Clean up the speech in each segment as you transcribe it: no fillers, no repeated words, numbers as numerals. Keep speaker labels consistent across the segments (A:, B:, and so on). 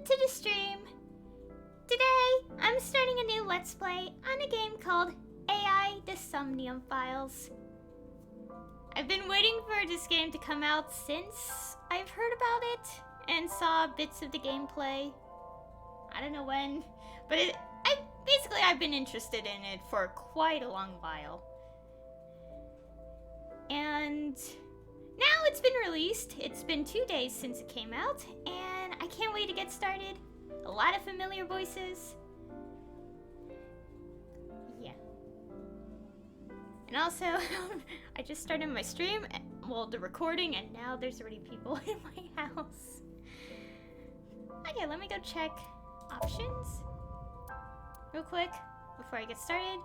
A: to the stream. Today, I'm starting a new Let's Play on a game called AI the Somnium Files. I've been waiting for this game to come out since I've heard about it and saw bits of the gameplay. I don't know when, but I've been interested in it for quite a long while. And now it's been released. It's been 2 days since it came out, and I can't wait to get started. A lot of familiar voices. Yeah. And also, I just started my stream, well, the recording, and now there's already people in my house. Okay, let me go check options real quick before I get started.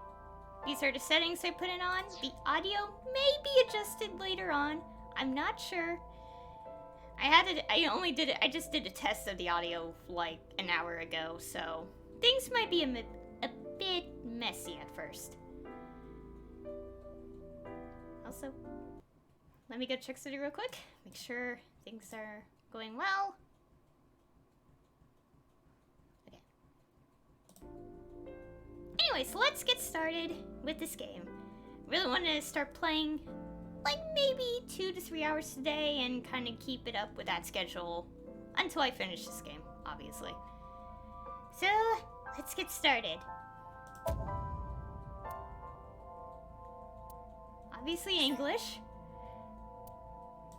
A: These are the settings I put it on. The audio may be adjusted later on. I'm not sure. I just did a test of the audio like an hour ago, so things might be a bit messy at first. Also, let me go check City real quick. Make sure things are going well. Okay. Anyways, let's get started with this game. Really wanted to start playing like maybe 2 to 3 hours a day and kind of keep it up with that schedule until I finish this game, obviously. So, let's get started. Obviously English.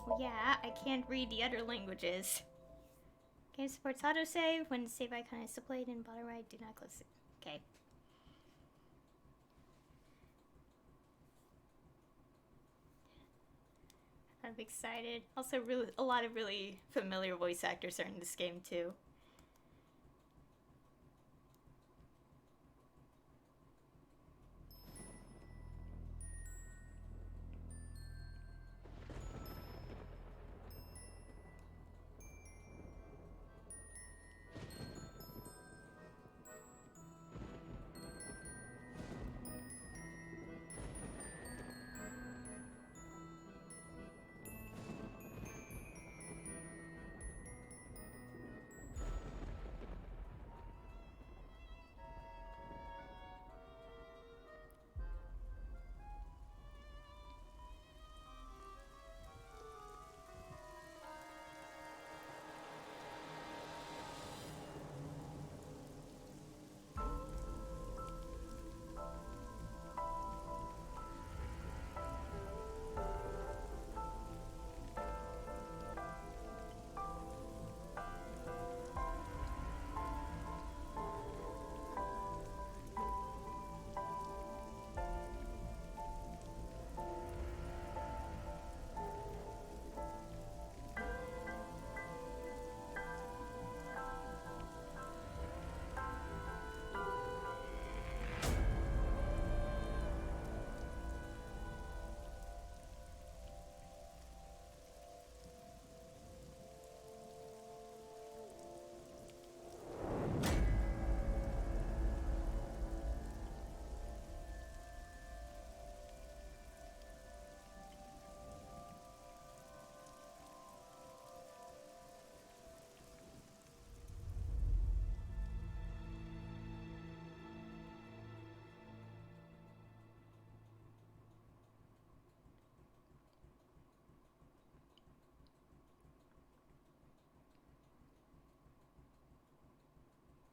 A: Well, yeah, I can't read the other languages. Game supports autosave. When the save icon is displayed in bottom right, do not close it. Okay. I'm excited. Also, a lot of really familiar voice actors are in this game too.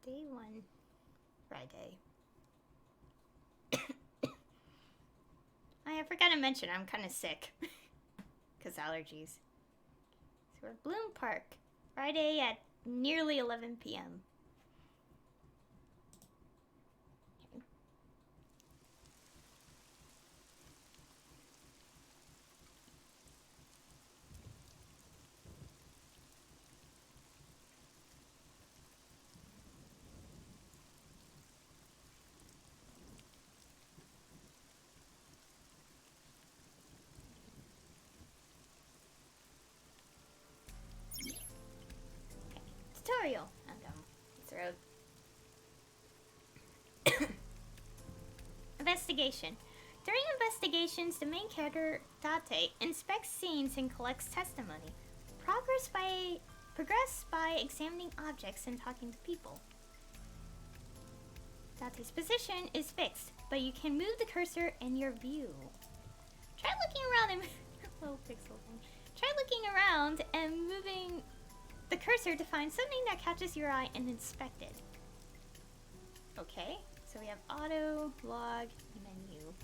A: Day 1, Friday. I forgot to mention I'm kind of sick because allergies. So we're at Bloom Park, Friday at nearly 11 p.m. Tutorial. I'm done. It's road. Investigation. During investigations, the main character, Date, inspects scenes and collects testimony. Progress by Progress by examining objects and talking to people. Dante's position is fixed, but you can move the cursor in your view. Try looking around and little pixel thing. Try looking around and moving the cursor to find something that catches your eye and inspect it. Okay, so we have auto, log, menu.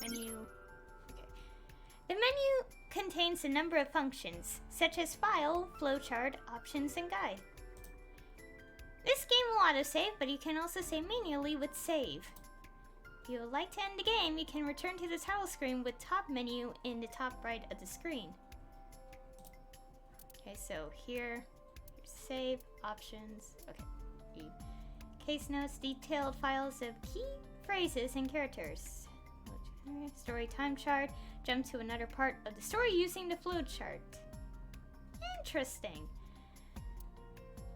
A: Menu. Okay. The menu contains a number of functions, such as file, flowchart, options, and guide. This game will autosave, but you can also save manually with save. If you would like to end the game, you can return to the title screen with top menu in the top right of the screen. Okay, so here's save, options, okay. Case notes, detailed files of key phrases and characters. Story time chart, jump to another part of the story using the flowchart. Interesting.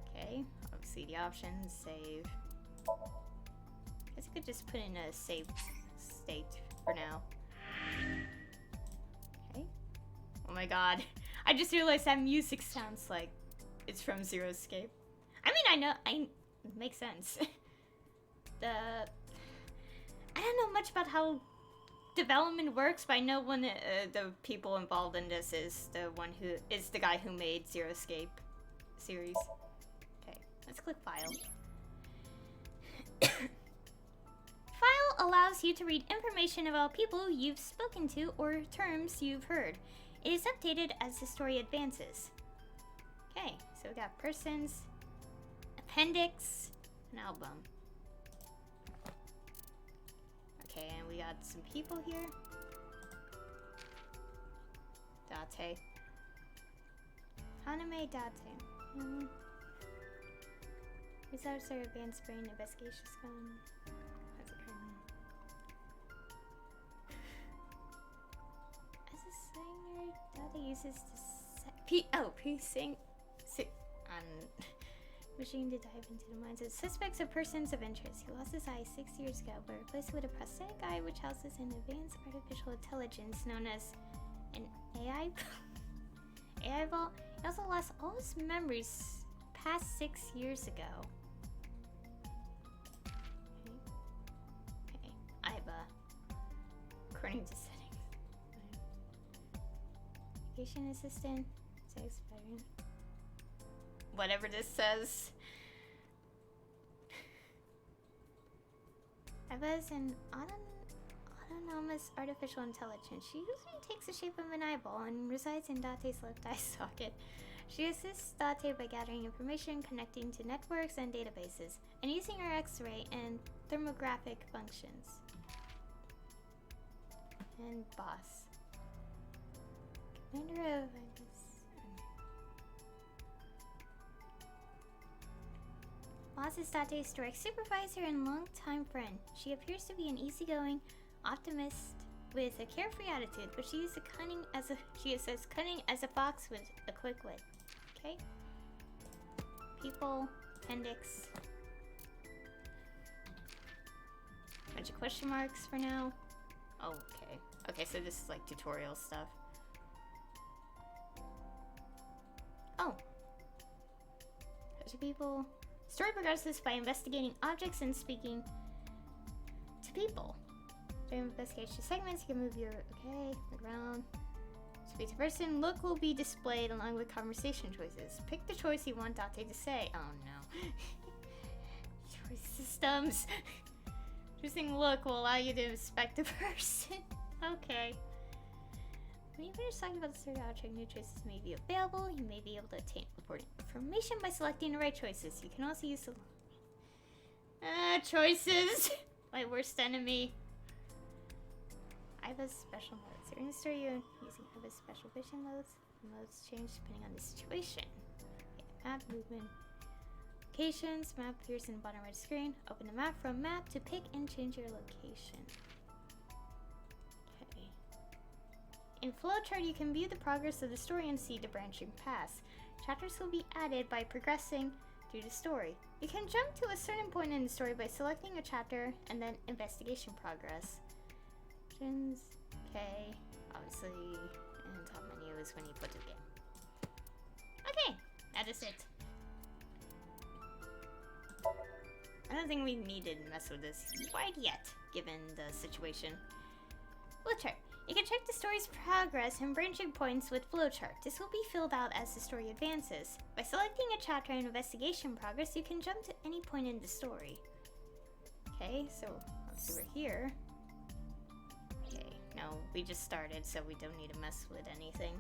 A: Okay, obviously the options, save. Guess I could just put in a save state for now. Okay. Oh my god. I just realized that music sounds like it's from Zero Escape. I mean, it makes sense. I don't know much about how development works, but I know one of the people involved in this is the guy who made Zero Escape series. Okay, let's click File. File allows you to read information about people you've spoken to or terms you've heard. It is updated as the story advances. Okay, so we got persons, appendix, an album. Okay, and we got some people here. Date. Haname Date. Results are advanced brain investigation scan. That's occurring. As a singer, Date uses wishing to dive into the minds of suspects or persons of interest. He lost his eye 6 years ago, but replaced it with a prosthetic eye which houses an advanced artificial intelligence known as an AI AI vault. He also lost all his memories past 6 years ago. Okay. Aiba. According to settings. Education assistant. Sex veteran. Whatever this says. Aiba is an autonomous artificial intelligence. She usually takes the shape of an eyeball and resides in Date's left eye socket. She assists Date by gathering information, connecting to networks and databases, and using her X-ray and thermographic functions. And boss. Commander of... Boss is Date's direct supervisor and longtime friend. She appears to be an easygoing optimist with a carefree attitude, but she is as cunning as a fox with a quick wit. Okay. People, appendix. Bunch of question marks for now. Oh, okay. Okay, so this is like tutorial stuff. Oh. Bunch of people. Story progresses by investigating objects and speaking to people. During investigation segments, you can move your look around. Speak to person. Look will be displayed along with conversation choices. Pick the choice you want Date to say. Oh no. Choice systems. Choosing look will allow you to inspect the person. Okay. When you finish talking about the story object, new choices may be available. You may be able to obtain important information by selecting the right choices. You can also use the choices. My worst enemy. Aiba's special modes. During the story, you're using Aiba's special vision modes. The modes change depending on the situation. Okay, map movement. Locations. Map appears in the bottom right screen. Open the map from map to pick and change your location. In Flowchart, you can view the progress of the story and see the branching paths. Chapters will be added by progressing through the story. You can jump to a certain point in the story by selecting a chapter and then investigation progress. Okay, obviously, and top menu is when you put the game. That is it. I don't think we need to mess with this quite yet, given the situation. Flowchart. You can check the story's progress and branching points with flowchart. This will be filled out as the story advances. By selecting a chapter in investigation progress, you can jump to any point in the story. Okay, so let's see, we're here. Okay, no, we just started, so we don't need to mess with anything.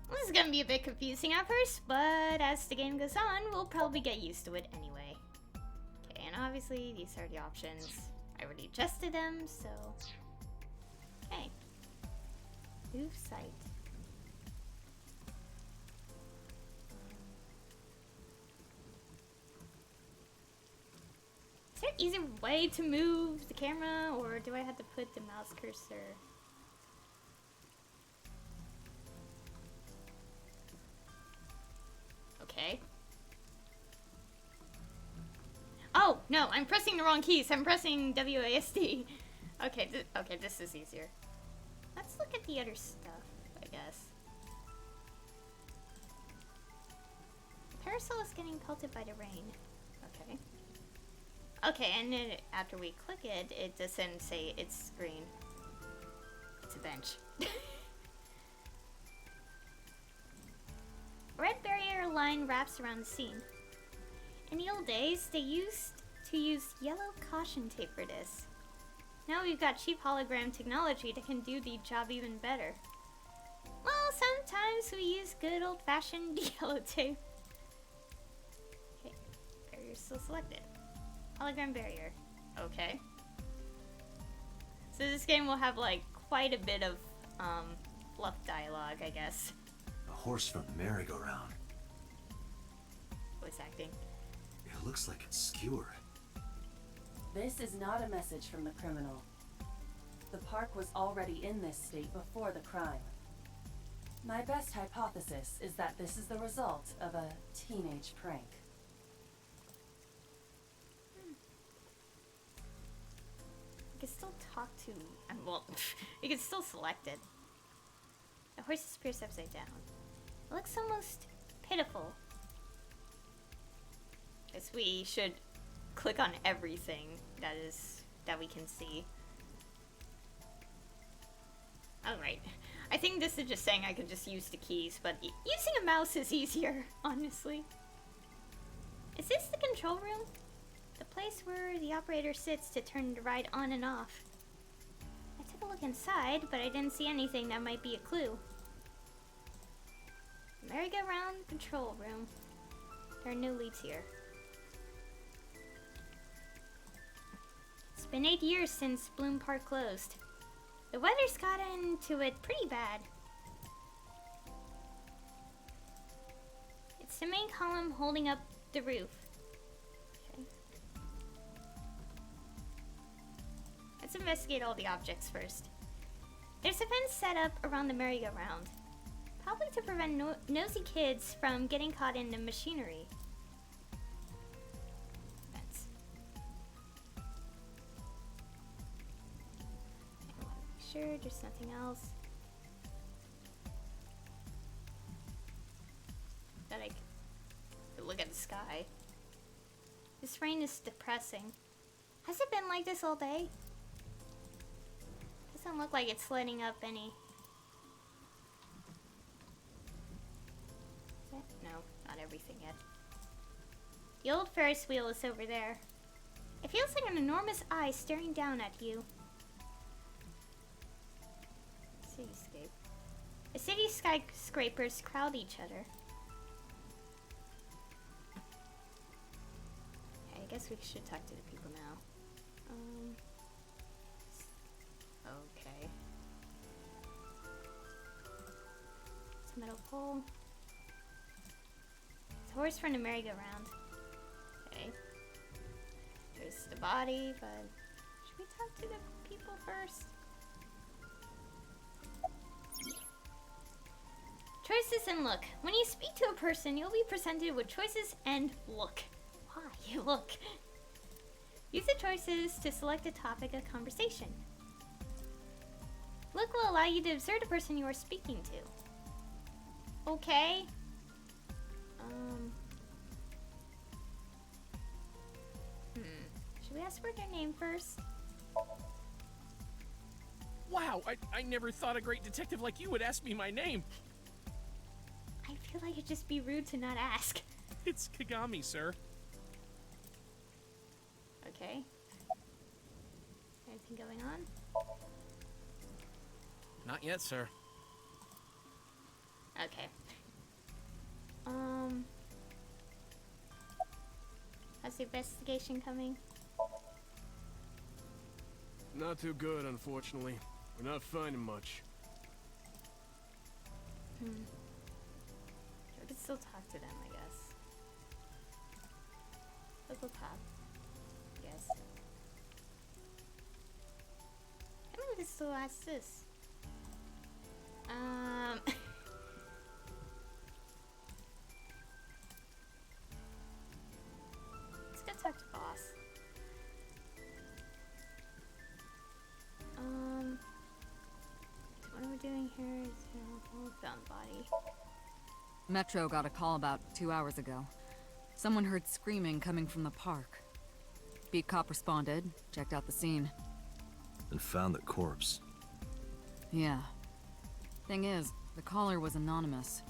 A: This is gonna be a bit confusing at first, but as the game goes on, we'll probably get used to it anyway. Okay, and obviously these are the options. I already adjusted them, so... Okay. Move site. Is there an easy way to move the camera, or do I have to put the mouse cursor? Okay. Oh, no, I'm pressing the wrong keys. I'm pressing WASD. Okay, okay, this is easier. Let's look at the other stuff, I guess. The parasol is getting pelted by the rain. Okay. Okay, and then after we click it, it doesn't say it's green. It's a bench. A red barrier line wraps around the scene. In the old days, they used to use yellow caution tape for this. Now we've got cheap hologram technology that can do the job even better. Well, sometimes we use good old-fashioned yellow tape. Okay, barrier still selected. Hologram barrier. Okay. So this game will have like quite a bit of fluff dialogue, I guess.
B: A horse from the merry-go-round.
A: Voice acting.
B: It looks like it's skewered.
C: This is not a message from the criminal. The park was already in this state before the crime. My best hypothesis is that this is the result of a teenage prank.
A: You can still talk to... well, you can still select it. The horse is pierced upside down. It looks almost pitiful. Guess we should click on everything that we can see. Alright. I think this is just saying I could just use the keys, but using a mouse is easier, honestly. Is this the control room? The place where the operator sits to turn the ride on and off. I took a look inside, but I didn't see anything that might be a clue. Merry-go-round control room. There are no leads here. It's been 8 years since Bloom Park closed. The weather's got into it pretty bad. It's the main column holding up the roof. Okay. Let's investigate all the objects first. There's a fence set up around the merry-go-round. Probably to prevent nosy kids from getting caught in the machinery. Fence. I want to make sure there's nothing else. That I can look at the sky. This rain is depressing. Has it been like this all day? Doesn't look like it's letting up any. No, not everything yet. The old Ferris wheel is over there. It feels like an enormous eye staring down at you. Cityscape. The city skyscrapers crowd each other. Okay, I guess we should talk to the people now. Okay. It's a metal pole. It's a horse from the merry-go-round. Okay. There's the body, but should we talk to the people first? Choices and look. When you speak to a person, you'll be presented with choices and look. Why? Look. Use the choices to select a topic of conversation. Look will allow you to observe the person you are speaking to. Okay. Should we ask for their name first?
D: Wow, I never thought a great detective like you would ask me my name.
A: I feel like it'd just be rude to not ask.
D: It's Kagami, sir.
A: Okay. Anything going on?
D: Not yet, sir.
A: Okay. How's the investigation coming?
E: Not too good, unfortunately. We're not finding much.
A: I could still talk to them, I guess. Let's go talk. Yes. I don't know if we still ask this. Let's go talk to boss. What are we doing here? Found body.
F: Metro got a call about 2 hours ago. Someone heard screaming coming from the park. Beat cop responded, checked out the scene.
B: And found the corpse.
F: Yeah. Thing is, the caller was anonymous.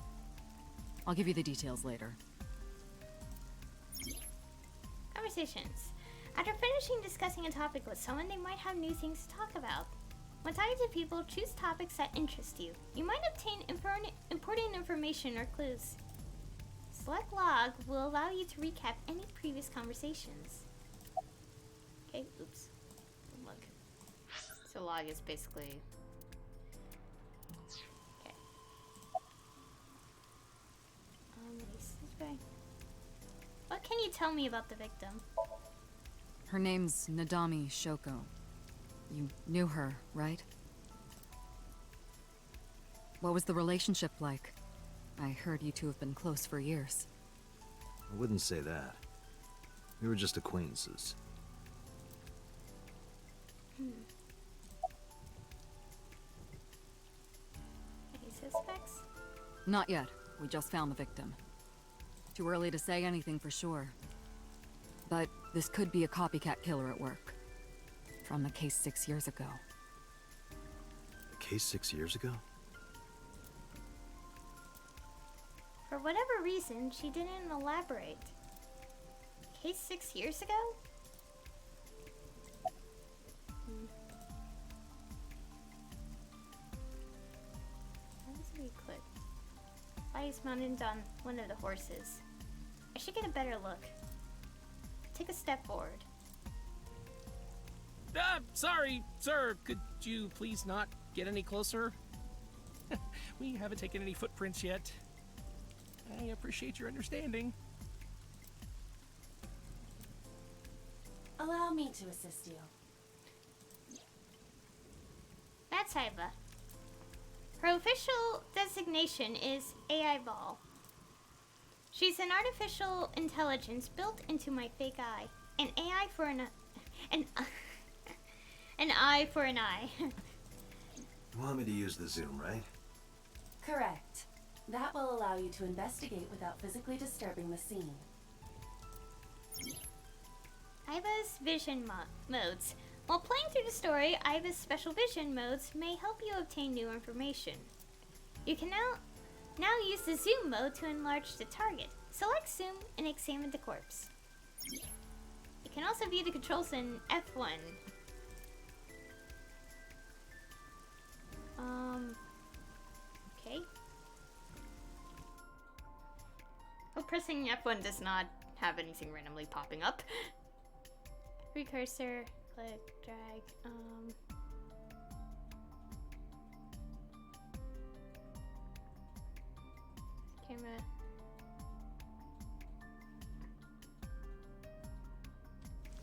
F: I'll give you the details later.
A: Conversations. After finishing discussing a topic with someone, they might have new things to talk about. When talking to people, choose topics that interest you. You might obtain important information or clues. Select log will allow you to recap any previous conversations. Okay, oops. Look. So log is basically... Okay. This way. What can you tell me about the victim?
F: Her name's Nadami Shoko. You knew her, right? What was the relationship like? I heard you two have been close for years.
B: I wouldn't say that. We were just acquaintances.
A: Any suspects?
F: Not yet. We just found the victim. Too early to say anything for sure. But this could be a copycat killer at work. From the case 6 years ago.
B: A case 6 years ago?
A: For whatever reason, she didn't elaborate. Case 6 years ago? How does we click? Body's mounted on one of the horses. I should get a better look. Take a step forward.
D: Sorry, sir. Could you please not get any closer? We haven't taken any footprints yet. I appreciate your understanding.
C: Allow me to assist you.
A: That's Aiba. Her official designation is Aiba. She's an artificial intelligence built into my fake eye. An AI for an eye for an eye.
B: You want me to use the zoom, right?
C: Correct. That will allow you to investigate without physically disturbing the scene.
A: Aiba's vision modes. While playing through the story, Aiba's special vision modes may help you obtain new information. You can now use the zoom mode to enlarge the target. Select zoom and examine the corpse. You can also view the controls in F1. Okay. Oh, pressing F1 does not have anything randomly popping up. Precursor, click, drag, camera.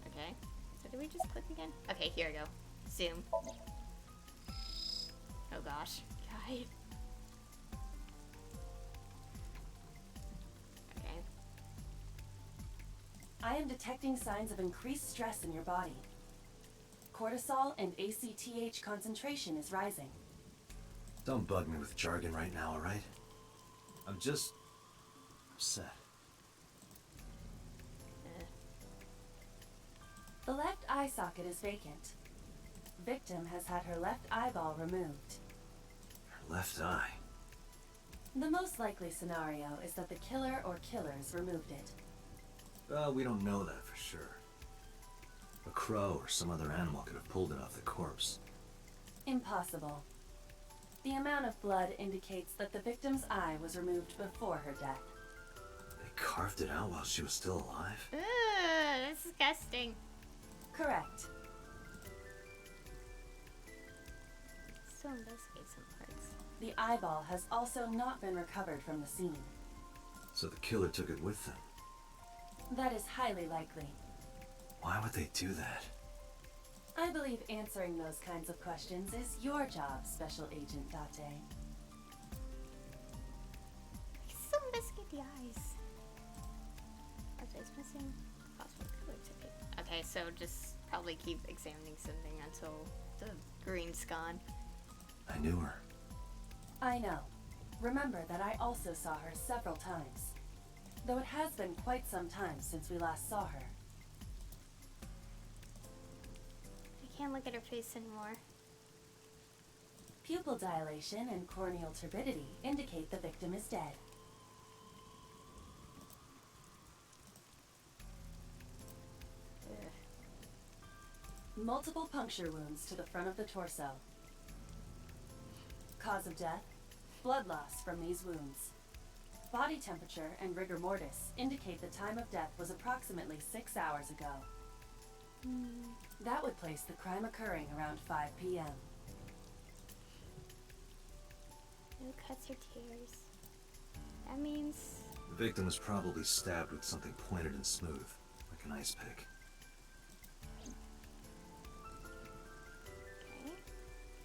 A: Okay, so did we just click again? Okay, here we go. Zoom. Oh gosh, God. Okay.
C: I am detecting signs of increased stress in your body. Cortisol and ACTH concentration is rising.
B: Don't bug me with jargon right now, alright? I'm just upset.
C: The left eye socket is vacant. Victim has had her left eyeball removed.
B: Her left eye.
C: The most likely scenario is that the killer or killers removed it.
B: Well, we don't know that for sure. A crow or some other animal could have pulled it off the corpse.
C: Impossible. The amount of blood indicates that the victim's eye was removed before her death.
B: They carved it out while she was still alive?
A: Ugh, that's disgusting.
C: Correct.
A: So investigate some parts.
C: The eyeball has also not been recovered from the scene.
B: So the killer took it with them.
C: That is highly likely.
B: Why would they do that?
C: I believe answering those kinds of questions is your job, Special Agent Date.
A: So investigate the eyes. Objects missing. Possible killer ticket. Okay, so just probably keep examining something until the green's gone.
B: I knew her.
C: I know. Remember that I also saw her several times. Though it has been quite some time since we last saw her.
A: I can't look at her face anymore.
C: Pupil dilation and corneal turbidity indicate the victim is dead.
A: Ugh.
C: Multiple puncture wounds to the front of the torso. Cause of death, blood loss from these wounds. Body temperature and rigor mortis indicate the time of death was approximately 6 hours ago. That would place the crime occurring around 5 p.m.
A: No cuts or tears. That means...
B: The victim was probably stabbed with something pointed and smooth, like an ice pick.
A: Okay.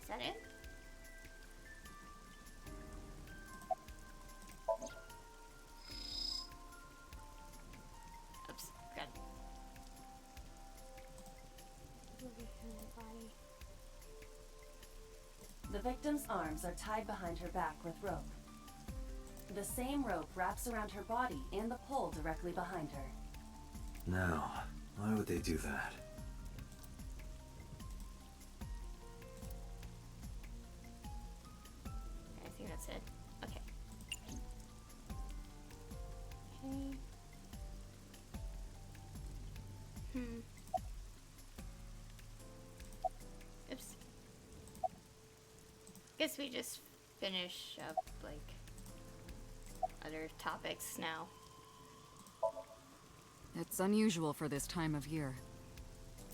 A: Is that it? Oops. Good. Body.
C: The victim's arms are tied behind her back with rope. The same rope wraps around her body and the pole directly behind her.
B: Now, why would they do that?
A: I think that's it. Okay. Okay. Oops. Guess we just finish up, like, other topics now.
F: It's unusual for this time of year.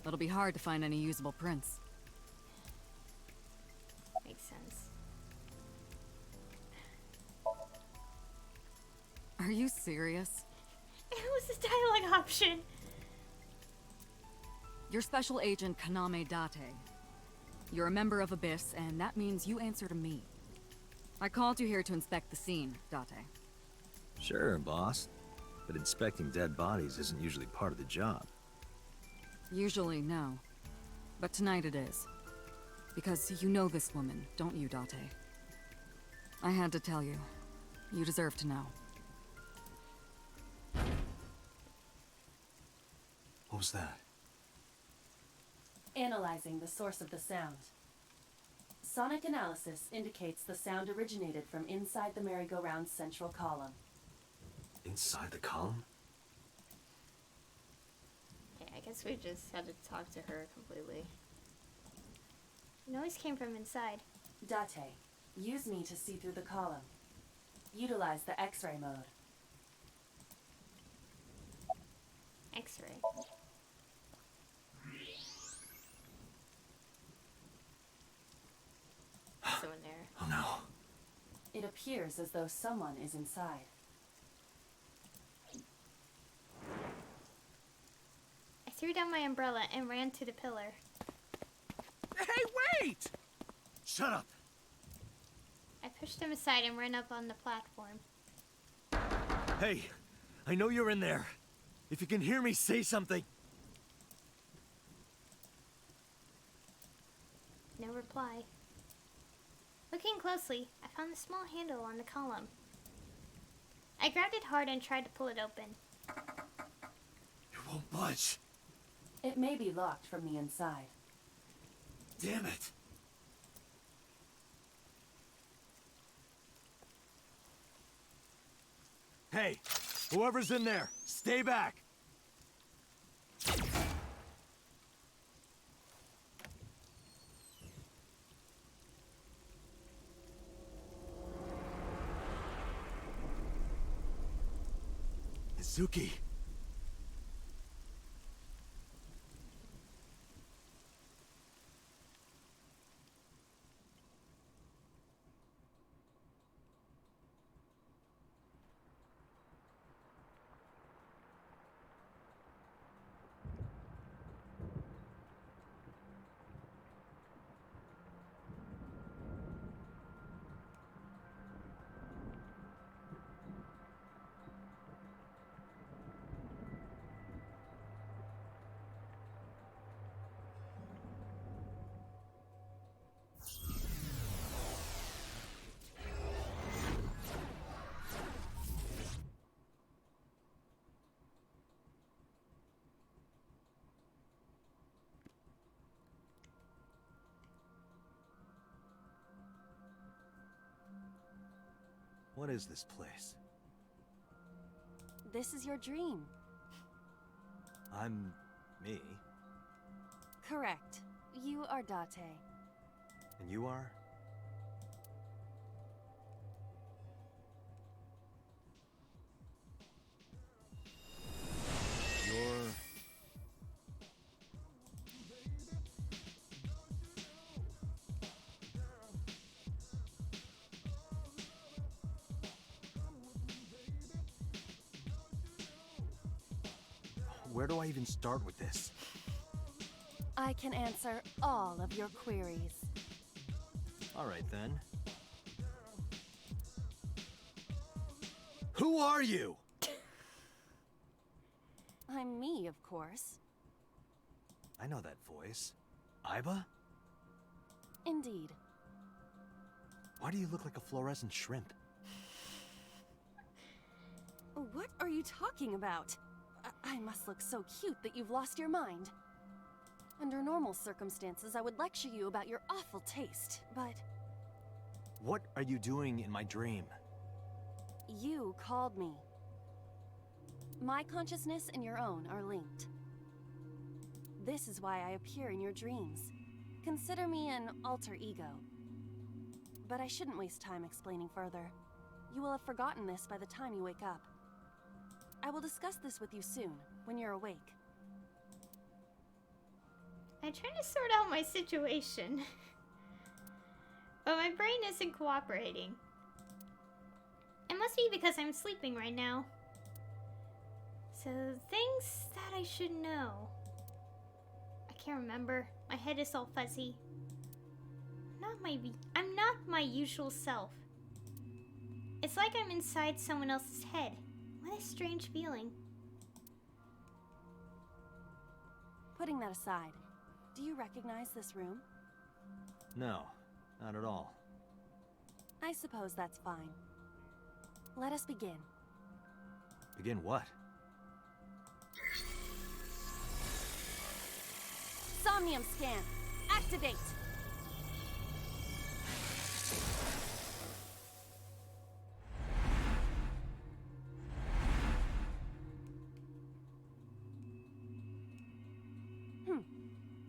F: It'll be hard to find any usable prints.
A: Makes sense.
F: Are you serious?
A: It was a dialogue option.
F: You're Special Agent Kaname Date. You're a member of Abyss, and that means you answer to me. I called you here to inspect the scene, Date.
B: Sure, boss. But inspecting dead bodies isn't usually part of the job.
F: Usually, no. But tonight it is. Because you know this woman, don't you, Date? I had to tell you. You deserve to know.
B: What was that?
C: Analyzing the source of the sound. Sonic analysis indicates the sound originated from inside the merry-go-round's central column.
B: Inside the column?
A: Okay, I guess we just had to talk to her completely. The noise came from inside.
C: Date, use me to see through the column. Utilize the X-ray mode.
A: X-ray. Someone there.
B: Oh no.
C: It appears as though someone is inside.
A: I threw down my umbrella and ran to the pillar.
D: Hey, wait!
B: Shut up!
A: I pushed him aside and ran up on the platform.
B: Hey, I know you're in there. If you can hear me, say something.
A: No reply. Looking closely, I found a small handle on the column. I grabbed it hard and tried to pull it open.
B: It won't budge.
C: It may be locked from the inside.
B: Damn it. Hey, whoever's in there, stay back. Izuki. What is this place?
C: This is your dream.
B: I'm me.
C: Correct. You are Date.
B: And you are? You're... Where do I even start with this?
C: I can answer all of your queries.
B: All right, then. Who are you?
C: I'm me, of course.
B: I know that voice. Aiba?
C: Indeed.
B: Why do you look like a fluorescent shrimp?
C: What are you talking about? I must look so cute that you've lost your mind. Under normal circumstances, I would lecture you about your awful taste, but
B: What are you doing in my dream?
C: you called me. My consciousness and your own are linked. This is why I appear in your dreams. Consider me an alter ego. But I shouldn't waste time explaining further. You will have forgotten this by the time you wake up. I will discuss this with you soon, when you're awake.
A: I'm trying to sort out my situation. But my brain isn't cooperating. It must be because I'm sleeping right now. So, things that I should know. I can't remember. My head is all fuzzy. I'm not my usual self. It's like I'm inside someone else's head. What a strange feeling.
C: Putting that aside, do you recognize this room?
B: No, not at all.
C: I suppose that's fine. Let us begin.
B: Begin what?
C: Somnium scan. Activate.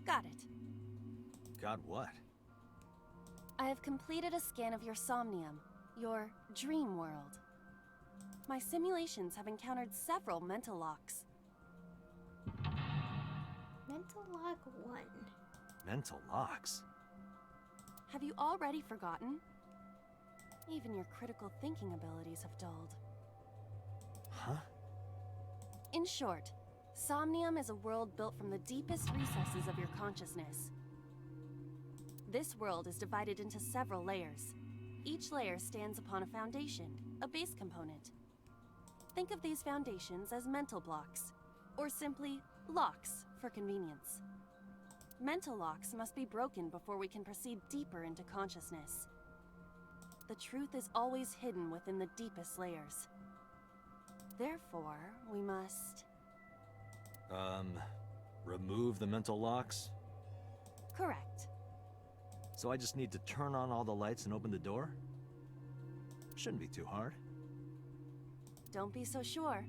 C: Got it.
B: God, what?
C: I have completed a scan of your Somnium, your dream world. My simulations have encountered several mental locks.
A: Mental lock 1.
B: Mental locks?
C: Have you already forgotten? Even your critical thinking abilities have dulled.
B: Huh?
C: In short, Somnium is a world built from the deepest recesses of your consciousness. This world is divided into several layers. Each layer stands upon a foundation, a base component. Think of these foundations as mental blocks, or simply locks for convenience. Mental locks must be broken before we can proceed deeper into consciousness. The truth is always hidden within the deepest layers. Therefore, we must...
B: Remove the mental locks?
C: Correct.
B: So I just need to turn on all the lights and open the door? Shouldn't be too hard.
C: Don't be so sure.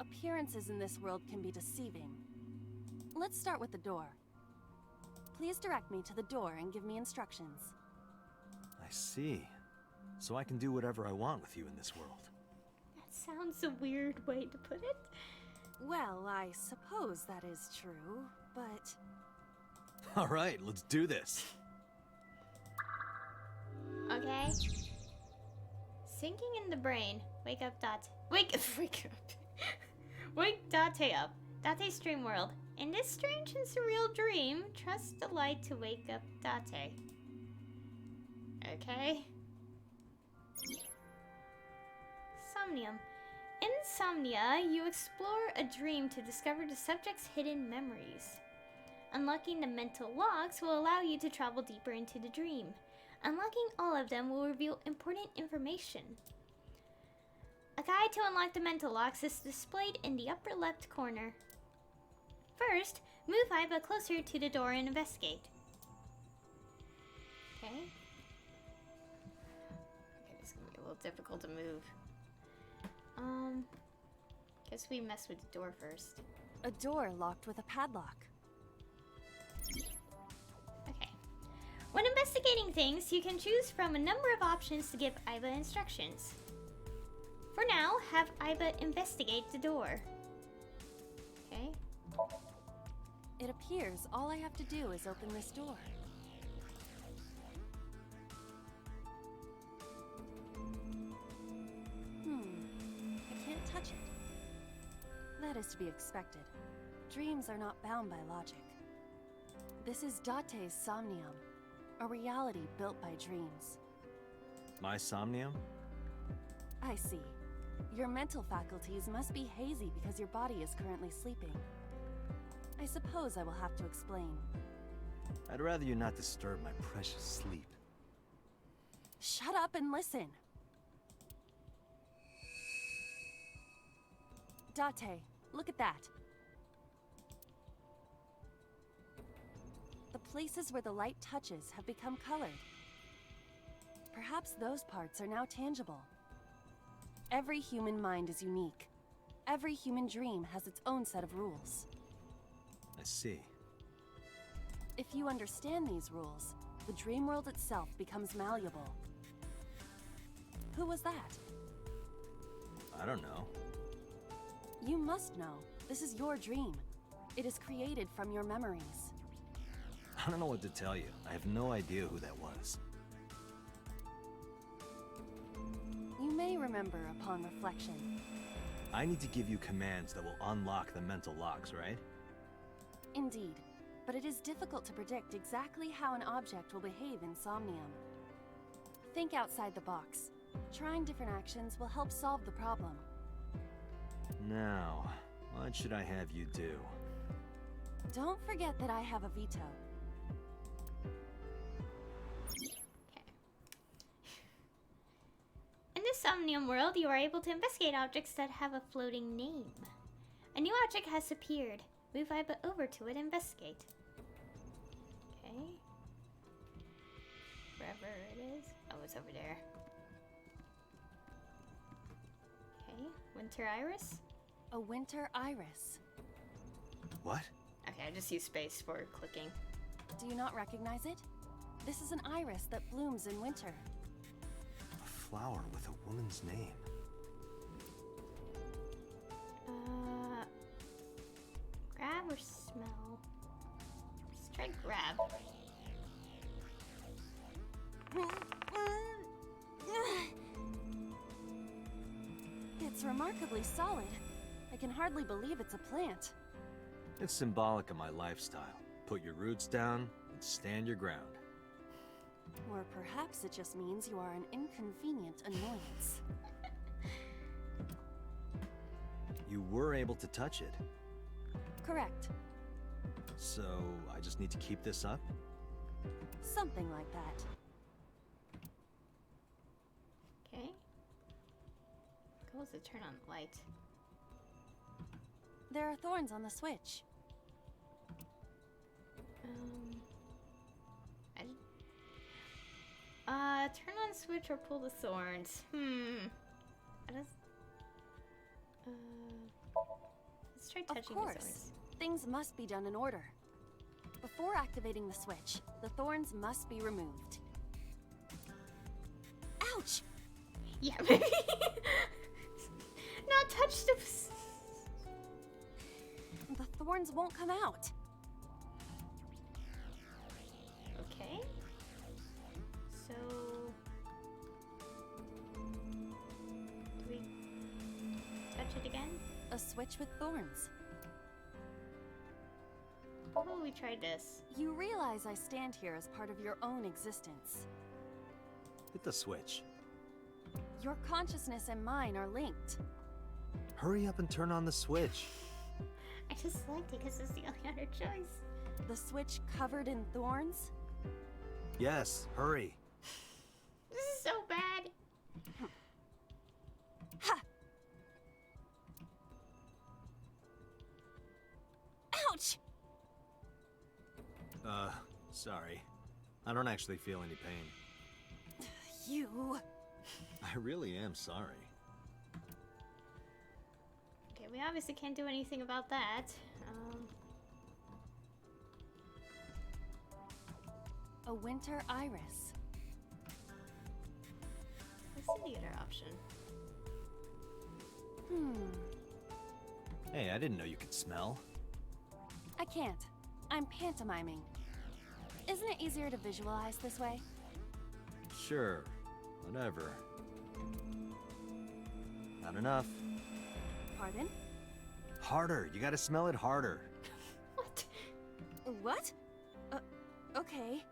C: Appearances in this world can be deceiving. Let's start with the door. Please direct me to the door and give me instructions.
B: I see. So I can do whatever I want with you in this world.
A: That sounds a weird way to put it.
C: Well, I suppose that is true, but...
B: Alright, let's do this.
A: Okay. Sinking in the brain. Wake up, Date. Wake up. Wake Date up. Date's dream world. In this strange and surreal dream, trust the light to wake up Date. Okay. Somnium. In Insomnia, you explore a dream to discover the subject's hidden memories. Unlocking the mental locks will allow you to travel deeper into the dream. Unlocking all of them will reveal important information. A guide to unlock the mental locks is displayed in the upper left corner. First, move Aiba closer to the door and investigate. Okay. Okay, this is gonna be a little difficult to move. Guess we mess with the door first.
C: A door locked with a padlock.
A: Okay. When investigating things, you can choose from a number of options to give Aiba instructions. For now, have Aiba investigate the door. Okay.
C: It appears all I have to do is open this door. I can't touch it. That is to be expected. Dreams are not bound by logic. This is Date's Somnium, a reality built by dreams.
B: My Somnium?
C: I see. Your mental faculties must be hazy because your body is currently sleeping. I suppose I will have to explain.
B: I'd rather you not disturb my precious sleep.
C: Shut up and listen! Date, look at that. The places where the light touches have become colored. Perhaps those parts are now tangible. Every human mind is unique. Every human dream has its own set of rules.
B: I see.
C: If you understand these rules, the dream world itself becomes malleable. Who was that?
B: I don't know.
C: You must know. This is your dream. It is created from your memories.
B: I don't know what to tell you. I have no idea who that was.
C: You may remember upon reflection.
B: I need to give you commands that will unlock the mental locks, right?
C: Indeed, but it is difficult to predict exactly how an object will behave in Somnium. Think outside the box. Trying different actions will help solve the problem.
B: Now, what should I have you do?
C: Don't forget that I have a veto.
A: Okay. In the Somnium world, you are able to investigate objects that have a floating name. A new object has appeared. Move Aiba over to it and investigate. Okay. Wherever it is. Oh, it's over there. Okay. Winter Iris?
C: A winter iris.
B: What?
A: Okay, I just use space for clicking.
C: Do you not recognize it? This is an iris that blooms in winter.
B: A flower with a woman's name.
A: Grab or smell? Let's try grab.
C: It's remarkably solid. I can hardly believe it's a plant.
B: It's symbolic of my lifestyle. Put your roots down and stand your ground.
C: Or perhaps it just means you are an inconvenient annoyance.
B: You were able to touch it.
C: Correct.
B: So, I just need to keep this up?
C: Something like that.
A: Okay. Goes to turn on the light.
C: There are thorns on the switch.
A: Turn on switch or pull the thorns. Let's try touching
C: Of
A: the
C: course.
A: thorns.
C: Things must be done in order. Before activating the switch, the thorns must be removed. Ouch!
A: Yeah, maybe. Not touch the.
C: The thorns won't come out.
A: Okay. So. Do we touch it again?
C: A switch with thorns.
A: Oh, we tried this.
C: You realize I stand here as part of your own existence.
B: Hit the switch.
C: Your consciousness and mine are linked.
B: Hurry up and turn on the switch.
A: I just liked it because it's the only other choice.
C: The switch covered in thorns?
B: Yes, hurry.
A: This is so bad.
C: Ha! Ouch!
B: Sorry. I don't actually feel any pain.
C: You...
B: I really am sorry.
A: Okay, we obviously can't do anything about that.
C: A winter iris.
A: Let's see the other option.
B: Hey, I didn't know you could smell.
C: I can't. I'm pantomiming. Isn't it easier to visualize this way?
B: Sure. Whatever. Not enough.
C: Pardon?
B: Harder. You gotta smell it harder.
A: What?
C: What? Okay.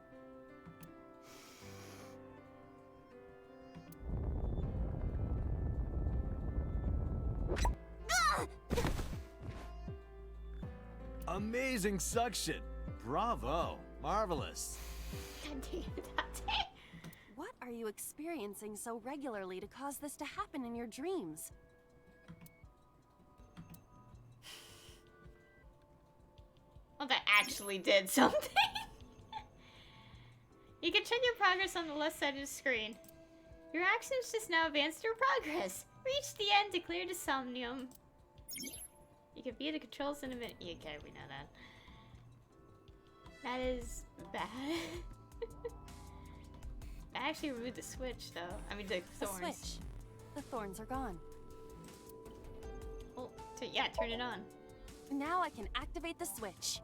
B: Amazing suction. Bravo. Marvelous.
A: God damn it, Dante.
C: What are you experiencing so regularly to cause this to happen in your dreams?
A: Well, that actually did something. You can check your progress on the left side of the screen. Your actions just now advanced your progress. Reach the end to clear the Somnium. You can view the controls in a minute. Okay, we know that. That is bad. I actually removed the switch, though. I mean, the
C: The
A: thorns.
C: switch. The thorns are gone.
A: Well, yeah, turn it on.
C: Now I can activate the switch.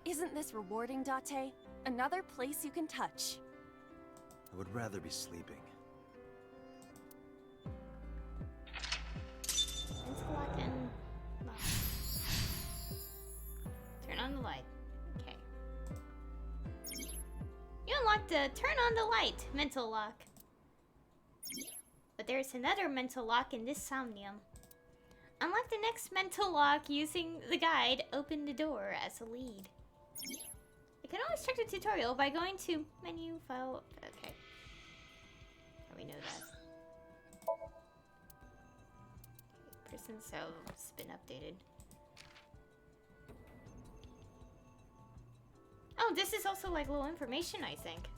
C: Isn't this rewarding, Date? Another place you can touch.
B: I would rather be sleeping.
A: Let's lock and lock. Turn on the light. Okay. You unlocked the turn on the light mental lock. But there's another mental lock in this Somnium. Unlock the next mental lock using the guide Open the Door as a lead. You can always check the tutorial by going to menu, file. Okay. We know that. Prison cell's been updated. Oh, this is also like little information, I think.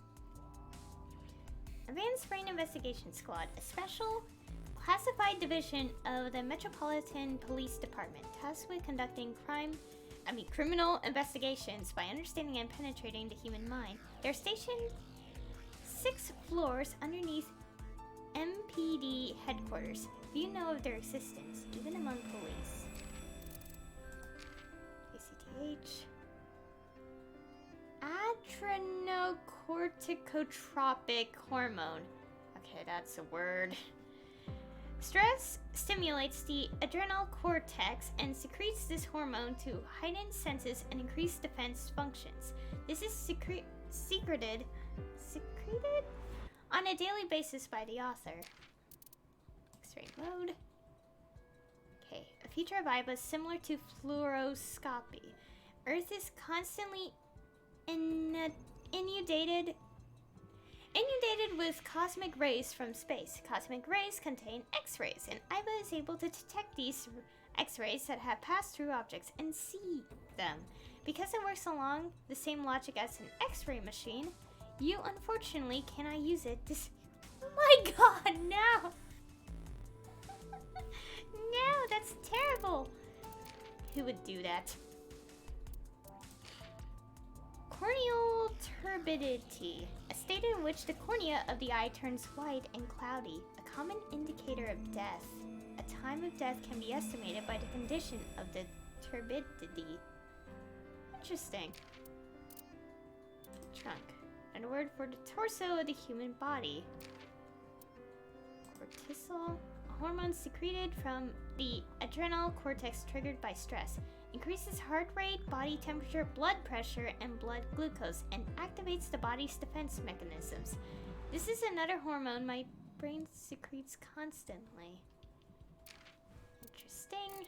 A: Advanced Brain Investigation Squad, a special classified division of the Metropolitan Police Department, tasked with conducting criminal investigations by understanding and penetrating the human mind. They're stationed 6 floors underneath MPD headquarters. Few know of their existence, even among police. ACTH. Adrenocorticotropic hormone. Okay, that's a word. Stress stimulates the adrenal cortex and secretes this hormone to heighten senses and increase defense functions. This is secreted on a daily basis by the author. X-ray mode. Okay, a a feature of Aiba similar to fluoroscopy. Earth is constantly inundated with cosmic rays from space. Cosmic rays contain X-rays, and Aiba is able to detect these X-rays that have passed through objects and see them. Because it works along the same logic as an X-ray machine, you unfortunately cannot use it to oh my god, no! No, that's terrible! Who would do that? Corneal turbidity, a state in which the cornea of the eye turns white and cloudy, a common indicator of death. A time of death can be estimated by the condition of the turbidity. Interesting. Trunk, and a word for the torso of the human body. Cortisol, a hormone secreted from the adrenal cortex triggered by stress. Increases heart rate, body temperature, blood pressure, and blood glucose, and activates the body's defense mechanisms. This is another hormone my brain secretes constantly. Interesting.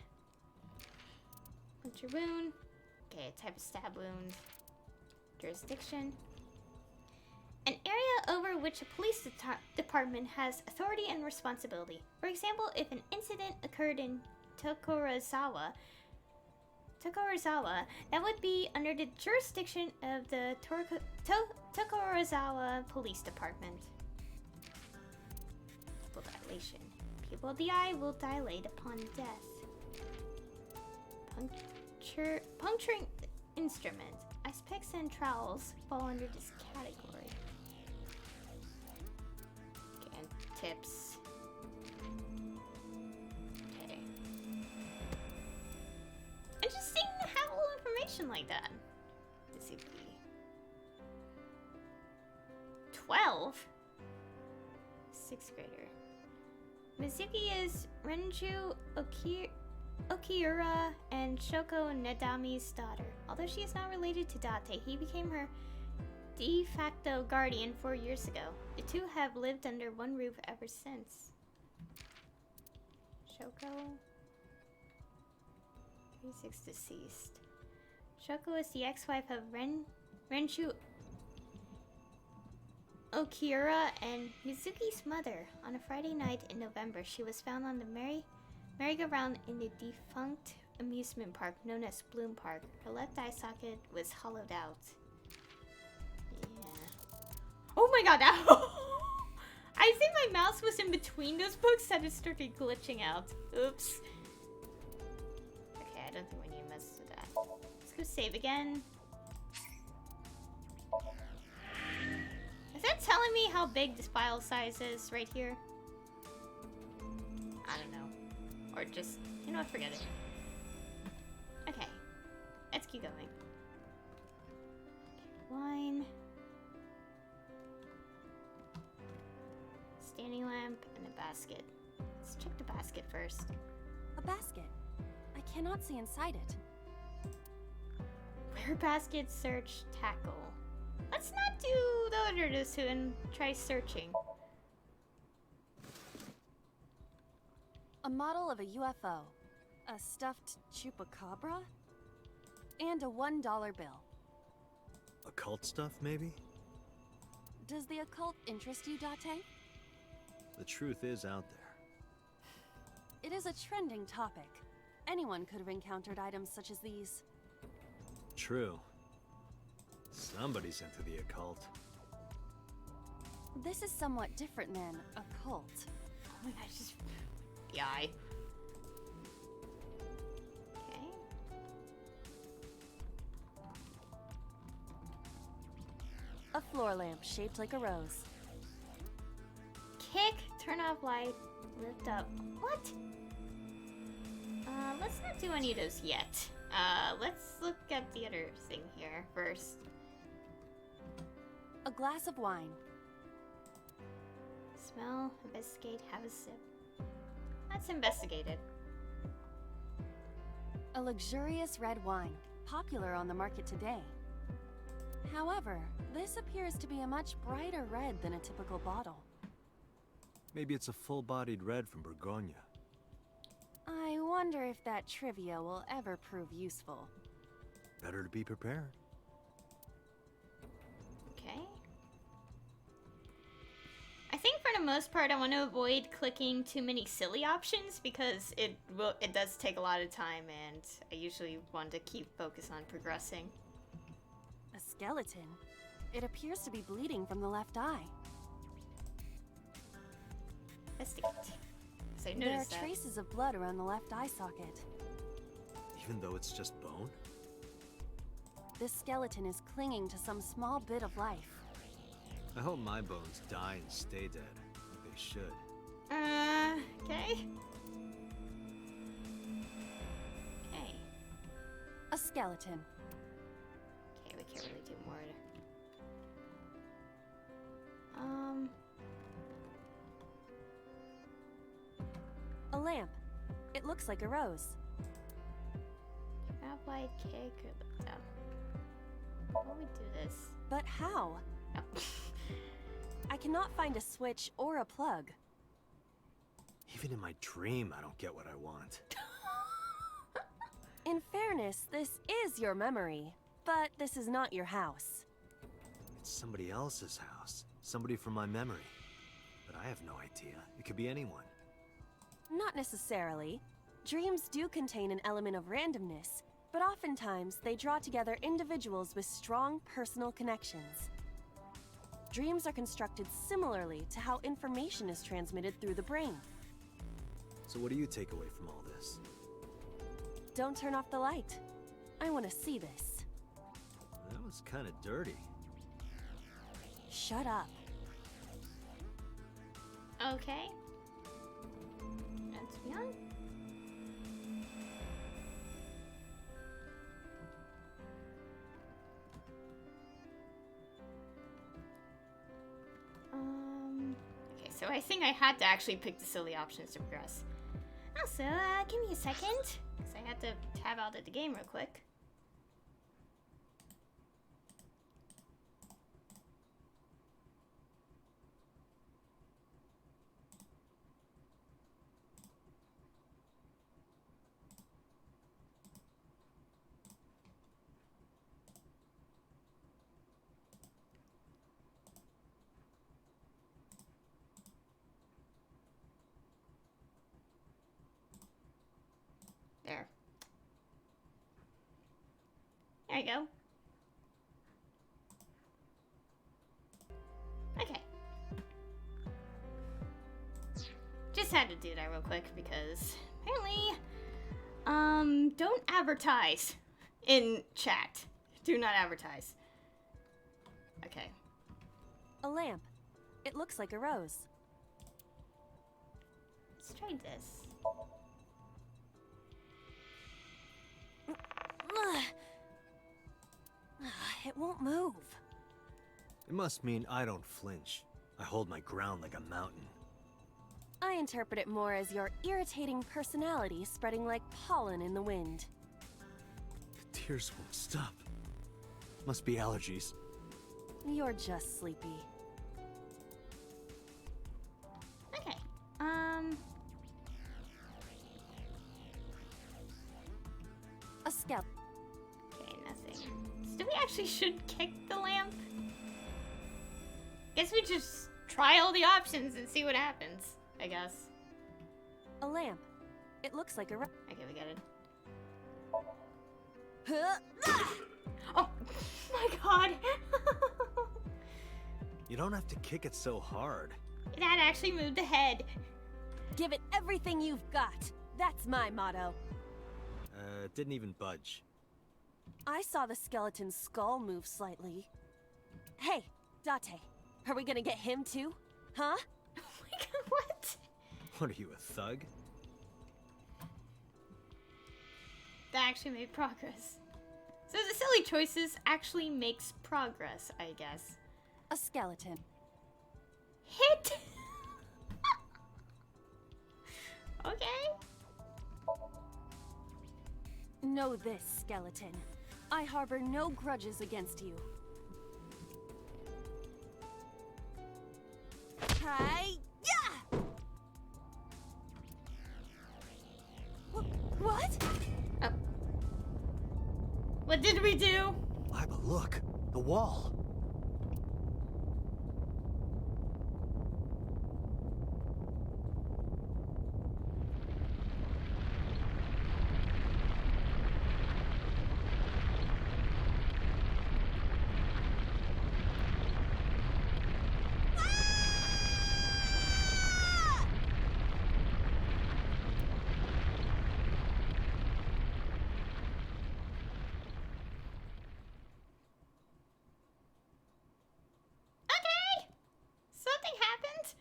A: Puncture wound. Okay, type of stab wound. Jurisdiction. An area over which a police department has authority and responsibility. For example, if an incident occurred in Tokorozawa, that would be under the jurisdiction of the Tokorozawa Police Department. Pupil dilation. Pupil of the eye will dilate upon death. Puncturing instrument. Ice picks and trowels fall under this category. Okay, and tips. Interesting to have a little information like that. Mizuki. 12? 6th grader. Mizuki is Renju Okiura and Shoko Nadami's daughter. Although she is not related to Date, he became her de facto guardian 4 years ago. The two have lived under one roof ever since. Shoko... 36 deceased. Shoko is the ex-wife of Renshu Okiura and Mizuki's mother. On a Friday night in November, she was found on the merry-go-round in the defunct amusement park known as Bloom Park. Her left eye socket was hollowed out. Yeah. Oh my god, that I think my mouse was in between those books and it started glitching out. Oops. I don't think we need to mess with that. Let's go save again. Is that telling me how big this file size is right here? I don't know. Or just, you know what, forget it. Okay. Let's keep going. Wine. Standing lamp and a basket. Let's check the basket first.
C: A basket. I cannot see inside it.
A: Where basket search tackle. Let's not do the other two and try searching.
C: A model of a UFO, a stuffed chupacabra, and a $1 bill.
B: Occult stuff, maybe?
C: Does the occult interest you, Date?
B: The truth is out there.
C: It is a trending topic. Anyone could have encountered items such as these.
B: True. Somebody's into the occult.
C: This is somewhat different than occult.
A: Oh my gosh, just the eye. Okay.
C: A floor lamp shaped like a rose.
A: Kick, turn off light, lift up. What? Let's not do any of those yet. Let's look at the other thing here first.
C: A glass of wine.
A: Smell, investigate, have a sip. Let's investigate it.
C: A luxurious red wine, popular on the market today. However, this appears to be a much brighter red than a typical bottle.
B: Maybe it's a full-bodied red from Burgonia.
G: I wonder if that trivia will ever prove useful.
B: Better to be prepared.
A: Okay. I think for the most part I want to avoid clicking too many silly options because it does take a lot of time and I usually want to keep focus on progressing.
G: A skeleton? It appears to be bleeding from the left eye.
A: Investigate. So I
G: There are
A: noticed that.
G: traces of blood around the left eye socket.
B: Even though it's just bone?
G: This skeleton is clinging to some small bit of life.
B: I hope my bones die and stay dead. Like they should.
A: Okay. Okay.
G: A skeleton.
A: Okay, we can't really do more.
G: A lamp. It looks like a rose.
A: Grab white cake or the down. How do we do this?
G: But how?
A: Oh.
G: I cannot find a switch or a plug.
B: Even in my dream, I don't get what I want.
G: In fairness, this is your memory, but this is not your house.
B: It's somebody else's house. Somebody from my memory. But I have no idea. It could be anyone.
G: Not necessarily. Dreams do contain an element of randomness, but oftentimes they draw together individuals with strong personal connections. Dreams are constructed similarly to how information is transmitted through the brain.
B: So what do you take away from all this?
G: Don't turn off the light. I want to see this.
B: That was kind of dirty.
G: Shut up.
A: Okay. Let's be on. Okay, so I think I had to actually pick the silly options to progress. Also, give me a second, because I had to tab out of the game real quick. There. There you go. Okay. Just had to do that real quick because apparently, don't advertise in chat. Do not advertise. Okay.
G: A lamp. It looks like a rose.
A: Let's try this.
G: It won't move.
B: It must mean I don't flinch. I hold my ground like a mountain.
G: I interpret it more as your irritating personality spreading like pollen in the wind.
B: The tears won't stop. Must be allergies.
G: You're just sleepy.
A: Okay.
G: A skeleton.
A: Okay, nothing. So we actually should kick the lamp? Guess we just try all the options and see what happens, I guess.
G: A lamp. It looks like a rose.
A: Okay, we got it. Oh my god!
B: You don't have to kick it so hard.
A: That actually moved the head.
G: Give it everything you've got. That's my motto.
B: It didn't even budge.
G: I saw the skeleton's skull move slightly. Hey, Date. Are we gonna get him too? Huh?
A: Oh my god, what?
B: What are you, a thug?
A: That actually made progress. So the silly choices actually makes progress, I guess.
G: A skeleton.
A: Hit! Okay.
G: Know this, skeleton. I harbor no grudges against you. Hi! Yeah!
A: do we do?
B: Aiba, look! The wall!
A: Okay! Something happened.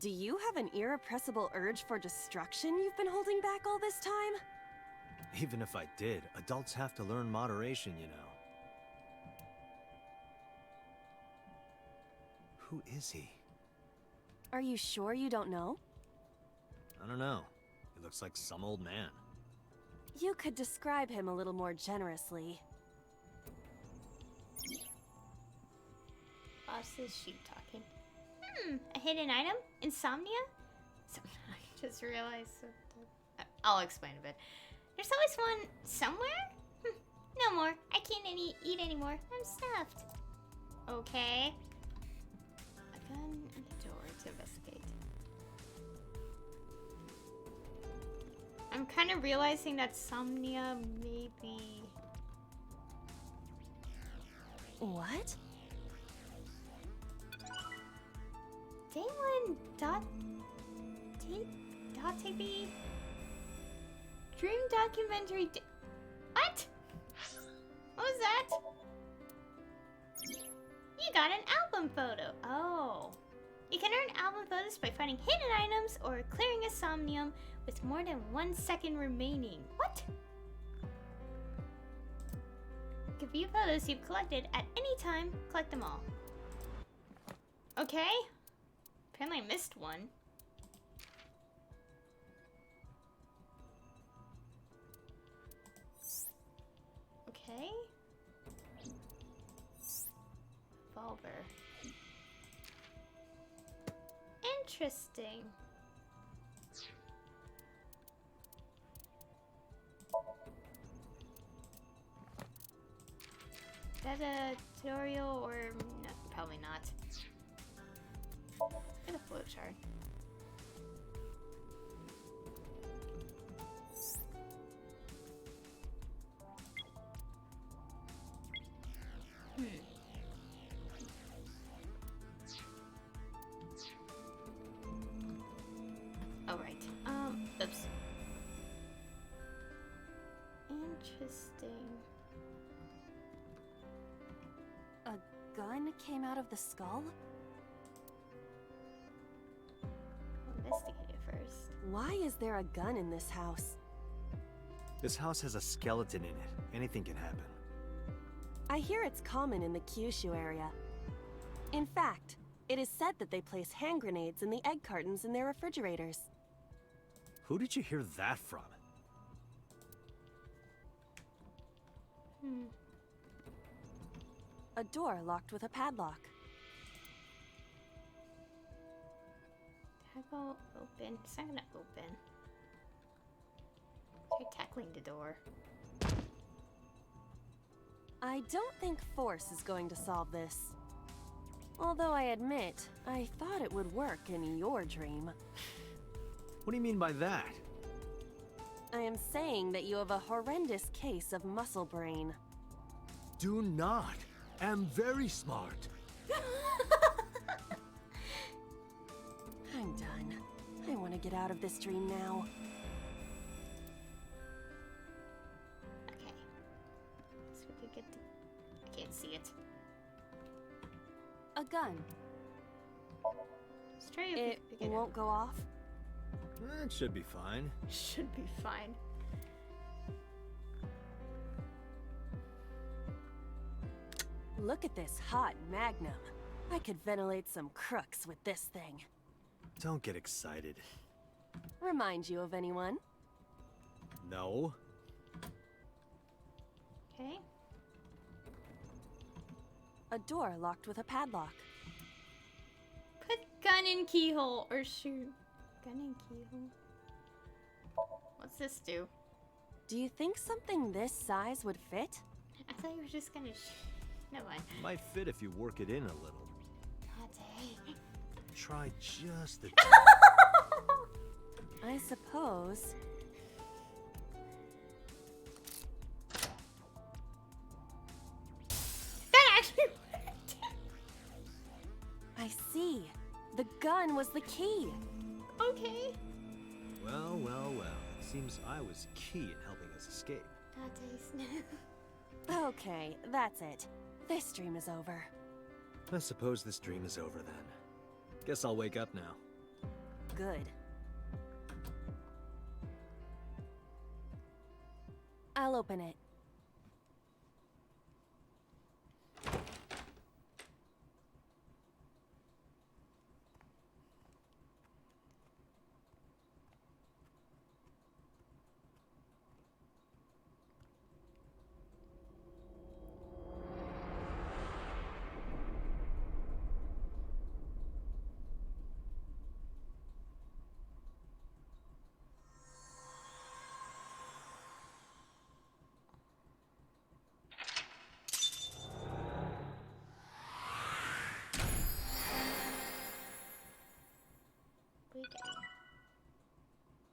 G: Do you have an irrepressible urge for destruction you've been holding back all this time?
B: Even if I did, adults have to learn moderation, you know. Who is he?
G: Are you sure you don't know?
B: I don't know. He looks like some old man.
G: You could describe him a little more generously.
A: Boss's sheep talking. A hidden item? Insomnia? I just realized. I'll explain a bit. There's always one somewhere? No more. I can't eat anymore. I'm stuffed. Okay. A gun and a door to investigate. I'm kind of realizing that Somnia may be...
G: What?
A: Dayone Datebi Dream documentary. What? What was that? You got an album photo. Oh. You can earn album photos by finding hidden items or clearing a Somnium with more than 1 second remaining. What? You can view photos you've collected at any time. Collect them all. Okay. Apparently I missed one. Okay. Revolver. Interesting. Is that a tutorial or no? Probably not. Get a flowchart. Oh, right. Oops. Interesting.
G: A gun came out of the skull?
A: Investigate it first.
G: Why is there a gun in this house?
B: This house has a skeleton in it. Anything can happen.
G: I hear it's common in the Kyushu area. In fact, it is said that they place hand grenades in the egg cartons in their refrigerators.
B: Who did you hear that from?
G: A door locked with a padlock.
A: Toggle open. It's not gonna open. Try tackling the door.
G: I don't think force is going to solve this. Although I admit, I thought it would work in your dream.
B: What do you mean by that?
G: I am saying that you have a horrendous case of muscle brain.
E: Do not. Am very smart.
G: I'm done. I want to get out of this dream now.
A: Okay. So we could get the... I can't see it.
G: A gun.
A: Let's try to
G: It
A: pick it
G: won't go off.
B: It should be fine.
A: Should be fine.
G: Look at this hot magnum. I could ventilate some crooks with this thing.
B: Don't get excited.
G: Remind you of anyone?
B: No.
A: Okay.
G: A door locked with a padlock.
A: Put gun in keyhole or shoot. Gun in keyhole. What's this do?
G: Do you think something this size would fit?
A: I thought you were just gonna Never mind.
B: Might fit if you work it in a little.
A: Date.
B: Try just the
G: I suppose.
A: That actually worked.
G: I see. The gun was the key.
A: Okay.
B: Well, well, well. It seems I was key in helping us escape.
A: Date's
G: Okay, that's it. This dream is over.
B: I suppose this dream is over then. Guess I'll wake up now.
G: Good. I'll open it.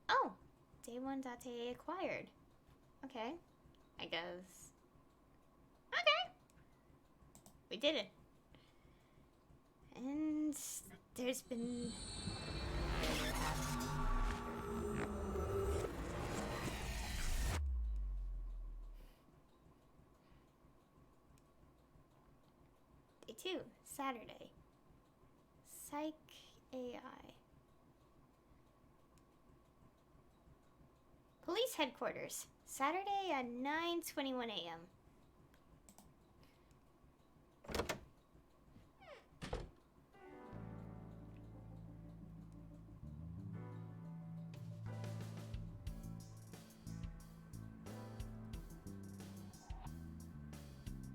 A: Oh, day 1 Date acquired. Okay, I guess. Okay, we did it. And there's been. Day 2, Saturday. Psych AI. Police headquarters, Saturday at 9:21 a.m.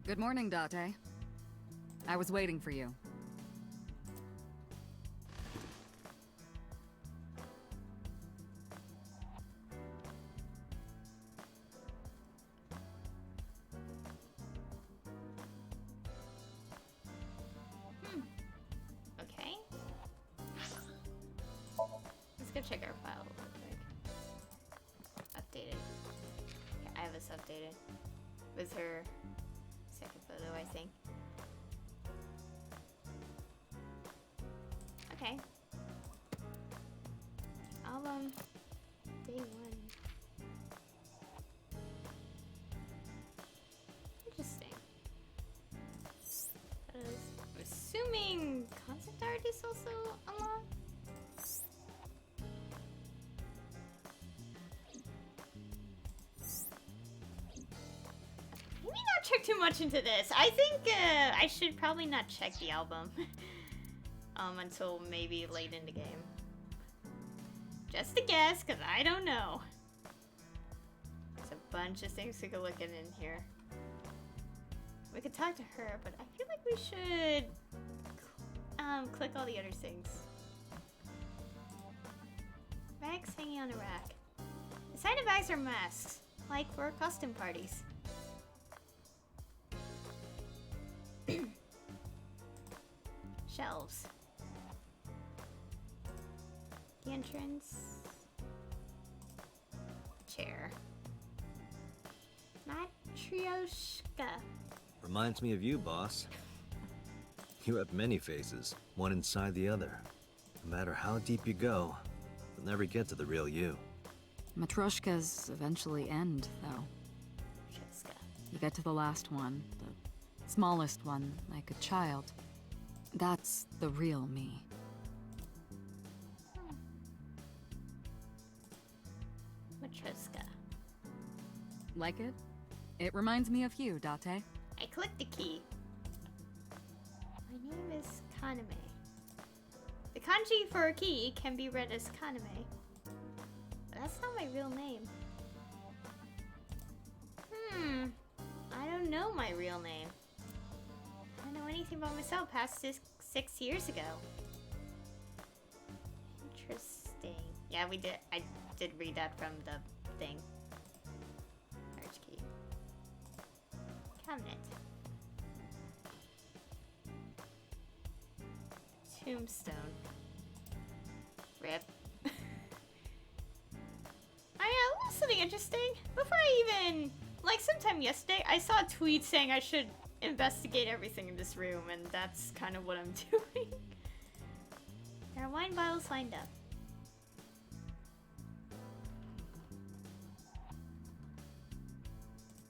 F: Good morning, Date. I was waiting for you.
A: Okay. Let's go check our file real quick. Updated. Yeah, Aiba's updated. With her second photo, I think. Okay. Album. Day 1. Interesting. I'm assuming concept art is also unlocked. Maybe not check too much into this. I think I should probably not check the album until maybe late in the game. Just a guess, because I don't know. There's a bunch of things we could look at in here. We could talk to her, but I feel like we should click all the other things. Bags hanging on a rack. Inside the bags are masks, like for costume parties. Shelves. The entrance. Chair. Matryoshka.
B: Reminds me of you, boss. You have many faces, one inside the other. No matter how deep you go, you'll never get to the real you.
F: Matryoshkas eventually end, though.
A: Matryoshka.
F: You get to the last one, the smallest one, like a child. That's the real me.
A: Matryoshka.
F: Like it? It reminds me of you, Date.
A: I clicked the key. My name is Kaname. The kanji for a key can be read as Kaname. But that's not my real name. I don't know my real name. I don't know anything about myself past 6 years ago. Interesting. Yeah, I did read that from the thing. Search key. Cabinet. Tombstone. Rip. I know, something interesting. Before I even, like sometime yesterday, I saw a tweet saying I should investigate everything in this room, and that's kind of what I'm doing. There are wine bottles lined up.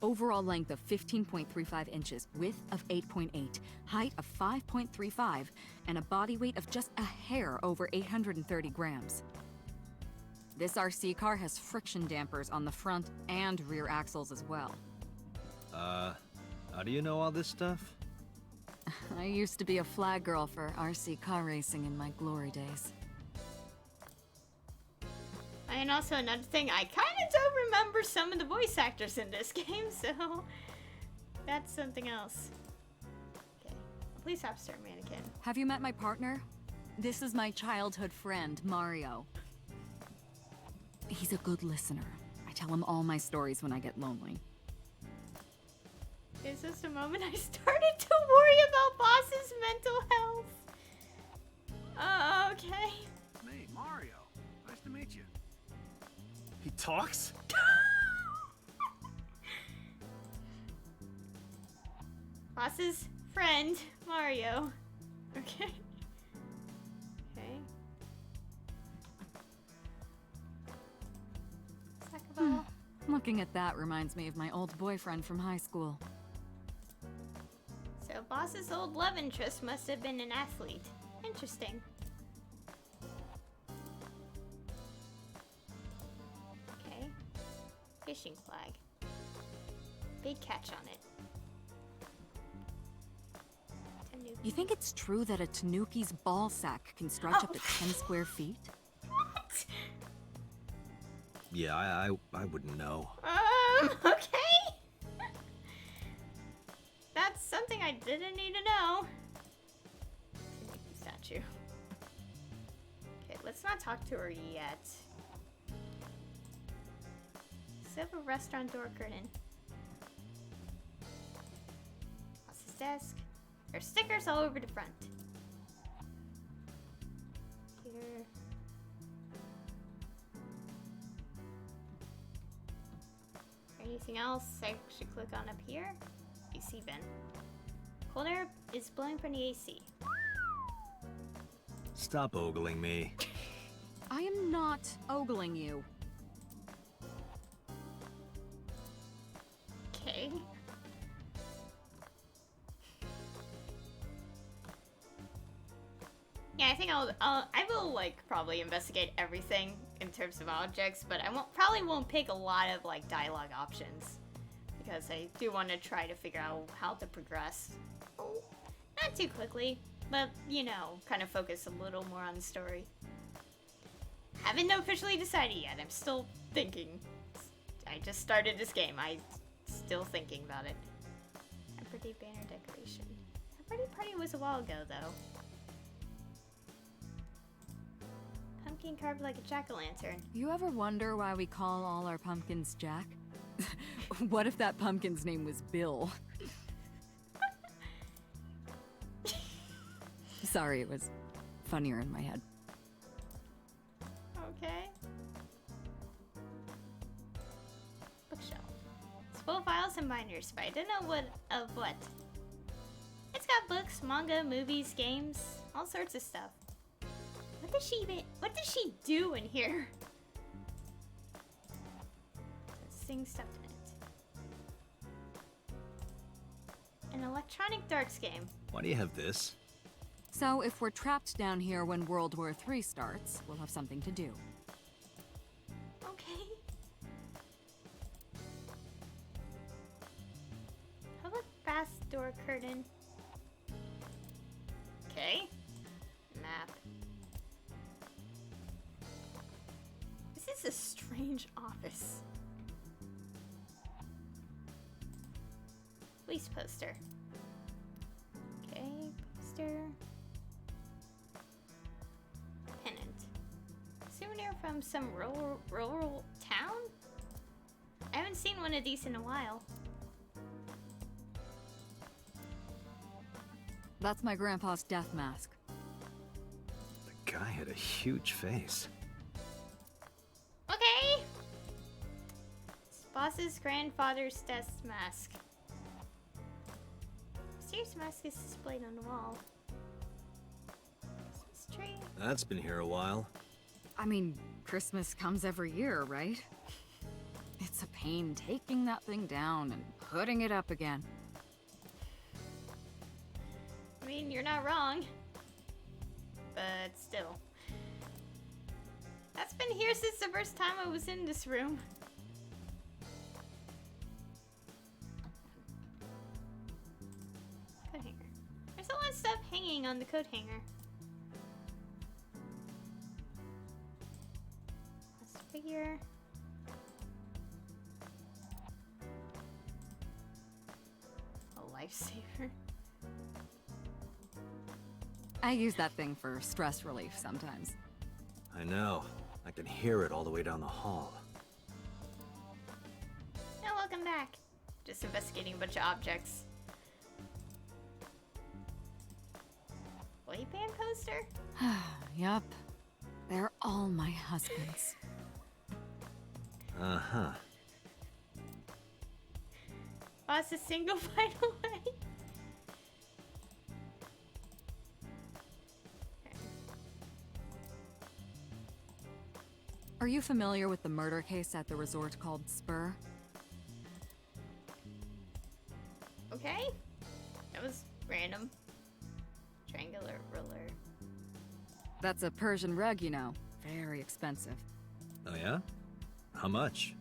F: Overall length of 15.35 inches, width of 8.8, height of 5.35, and a body weight of just a hair over 830 grams. This RC car has friction dampers on the front and rear axles as well.
B: How do you know all this stuff?
F: I used to be a flag girl for RC car racing in my glory days.
A: And also another thing, I kind of don't remember some of the voice actors in this game, so that's something else. Okay, a police officer mannequin.
F: Have you met my partner? This is my childhood friend, Mario. He's a good listener. I tell him all my stories when I get lonely.
A: Is this the moment I started to worry about Boss's mental health? Okay.
E: Me, Mario. Nice to meet you. He talks?
A: Boss's friend, Mario. Okay. Okay. Soccer ball.
F: Looking at that reminds me of my old boyfriend from high school.
A: So Boss's old love interest must have been an athlete. Interesting. Okay. Fishing flag. Big catch on it. Tanuki.
F: You think it's true that a tanuki's ball sack can stretch up to 10 square feet?
A: What?
B: Yeah, I wouldn't know.
A: Okay. That's something I didn't need to know. Tanuki statue. Okay, let's not talk to her yet. Set up a restaurant door curtain. Boss's desk. There's stickers all over the front. Here. Anything else I should click on up here? AC vent. Cold air is blowing from the AC.
B: Stop ogling me.
F: I am not ogling you.
A: Okay. Yeah, I think I will like probably investigate everything in terms of objects, but I probably won't pick a lot of like dialogue options because I do want to try to figure out how to progress. Not too quickly, but you know, kind of focus a little more on the story. Haven't officially decided yet. I'm still thinking. I just started this game. I'm still thinking about it. A pretty banner decoration. A pretty party was a while ago, though. Pumpkin carved like a jack-o'-lantern.
F: You ever wonder why we call all our pumpkins Jack? What if that pumpkin's name was Bill? Sorry, it was funnier in my head.
A: Okay. Bookshelf. It's full of files and binders, but I don't know what. It's got books, manga, movies, games, all sorts of stuff. What does she do in here? Things stuffed in it. An electronic darts game.
B: Why do you have this?
F: So if we're trapped down here when World War III starts, we'll have something to do.
A: Okay. How about fast door curtain? Okay. Map. This is a strange office. Police poster. Okay, poster. Pennant. Souvenir from some rural town? I haven't seen one of these in a while.
F: That's my grandpa's death mask.
B: The guy had a huge face.
A: Okay. It's boss's grandfather's death mask. Mysterious mask is displayed on the wall. Christmas tree.
B: That's been here a while.
F: I mean, Christmas comes every year, right? It's a pain taking that thing down and putting it up again.
A: I mean, you're not wrong. But still. That's been here since the first time I was in this room. Coat hanger. There's a lot of stuff hanging on the coat hanger. Last figure. A lifesaver.
F: I use that thing for stress relief sometimes.
B: I know. I can hear it all the way down the hall.
A: Oh, welcome back. Just investigating a bunch of objects. Boy band poster?
F: Yup. They're all my husband's.
B: Uh-huh.
A: Boss is single, by the way.
F: Are you familiar with the murder case at the resort called Spur?
A: Okay. That was random. Triangular ruler.
F: That's a Persian rug, you know. Very expensive.
B: Oh yeah? How much?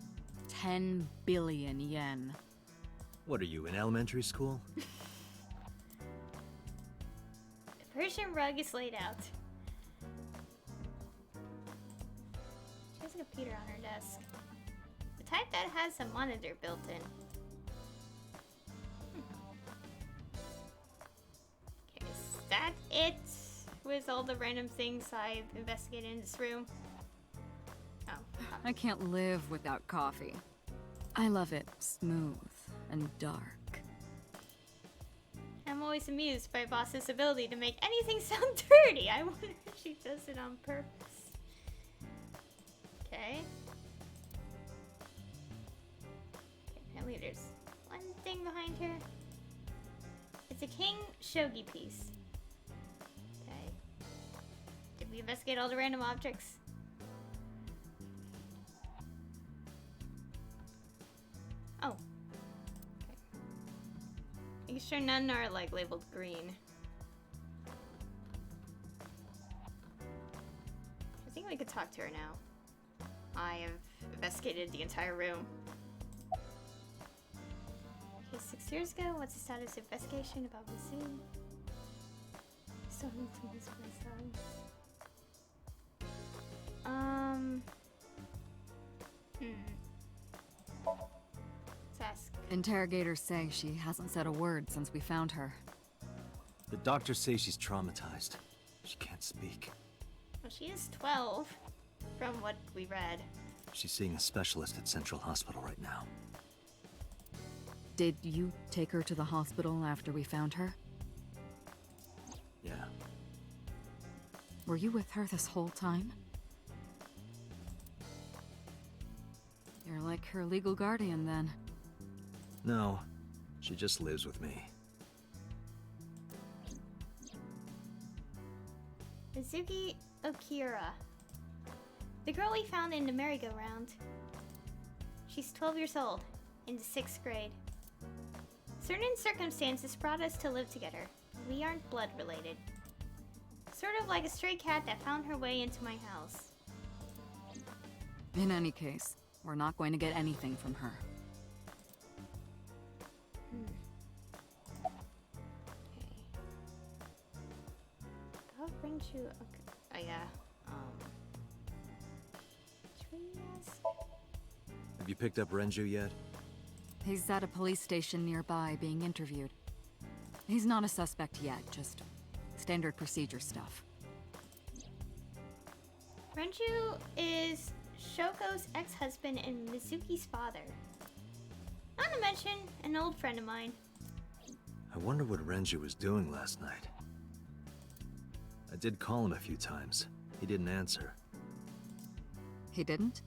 F: 10 billion yen.
B: What are you, in elementary school?
A: The Persian rug is laid out. She has a computer on her desk. The type that has a monitor built in. Okay, is that it? With all the random things I've investigated in this room? Oh.
F: I can't live without coffee. I love it smooth and dark.
A: I'm always amused by Boss's ability to make anything sound dirty. I wonder if she does it on purpose. Okay. Apparently there's one thing behind her. It's a king shogi piece. Okay. Did we investigate all the random objects? Oh. Okay. Making sure none are like labeled green. I think we could talk to her now. I have investigated the entire room. Okay, 6 years ago, what's the status of investigation about Mizzou? So influenced myself. Let's ask.
F: Interrogators say she hasn't said a word since we found her.
B: The doctors say she's traumatized. She can't speak.
A: Well, she is 12, from what we read.
B: She's seeing a specialist at Central Hospital right now.
F: Did you take her to the hospital after we found her?
B: Yeah.
F: Were you with her this whole time? You're like her legal guardian, then.
B: No, she just lives with me.
A: Mizuki Okira. The girl we found in the merry-go-round. She's 12 years old, in the 6th grade. Certain circumstances brought us to live together. We aren't blood related. Sort of like a stray cat that found her way into my house.
F: In any case, we're not going to get anything from her.
A: Okay. I'll bring you. Okay. Oh yeah. Should we ask?
B: Have you picked up Renju yet?
F: He's at a police station nearby being interviewed. He's not a suspect yet, just standard procedure stuff.
A: Renju is Shoko's ex-husband and Mizuki's father. Not to mention, an old friend of mine.
B: I wonder what Renju was doing last night. I did call him a few times. He didn't answer.
F: He didn't?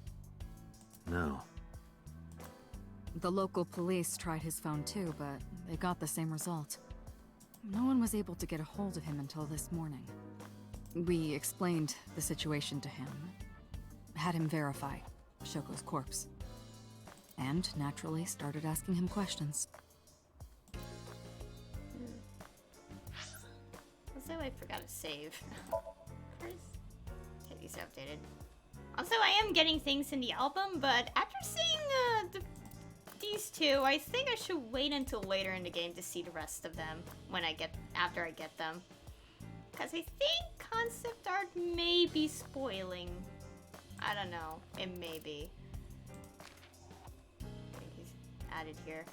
B: No.
F: The local police tried his phone too, but they got the same result. No one was able to get a hold of him until this morning. We explained the situation to him, had him verify Shoko's corpse, and naturally started asking him questions.
A: Also, I forgot to save. First, get these updated. Also, I am getting things in the album, but after seeing these two, I think I should wait until later in the game to see the rest of them after I get them. Because I think concept art may be spoiling. I don't know. It may be. Okay, he's added here.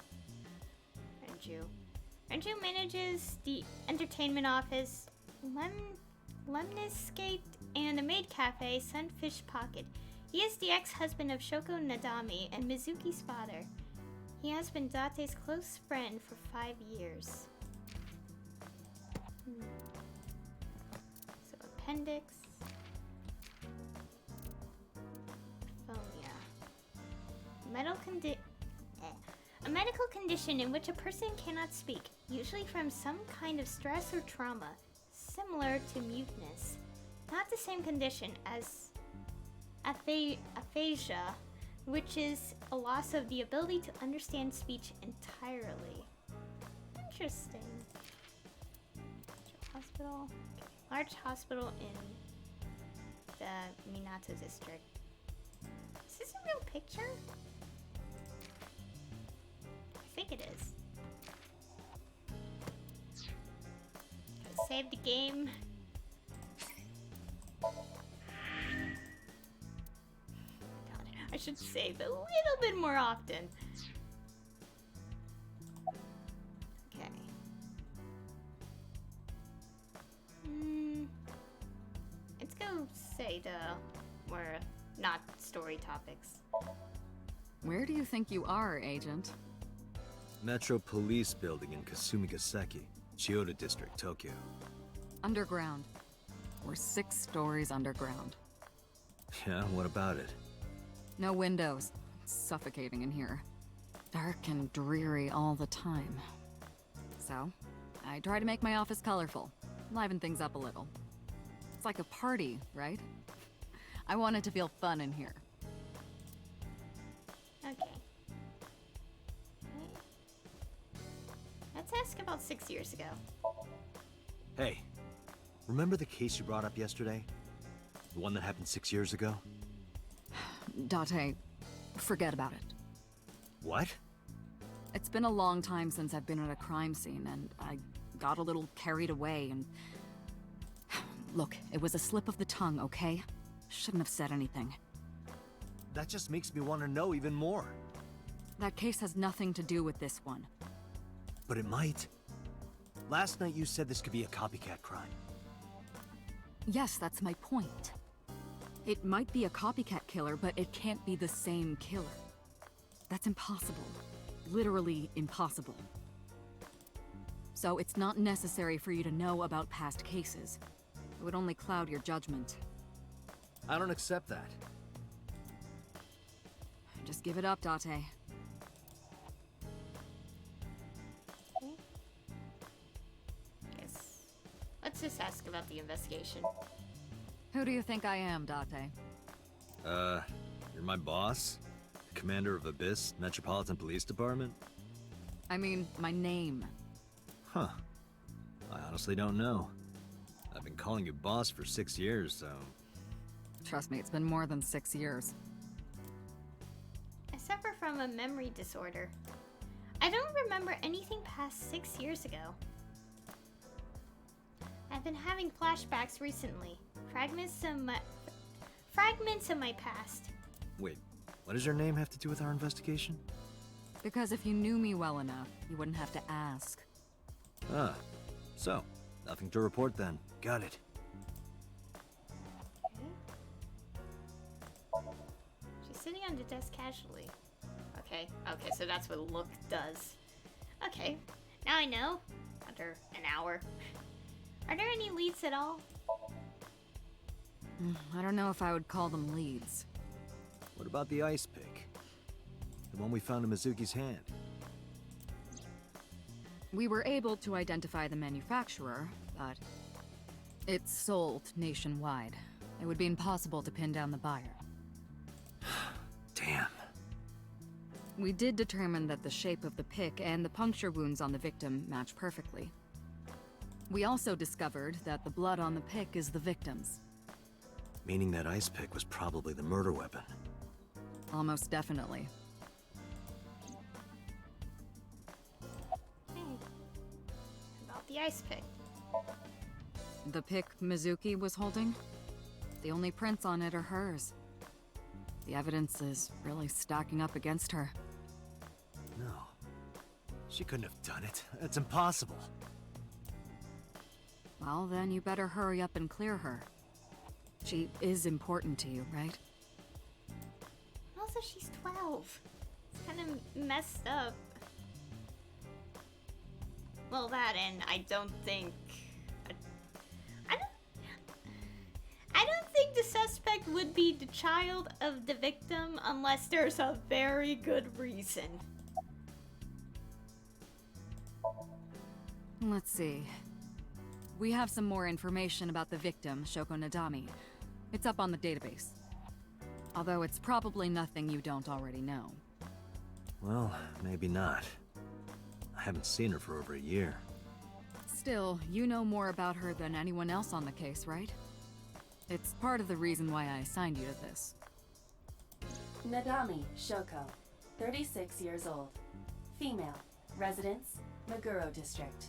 A: Renju manages the entertainment office, Lemniscape, and the maid cafe, Sunfish Pocket. He is the ex-husband of Shoko Nadami and Mizuki's father. He has been Date's close friend for 5 years. So appendix. Phonia. A medical condition in which a person cannot speak, usually from some kind of stress or trauma, similar to muteness. Not the same condition as aphasia, which is a loss of the ability to understand speech entirely. Interesting. Hospital. Okay. Large hospital in the Minato district. Is this a real picture? I think it is. Gotta save the game. I should save a little bit more often. Okay. Let's go say the more not story topics.
F: Where do you think you are, Agent?
B: Metro Police Building in Kasumigaseki, Chiyoda District, Tokyo.
F: Underground. We're 6 stories underground.
B: Yeah, what about it?
F: No windows. It's suffocating in here. Dark and dreary all the time. So, I try to make my office colorful, liven things up a little. It's like a party, right? I want it to feel fun in here.
A: Okay. Let's ask about 6 years ago.
B: Hey, remember the case you brought up yesterday? The one that happened 6 years ago?
F: Date, forget about it.
B: What?
F: It's been a long time since I've been at a crime scene, and I got a little carried away and... Look, it was a slip of the tongue, okay? Shouldn't have said anything.
B: That just makes me want to know even more.
F: That case has nothing to do with this one.
B: But it might. Last night you said this could be a copycat crime.
F: Yes, that's my point. It might be a copycat killer, but it can't be the same killer. That's impossible. Literally impossible. So it's not necessary for you to know about past cases. It would only cloud your judgment.
B: I don't accept that.
F: Just give it up, Date.
A: Yes. Let's just ask about the investigation.
F: Who do you think I am, Date?
B: You're my boss? The commander of Abyss Metropolitan Police Department?
F: I mean, my name.
B: Huh. I honestly don't know. I've been calling you boss for 6 years, so...
F: Trust me, it's been more than 6 years.
A: I suffer from a memory disorder. I don't remember anything past 6 years ago. I've been having flashbacks recently. Fragments of my past.
B: Wait, what does your name have to do with our investigation?
F: Because if you knew me well enough, you wouldn't have to ask.
B: Ah, so, nothing to report then. Got it.
A: Okay. She's sitting on the desk casually. Okay, so that's what look does. Okay, now I know. After an hour. Are there any leads at all?
F: I don't know if I would call them leads.
B: What about the ice pick? The one we found in Mizuki's hand?
F: We were able to identify the manufacturer, but it's sold nationwide. It would be impossible to pin down the buyer.
B: Damn.
F: We did determine that the shape of the pick and the puncture wounds on the victim match perfectly. We also discovered that the blood on the pick is the victim's.
B: Meaning that ice pick was probably the murder weapon.
F: Almost definitely.
A: Hey. About the ice pick.
F: The pick Mizuki was holding? The only prints on it are hers. The evidence is really stacking up against her.
B: No. She couldn't have done it. It's impossible.
F: Well, then you better hurry up and clear her. She is important to you, right?
A: Also, she's 12. It's kind of messed up. Well, that and I don't think... I don't think the suspect would be the child of the victim unless there's a very good reason.
F: Let's see. We have some more information about the victim, Shoko Nadami. It's up on the database. Although it's probably nothing you don't already know.
B: Well, maybe not. I haven't seen her for over a year.
F: Still, you know more about her than anyone else on the case, right? It's part of the reason why I assigned you to this.
C: Nadami Shoko, 36 years old. Female. Residence, Meguro District.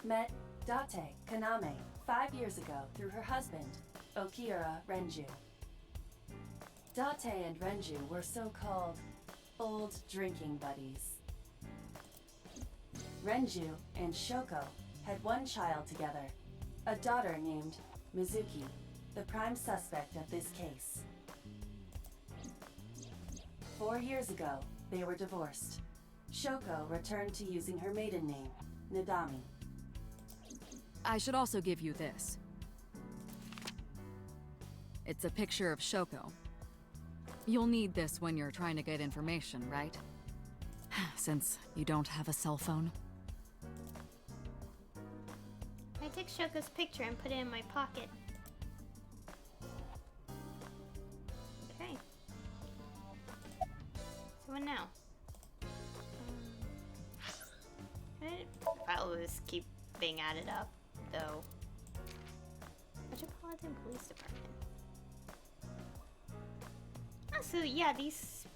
C: Met Date Kaname 5 years ago through her husband, Okiura Renju. Date and Renju were so-called old drinking buddies. Renju and Shoko had one child together, a daughter named Mizuki, the prime suspect of this case. 4 years ago, they were divorced. Shoko returned to using her maiden name, Nadami.
F: I should also give you this. It's a picture of Shoko. You'll need this when you're trying to get information, right? Since you don't have a cell phone.
A: I took Shoko's picture and put it in my pocket. Okay. So what now? I'll just keep being added up, though. Metropolitan Police Department. Oh, so yeah, these,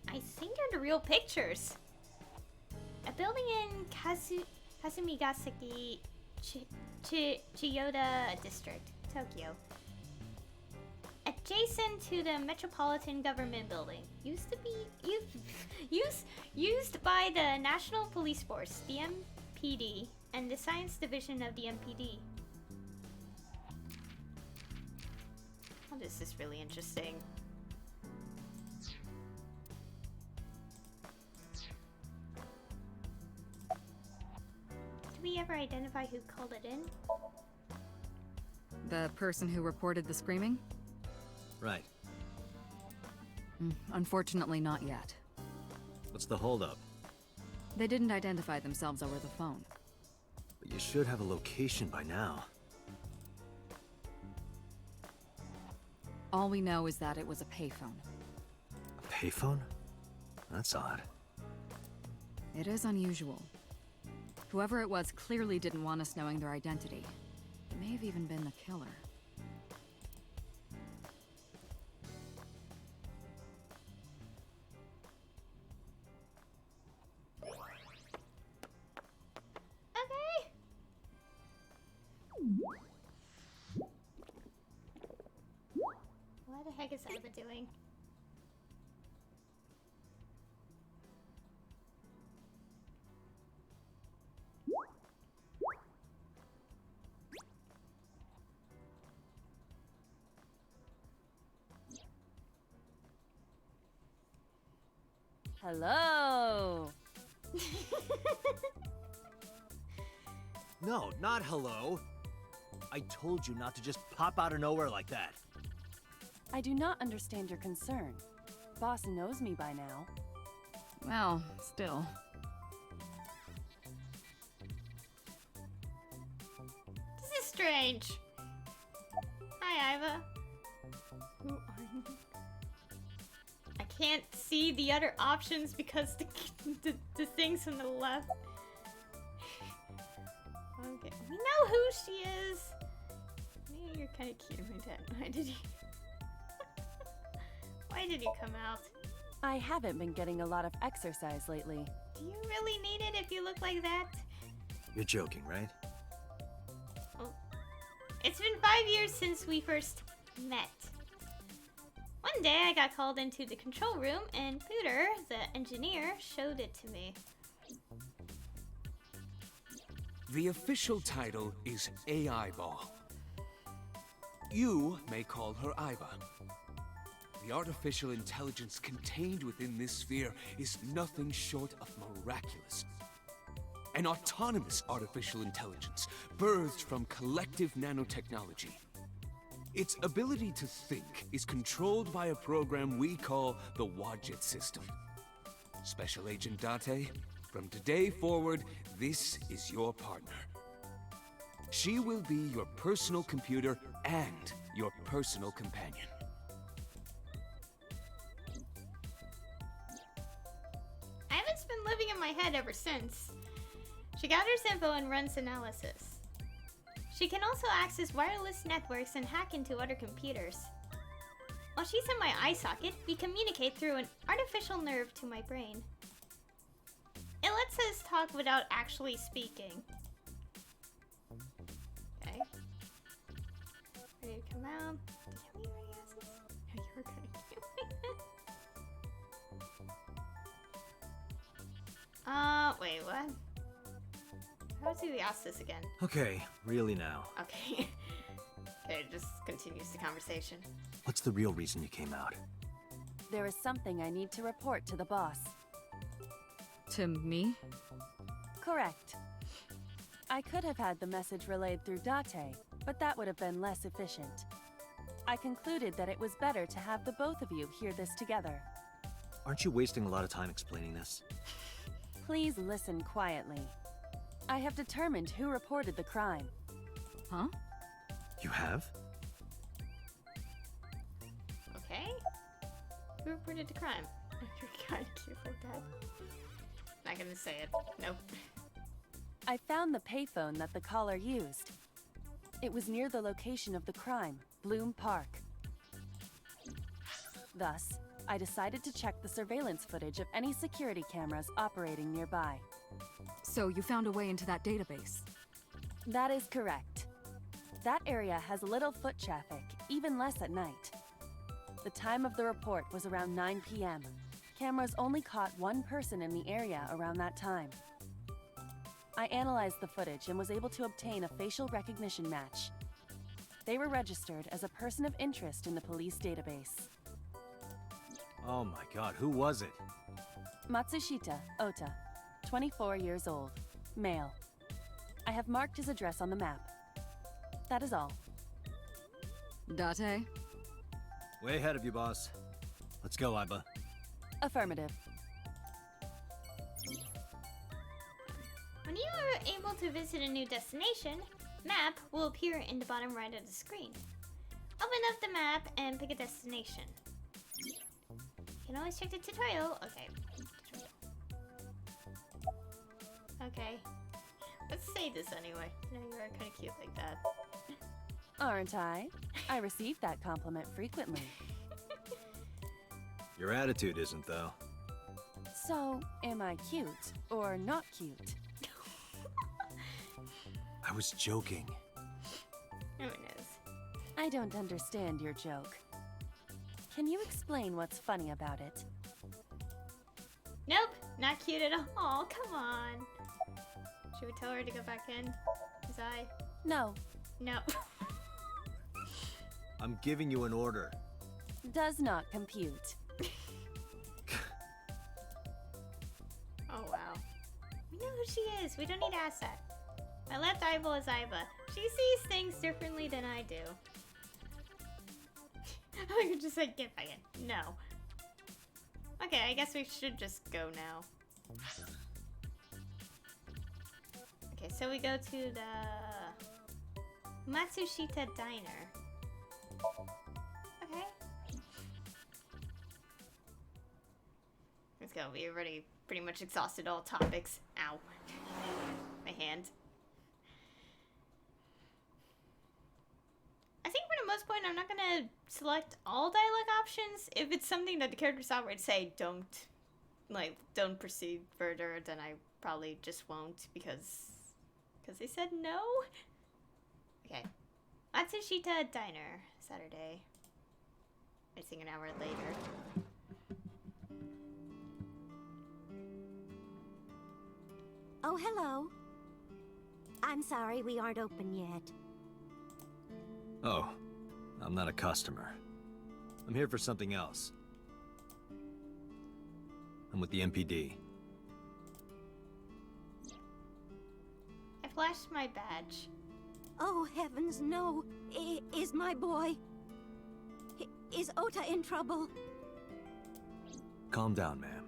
A: I think they're the real pictures. A building in Kasumigaseki, Chiyoda District, Tokyo. Adjacent to the Metropolitan Government Building. Used to be used by the National Police Force, the MPD, and the Science Division of the MPD. Oh, this is really interesting. Did we ever identify who called it in?
F: The person who reported the screaming?
B: Right.
F: Unfortunately, not yet.
B: What's the holdup?
F: They didn't identify themselves over the phone.
B: But you should have a location by now.
F: All we know is that it was a payphone.
B: A payphone? That's odd.
F: It is unusual. Whoever it was clearly didn't want us knowing their identity. It may have even been the killer.
A: Okay. What the heck is Aiba doing?
G: Hello.
B: No, not hello. I told you not to just pop out of nowhere like that.
C: I do not understand your concern. Boss knows me by now.
F: Well, still.
A: This is strange. Hi, Aiba. Who are you? I can't see the other options because the things on the left. Okay, we know who she is. Yeah, you're kind of cute, my dad. Why did you? Why did you come out?
C: I haven't been getting a lot of exercise lately.
A: Do you really need it if you look like that?
B: You're joking, right?
A: Oh. It's been 5 years since we first met. One day I got called into the control room and Pooter, the engineer, showed it to me.
H: The official title is Aiba. You may call her Aiba. The artificial intelligence contained within this sphere is nothing short of miraculous. An autonomous artificial intelligence birthed from collective nanotechnology. Its ability to think is controlled by a program we call the Wadjet system. Special Agent Date, from today forward, this is your partner. She will be your personal computer and your personal companion.
A: Aiba's been living in my head ever since. She gathers info and runs analysis. She can also access wireless networks and hack into other computers. While she's in my eye socket, we communicate through an artificial nerve to my brain. It lets us talk without actually speaking. Okay. Ready to come out? Did you already ask this? No, you were kind of cute. Wait, what? How do we ask this again?
B: Okay, really now.
A: Okay. Okay, it just continues the conversation.
B: What's the real reason you came out?
C: There is something I need to report to the boss.
F: To me?
C: Correct. I could have had the message relayed through Date, but that would have been less efficient. I concluded that it was better to have the both of you hear this together.
B: Aren't you wasting a lot of time explaining this?
C: Please listen quietly. I have determined who reported the crime.
F: Huh?
B: You have?
A: Okay. Who reported the crime? You're kind of cute like that. Not gonna say it. Nope.
C: I found the payphone that the caller used. It was near the location of the crime, Bloom Park. Thus, I decided to check the surveillance footage of any security cameras operating nearby.
F: So you found a way into that database?
C: That is correct. That area has little foot traffic, even less at night. The time of the report was around 9 p.m. Cameras only caught one person in the area around that time. I analyzed the footage and was able to obtain a facial recognition match. They were registered as a person of interest in the police database.
B: Oh my god, who was it?
C: Matsushita Ota, 24 years old, male. I have marked his address on the map. That is all.
F: Date?
B: Way ahead of you, boss. Let's go, Aiba.
C: Affirmative.
A: When you are able to visit a new destination, map will appear in the bottom right of the screen. Open up the map and pick a destination. You can always check the tutorial. Okay. Okay. Let's say this anyway. No, you are kind of cute like that.
C: Aren't I? I receive that compliment frequently.
B: Your attitude isn't, though.
C: So, am I cute or not cute?
B: I was joking.
A: No one knows.
C: I don't understand your joke. Can you explain what's funny about it?
A: Nope, not cute at all. Come on. Should we tell her to go back in? His eye?
C: No,
A: No.
B: I'm giving you an order.
C: does not compute.
A: Oh wow. We know who she is. We don't need to ask that. I left Aiba as Aiba. She sees things differently than I do. I could just say get back in. No. Okay, I guess we should just go now. Okay, so we go to the Matsushita Diner. Okay. Let's go. We already pretty much exhausted all topics. Ow. My hand. I think for the most part, I'm not gonna select all dialogue options. If it's something that the characters outright say, don't proceed further, then I probably just won't because they said no. Okay. Matsushita Diner, Saturday. I think an hour later.
I: Oh, hello. I'm sorry we aren't open yet.
B: Oh, I'm not a customer. I'm here for something else. I'm with the MPD.
A: I flashed my badge.
I: Oh, heavens, no. Is my boy... Is Ota in trouble?
B: Calm down, ma'am.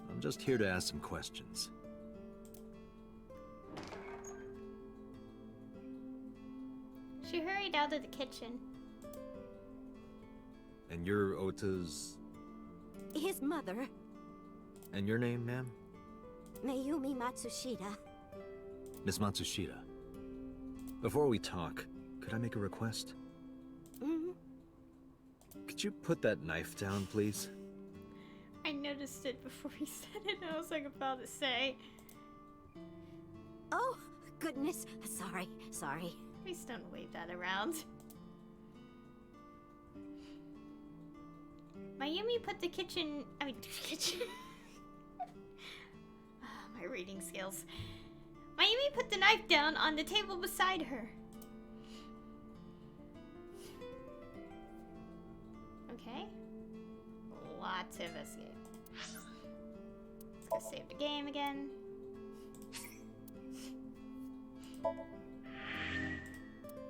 B: I'm just here to ask some questions.
A: She hurried out of the kitchen.
B: And you're Ota's...
I: His mother,
B: And your name, ma'am?
I: Mayumi Matsushita.
B: Miss Matsushita. Before we talk, could I make a request?
I: Mm-hmm.
B: Could you put that knife down, please?
A: I noticed it before he said it, and I was like about to say.
I: Oh, goodness. Sorry.
A: Please don't wave that around. Mayumi put the kitchen... kitchen... my reading skills. Mayumi put the knife down on the table beside her. Okay. Lots of escape. Let's go save the game again.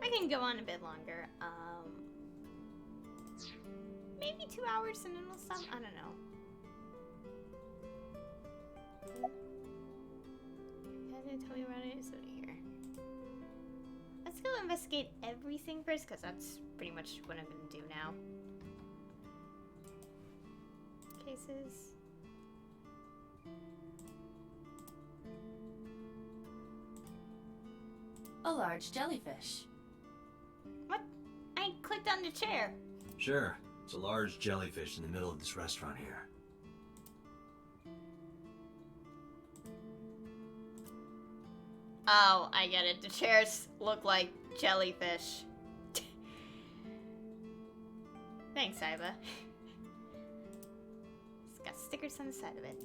A: I can go on a bit longer. Maybe 2 hours and then we'll stop. I don't know. You guys tell me about it. It's over here. Let's go investigate everything first, because that's pretty much what I'm gonna do now. Cases.
C: A large jellyfish.
A: What? I clicked on the chair.
B: Sure. It's a large jellyfish in the middle of this restaurant here.
A: Oh, I get it. The chairs look like jellyfish. Thanks, Aiba. It's got stickers on the side of it.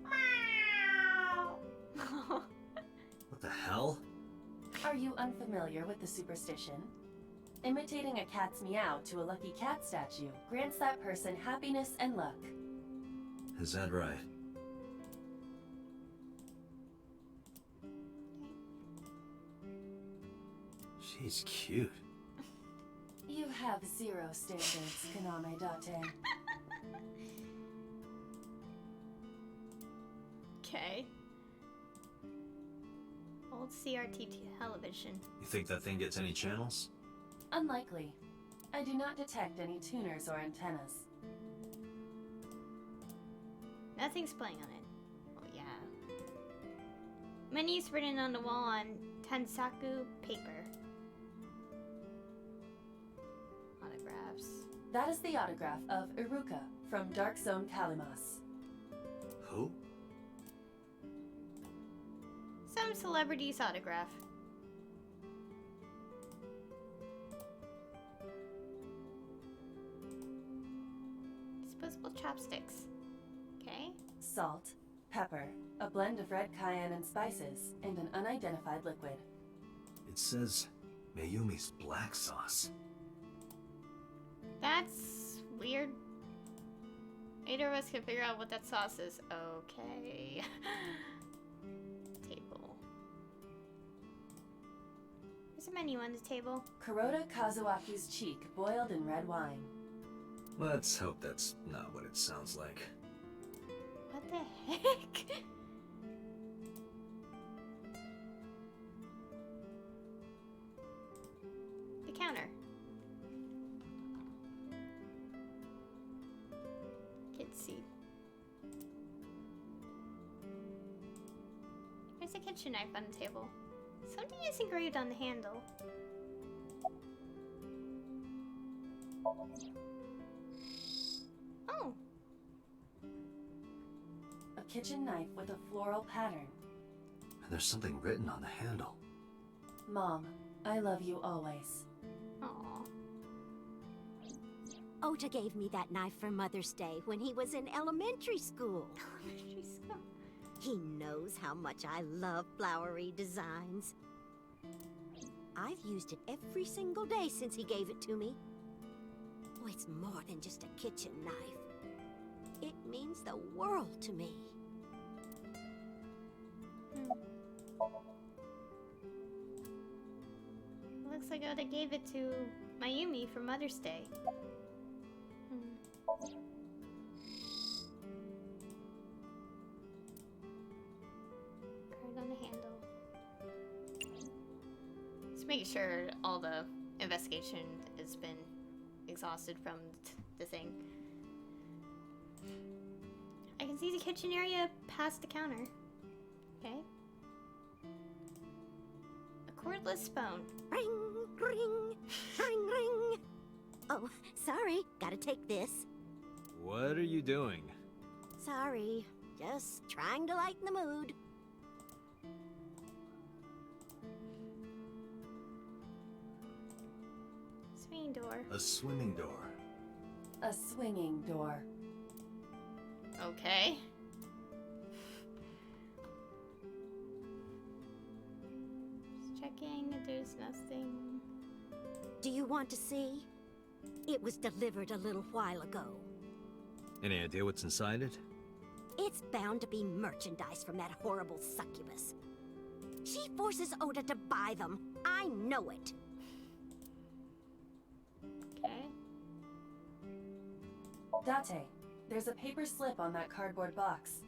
A: Okay.
B: What the hell?
C: Are you unfamiliar with the superstition? Imitating a cat's meow to a lucky cat statue grants that person happiness and luck.
B: Is that right? She's cute.
C: You have zero standards, Kaname Date.
A: Okay. Old CRT television.
B: You think that thing gets any channels?
C: Unlikely. I do not detect any tuners or antennas.
A: Nothing's playing on it. Oh, yeah. Menus written on the wall on Tansaku paper. Autographs.
C: That is the autograph of Iruka from Dark Zone Kalimas.
B: Who?
A: Some celebrity's autograph. Disposable chopsticks. Okay.
C: Salt, pepper, a blend of red cayenne and spices, and an unidentified liquid.
B: It says Mayumi's black sauce.
A: That's weird. Neither of us can figure out what that sauce is. Okay. Table. There's a menu on the table.
C: Kuroda Kazuaki's cheek boiled in red wine.
B: Let's hope that's not what it sounds like.
A: What the heck? The counter. Kids seat. There's a kitchen knife on the table. Something is engraved on the handle. Oh.
C: A kitchen knife with a floral pattern.
B: And there's something written on the handle.
C: Mom, I love you always.
A: Aw.
I: Ota gave me that knife for Mother's Day when he was in elementary school.
A: Elementary school.
I: He knows how much I love flowery designs. I've used it every single day since he gave it to me. Oh, it's more than just a kitchen knife. It means the world to me.
A: Looks like Oda gave it to Mayumi for Mother's Day. Card on the handle. Just making sure all the investigation has been exhausted from the thing. I can see the kitchen area past the counter. Okay. A cordless phone.
I: Ring, ring, ring, ring. Oh, sorry. Gotta take this.
B: What are you doing?
I: Sorry. Just trying to lighten the mood.
A: Swinging door.
B: A swimming door.
C: A swinging door.
A: Okay. Just checking if there's nothing.
I: Do you want to see? It was delivered a little while ago.
B: Any idea what's inside it?
I: It's bound to be merchandise from that horrible succubus. She forces Oda to buy them. I know it.
A: Okay.
C: Date, there's a paper slip on that cardboard box.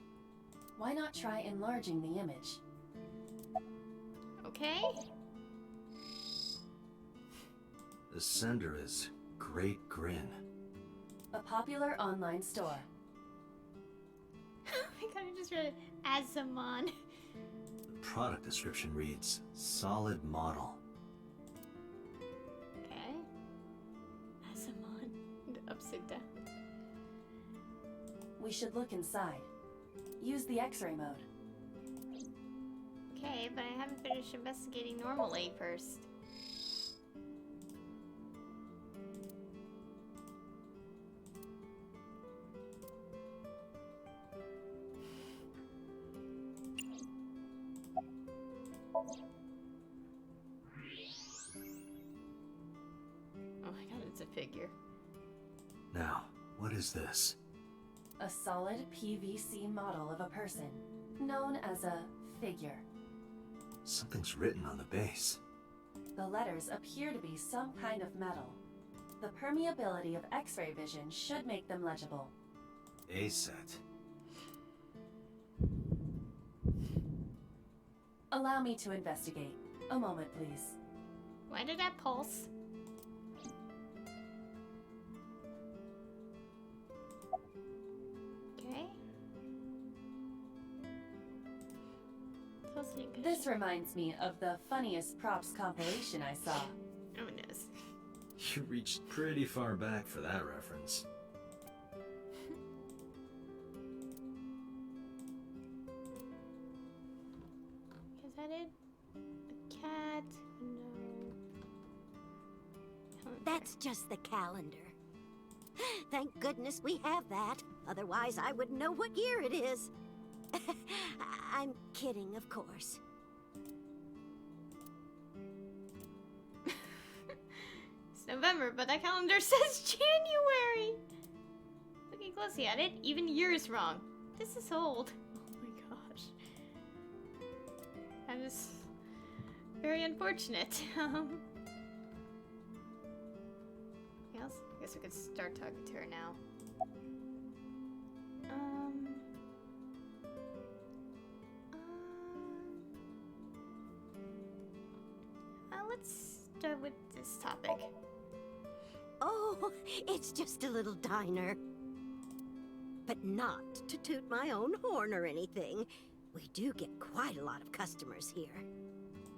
C: Why not try enlarging the image?
A: Okay.
B: The sender is Great Grin.
C: A popular online store.
A: I kind of just read it. Azamon.
B: The product description reads, solid model.
A: Okay. Azamon. Upside down.
C: We should look inside. Use the X-ray mode.
A: Okay, but I haven't finished investigating normally first. Oh my god, it's a figure.
B: Now, what is this?
C: A solid PVC model of a person, known as a figure.
B: Something's written on the base.
C: The letters appear to be some kind of metal. The permeability of X-ray vision should make them legible.
B: A set.
C: Allow me to investigate. A moment, please.
A: Why did that pulse? Okay.
C: This reminds me of the funniest props compilation I saw.
A: Oh, it is.
B: You reached pretty far back for that reference.
A: Is that it? A cat? No. Calendar.
I: That's just the calendar. Thank goodness we have that. Otherwise, I wouldn't know what year it is. I'm kidding, of course.
A: It's November, but that calendar says January! Looking closely at it, even year's wrong. This is old. Oh my gosh. Very unfortunate. Yes, I guess we could start talking to her now. Let's start with this topic.
I: Oh, it's just a little diner. But not to toot my own horn or anything. We do get quite a lot of customers here.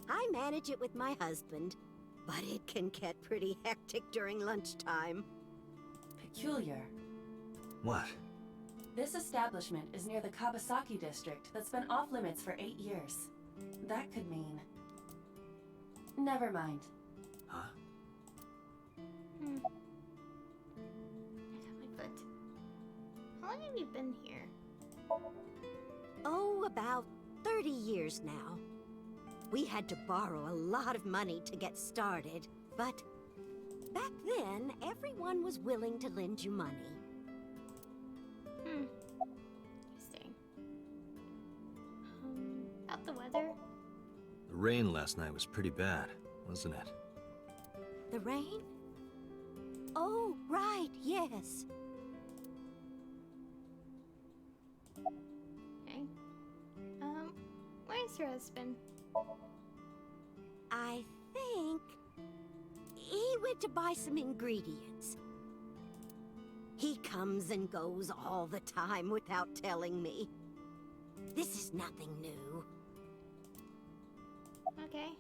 I: I manage it with my husband, but it can get pretty hectic during lunchtime.
C: Peculiar.
B: What?
C: This establishment is near the Kabasaki district that's been off limits for 8 years. That could mean... Never mind.
B: Huh?
A: I got my foot. How long have you been here?
I: Oh, about 30 years now. We had to borrow a lot of money to get started, but back then, everyone was willing to lend you money.
A: Interesting. About the weather?
B: The rain last night was pretty bad, wasn't it?
I: The rain? Oh, right, yes.
A: Okay. Where's your husband?
I: I think he went to buy some ingredients. He comes and goes all the time without telling me. This is nothing new.
A: Okay.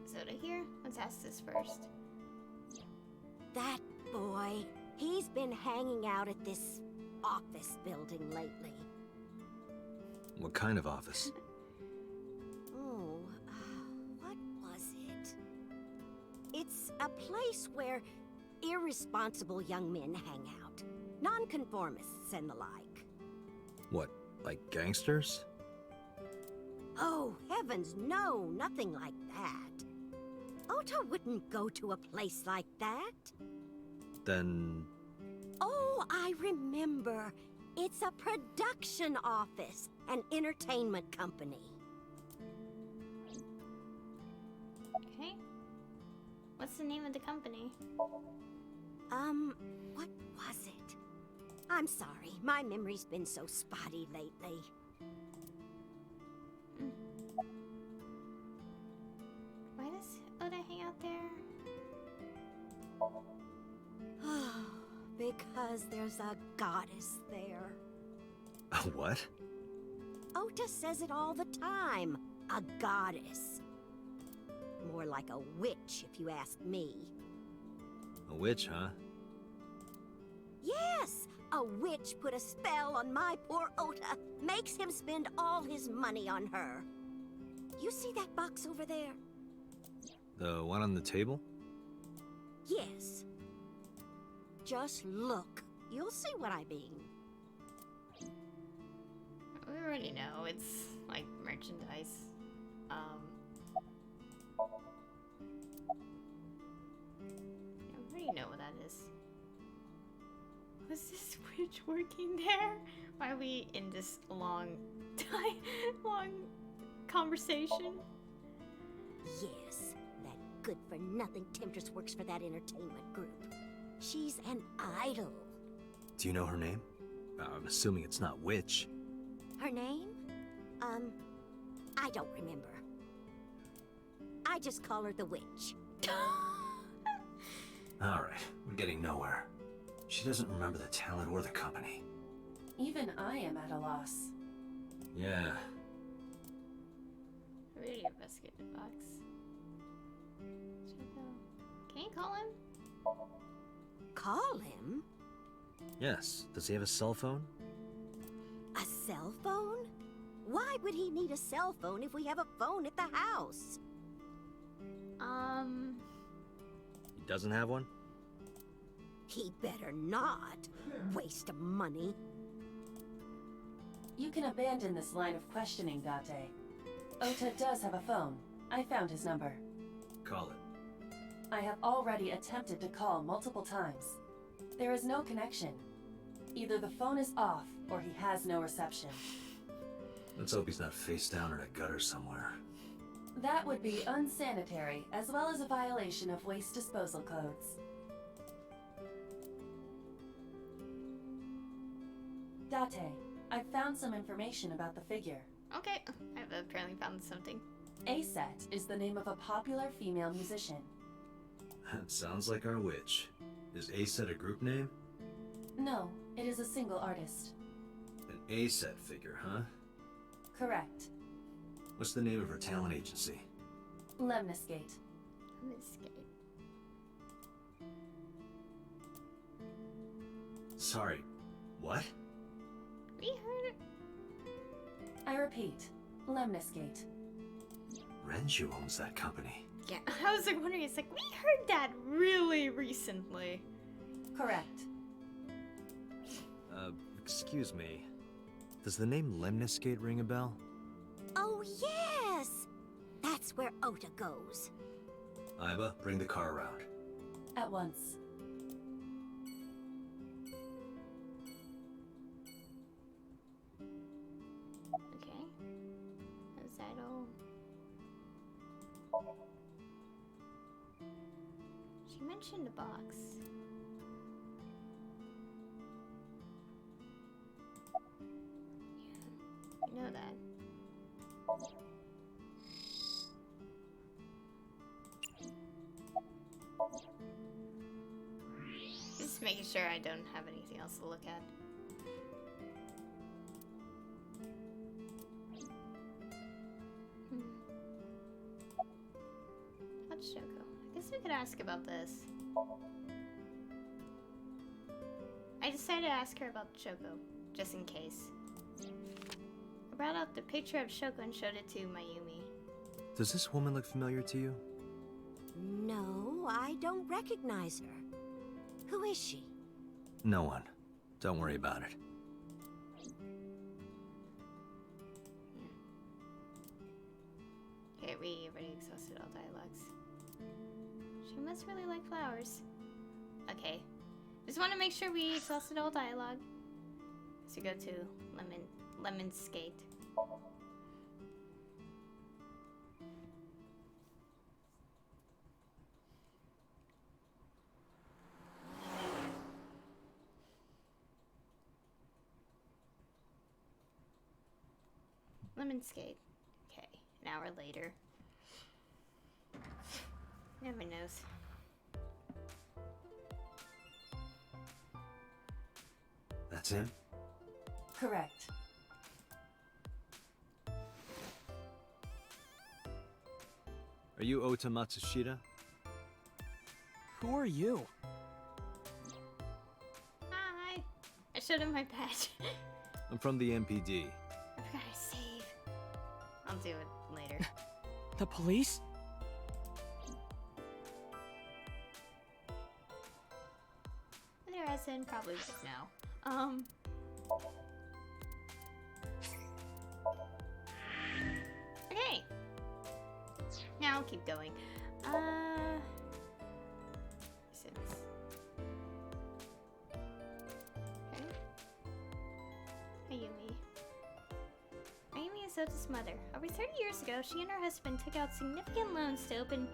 A: Soda here? Let's ask this first.
I: That boy, he's been hanging out at this office building lately.
B: What kind of office?
I: Oh, what was it? It's a place where irresponsible young men hang out. Nonconformists and the like.
B: What, like gangsters?
I: Oh, heavens, no, nothing like that. Ota wouldn't go to a place like that.
B: Then...
I: Oh, I remember. It's a production office, an entertainment company.
A: Okay. What's the name of the company?
I: What was it? I'm sorry, my memory's been so spotty lately.
A: Why does Oda hang out there?
I: Because there's a goddess there.
B: What?
I: Ota says it all the time. A goddess. More like a witch, if you ask me.
B: A witch, huh?
I: Yes! A witch put a spell on my poor Ota. Makes him spend all his money on her. You see that box over there?
B: The one on the table?
I: Yes. Just look. You'll see what I mean.
A: We already know it's like merchandise. I already know what that is. Was this witch working there? Why are we in this long conversation?
I: Yes, that good-for-nothing temptress works for that entertainment group. She's an idol.
B: Do you know her name? I'm assuming it's not witch.
I: Her name? I don't remember. I just call her the witch.
B: Alright, we're getting nowhere. She doesn't remember the talent or the company.
C: Even I am at a loss.
B: Yeah.
A: Really investigate the box. Can you call him?
I: Call him?
B: Yes. Does he have a cell phone?
I: A cell phone? Why would he need a cell phone if we have a phone at the house?
B: He doesn't have one?
I: He better not. Waste of money.
C: You can abandon this line of questioning, Date. Ota does have a phone. I found his number.
B: Call it.
C: I have already attempted to call multiple times. There is no connection. Either the phone is off, or he has no reception.
B: Let's hope he's not face down in a gutter somewhere.
C: That would be unsanitary, as well as a violation of waste disposal codes. Date, I've found some information about the figure.
A: Okay, I've apparently found something.
C: Aset is the name of a popular female musician.
B: That sounds like our witch. Is A-Set a group name?
C: No, it is a single artist.
B: An A-Set figure, huh?
C: Correct.
B: What's the name of her talent agency?
C: Lemniscate.
A: Lemniscate.
B: Sorry, what?
A: We heard it.
C: I repeat, Lemniscate.
B: Renju owns that company.
A: Yeah, I was like wondering, it's like, we heard that really recently.
C: Correct.
B: Excuse me. Does the name Lemniscate ring a bell?
I: Oh, yes! That's where Ota goes.
B: Aiba, bring the car around.
C: At once.
A: Okay. Is that all? She mentioned a box. Yeah, you know that. Just making sure I don't have anything else to look at. What's Shoko? I guess we could ask about this. I decided to ask her about Shoko, just in case. I brought out the picture of Shoko and showed it to Mayumi.
B: Does this woman look familiar to you?
I: No, I don't recognize her. Who is she?
B: No one. Don't worry about it.
A: Okay, we already exhausted all dialogues. She must really like flowers. Okay. Just want to make sure we exhausted all dialogue. So go to Lemniscate. Lemniscate. Okay, an hour later. Never knows.
B: That's him?
C: Correct.
B: Are you Ota Matsushita?
D: Who are you?
A: Hi! I showed him my badge.
B: I'm from the MPD.
A: I forgot to save. I'll do it later.
D: The police?
A: There, as in probably just now. Okay. Now I'll keep going. Since. Okay. Mayumi. Mayumi is Ota's mother. Over 30 years ago, she and her husband took out significant loans to open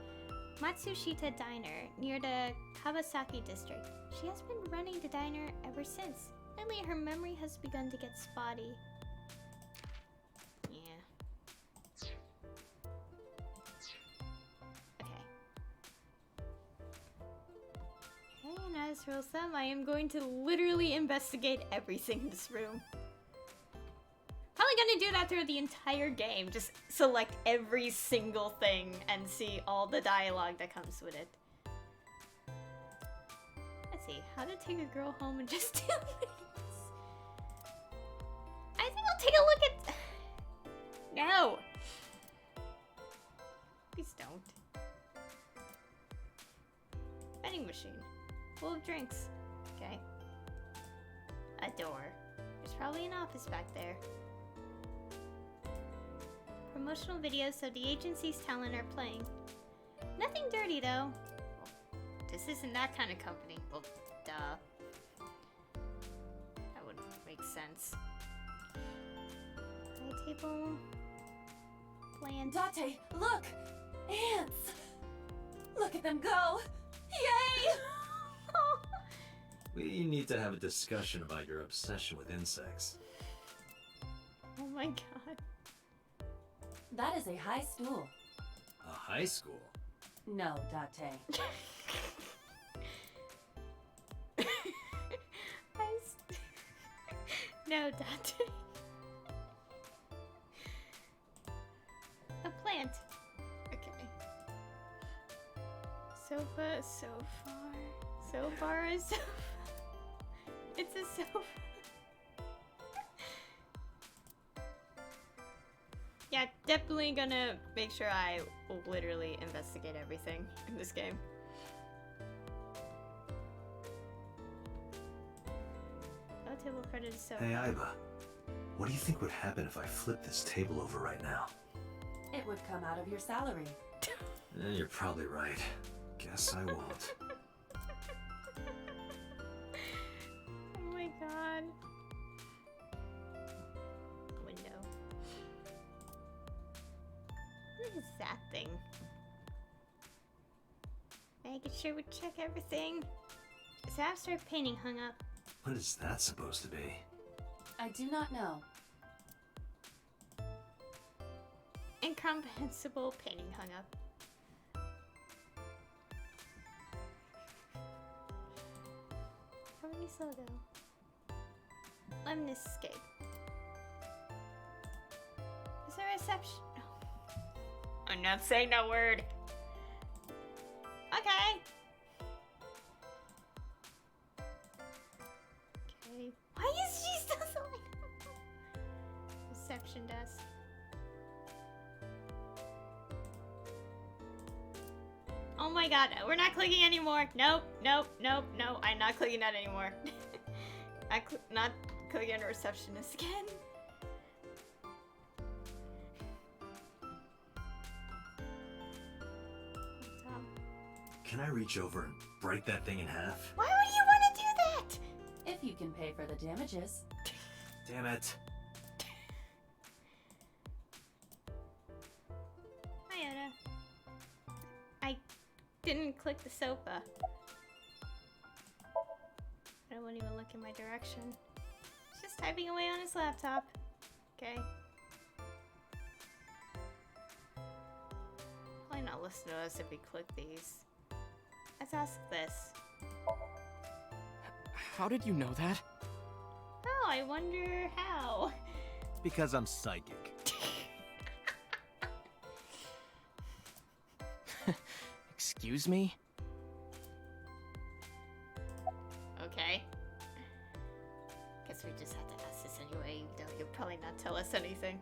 A: Matsushita Diner near the Kawasaki district. She has been running the diner ever since. Lately, her memory has begun to get spotty. Yeah. Okay. Okay, and as for them, I am going to literally investigate everything in this room. Probably gonna do that through the entire game. Just select every single thing and see all the dialogue that comes with it. Let's see, how to take a girl home in just 2 minutes. I think I'll take a look at... No! Please don't. Vending machine. Full of drinks. Okay. A door. There's probably an office back there. Promotional videos of the agency's talent are playing. Nothing dirty though. Well, this isn't that kind of company. Well, duh. That wouldn't make sense. I table. Plant.
C: Date, look! Ants! Look at them go! Yay!
B: We need to have a discussion about your obsession with insects.
A: Oh my god.
C: That is a high stool.
B: A high school?
C: No, Date.
A: No, Dante. A plant. Okay. Sofa, so far. So far is sofa. It's a sofa. Yeah, definitely gonna make sure I literally investigate everything in this game. Oh, table credit is so.
B: Hey, Aiba. What do you think would happen if I flip this table over right now?
C: It would come out of your salary.
B: You're probably right. Guess I won't.
A: Oh my god. Window. What is that thing? Making sure we check everything. Is the abstract painting hung up?
B: What is that supposed to be?
C: I do not know.
A: Incomprehensible painting hung up. Company's logo. Lemon escape. Is there a reception? No. I'm not saying that word. Okay. Okay. Why is she still so reception desk? Oh my god, we're not clicking anymore. Nope, nope, nope, no. I'm not clicking that anymore. Not clicking on receptionist again.
B: Can I reach over and break that thing in half?
A: Why would you want to do that?
C: If you can pay for the damages.
B: Damn it.
A: Hi, Oda. I didn't click the sofa. I won't even look in my direction. He's just typing away on his laptop. Okay. Probably not listen to us if we click these. Let's ask this.
D: How did you know that?
A: Oh, I wonder how.
B: Because I'm psychic.
D: Excuse me?
A: Okay. Guess we just have to ask this anyway, though you'll probably not tell us anything.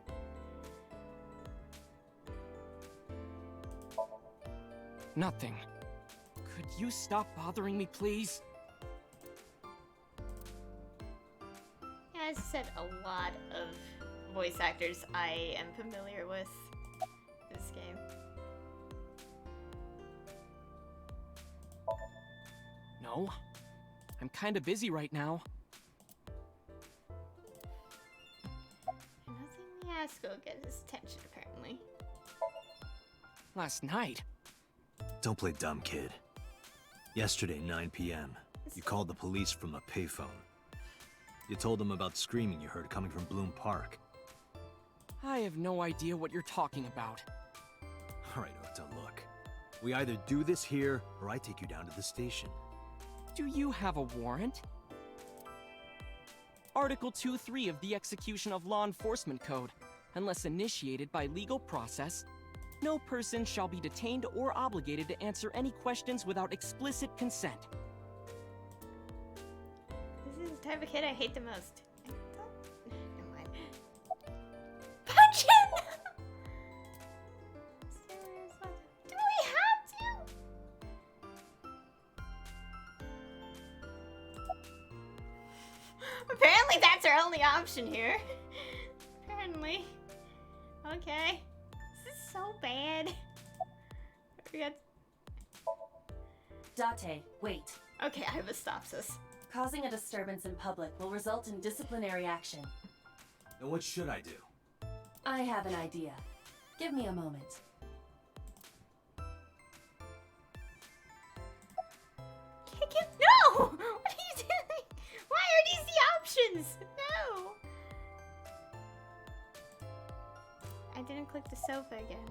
D: Nothing. Could you stop bothering me, please?
A: Yeah, as I said, a lot of voice actors I am familiar with this game.
D: No. I'm kinda busy right now.
A: Nothing we ask will get his attention, apparently.
D: Last night?
B: Don't play dumb, kid. Yesterday, 9 p.m., you called the police from a payphone. You told them about screaming you heard coming from Bloom Park.
D: I have no idea what you're talking about.
B: All right, Ota, look. We either do this here, or I take you down to the station.
D: Do you have a warrant? Article 2.3 of the Execution of Law Enforcement Code. Unless initiated by legal process, no person shall be detained or obligated to answer any questions without explicit consent.
A: This is the type of kid I hate the most. I thought... Never mind. Punch him! Do we have to? Apparently that's our only option here. Apparently. Okay. This is so bad. We got...
C: Date, wait.
A: Okay, Aiba stops us.
C: Causing a disturbance in public will result in disciplinary action.
B: Then what should I do?
C: I have an idea. Give me a moment.
A: No! What are you doing? Why are these the options? No! I didn't click the sofa again.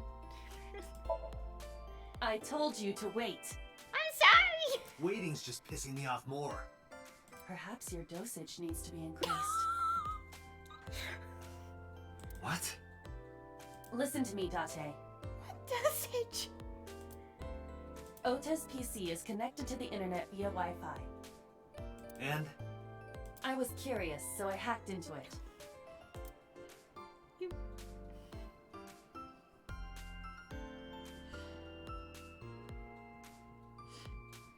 C: I told you to wait.
A: I'm sorry!
E: Waiting's just pissing me off more.
C: Perhaps your dosage needs to be increased.
E: What?
C: Listen to me, Date.
A: What dosage?
C: Ota's PC is connected to the internet via Wi-Fi.
E: And?
C: I was curious, so I hacked into it.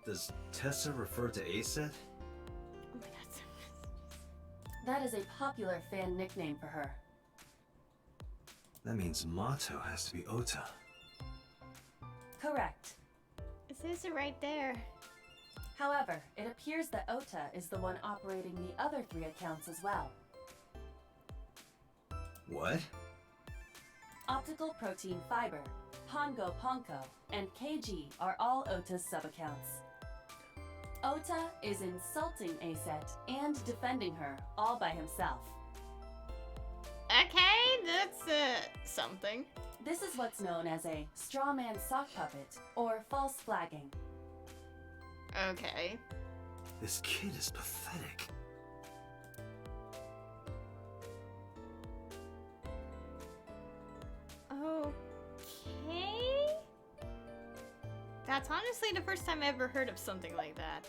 B: Does Tessa refer to Aset?
A: Oh my god.
C: That is a popular fan nickname for her.
B: That means motto has to be Ota.
C: Correct.
A: It says it right there.
C: However, it appears that Ota is the one operating the other 3 accounts as well.
B: What?
C: Optical Protein Fiber, Pongo Ponko, and KG are all Ota's sub-accounts. Ota is insulting Aset and defending her all by himself.
A: Okay, that's something.
C: This is what's known as a straw man sock puppet or false flagging.
A: Okay.
B: This kid is pathetic.
A: Okay. That's honestly the first time I ever heard of something like that.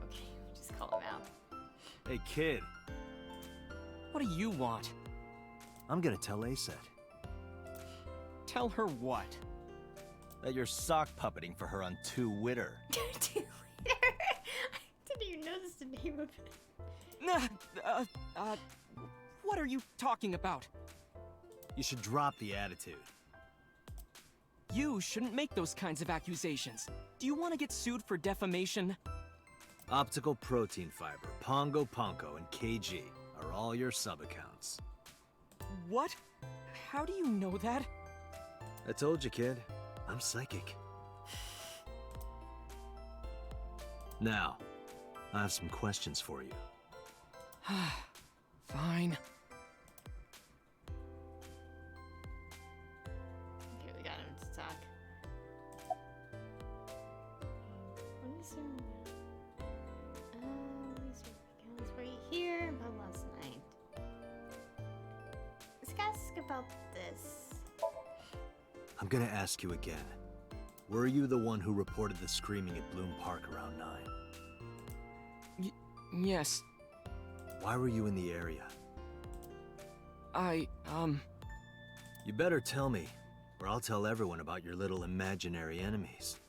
A: Okay, just call him out.
B: Hey kid,
D: What do you want?
B: I'm gonna tell Aset
D: Tell her what?
B: that you're sock puppeting for her on 2 Witter.
A: I didn't even notice the name of it.
D: What are you talking about?
B: You should drop the attitude.
D: You shouldn't make those kinds of accusations. Do you want to get sued for defamation?
B: Optical Protein Fiber, Pongo Ponko, and KG are all your sub-accounts.
D: What? How do you know that?
B: I told you, kid. I'm psychic. Now, I have some questions for you.
D: Fine.
A: Okay, we got him to talk. What is there? These accounts right here about last night. Let's ask about this.
B: I'm gonna ask you again. Were you the one who reported the screaming at Bloom Park around 9?
D: Yes.
B: Why were you in the area?
D: You
B: You better tell me, or I'll tell everyone about your little imaginary enemies.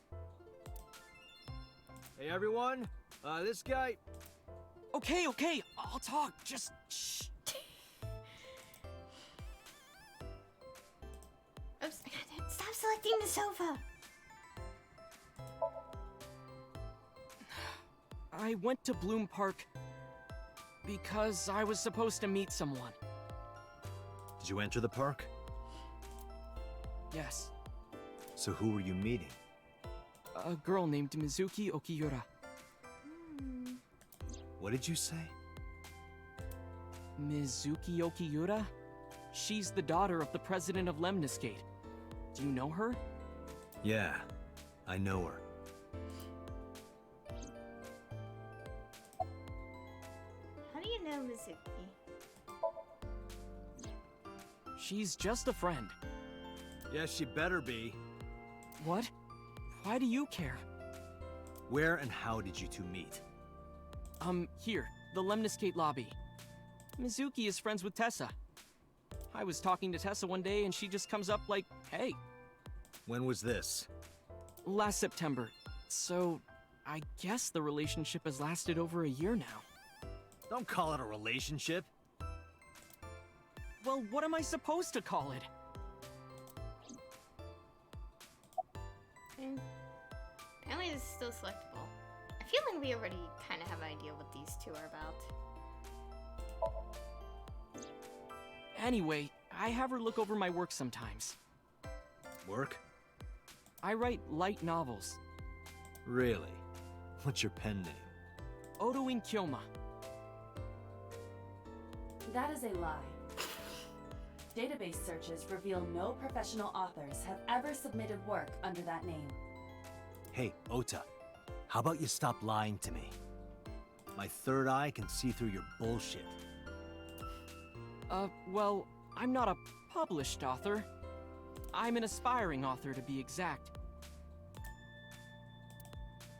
B: Hey everyone, this guy...
D: Okay, I'll talk. Just shh.
A: Oops, stop selecting the sofa!
D: I went to Bloom Park because I was supposed to meet someone.
B: Did you enter the park?
D: Yes.
B: So who were you meeting?
D: A girl named Mizuki Okiura.
B: What did you say?
D: Mizuki Okiura? She's the daughter of the president of Lemniscate. Do you know her?
B: Yeah, I know her.
A: How do you know Mizuki?
D: She's just a friend.
B: Yes, she better be.
D: What? Why do you care?
B: Where and how did you two meet?
D: Here, the Lemniscate lobby. Mizuki is friends with Tessa. I was talking to Tessa one day and she just comes up like, hey.
B: When was this?
D: Last September. So, I guess the relationship has lasted over a year now.
B: Don't call it a relationship.
D: Well, what am I supposed to call it?
A: Apparently this is still selectable. I feel like we already kind of have an idea what these two are about.
D: Anyway, I have her look over my work sometimes.
B: Work?
D: I write light novels.
B: Really? What's your pen name?
D: Odoin Kyoma.
C: That is a lie. Database searches reveal no professional authors have ever submitted work under that name.
B: Hey, Ota. How about you stop lying to me? My third eye can see through your bullshit.
D: Well, I'm not a published author. I'm an aspiring author, to be exact.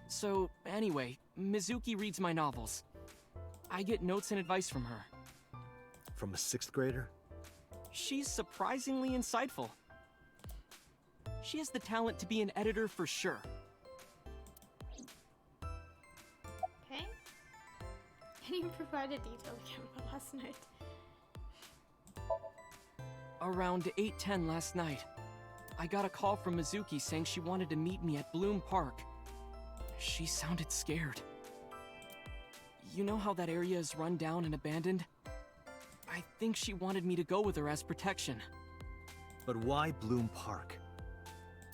D: So, anyway, Mizuki reads my novels. I get notes and advice from her.
B: From a 6th grader?
D: She's surprisingly insightful. She has the talent to be an editor for sure.
A: Okay. Can you provide a detailed account of last night?
D: Around 8:10 last night, I got a call from Mizuki saying she wanted to meet me at Bloom Park. She sounded scared. You know how that area is run down and abandoned? I think she wanted me to go with her as protection.
B: But why Bloom Park?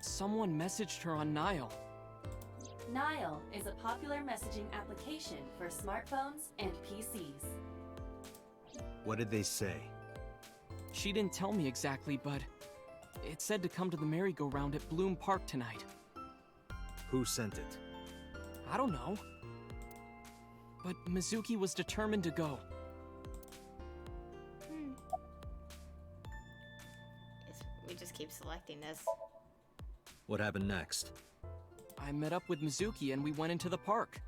D: Someone messaged her on Nile.
C: Nile is a popular messaging application for smartphones and PCs.
B: What did they say?
D: She didn't tell me exactly, but it said to come to the merry-go-round at Bloom Park tonight.
B: Who sent it?
D: I don't know. But Mizuki was determined to go.
A: Yes, we just keep selecting this.
B: What happened next?
D: I met up with Mizuki and we went into the park.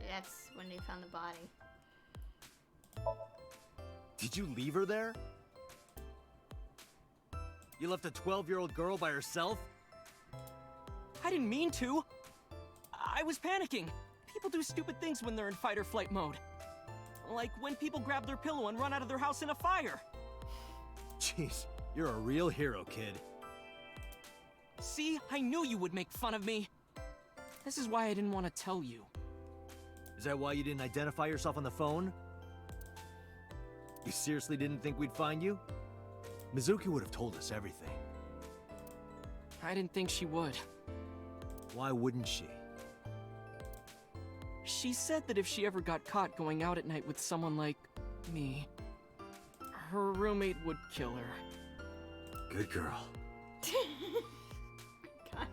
A: That's when they found the body.
B: Did you leave her there? You left a 12-year-old girl by herself?
D: I didn't mean to. I was panicking. People do stupid things when they're in fight or flight mode. Like when people grab their pillow and run out of their house in a fire.
B: Jeez, you're a real hero, kid.
D: See, I knew you would make fun of me. This is why I didn't want to tell you.
B: Is that why you didn't identify yourself on the phone? You seriously didn't think we'd find you? Mizuki would have told us everything.
D: I didn't think she would.
B: Why wouldn't she?
D: She said that if she ever got caught going out at night with someone like me, her roommate would kill her.
B: Good girl.
A: God.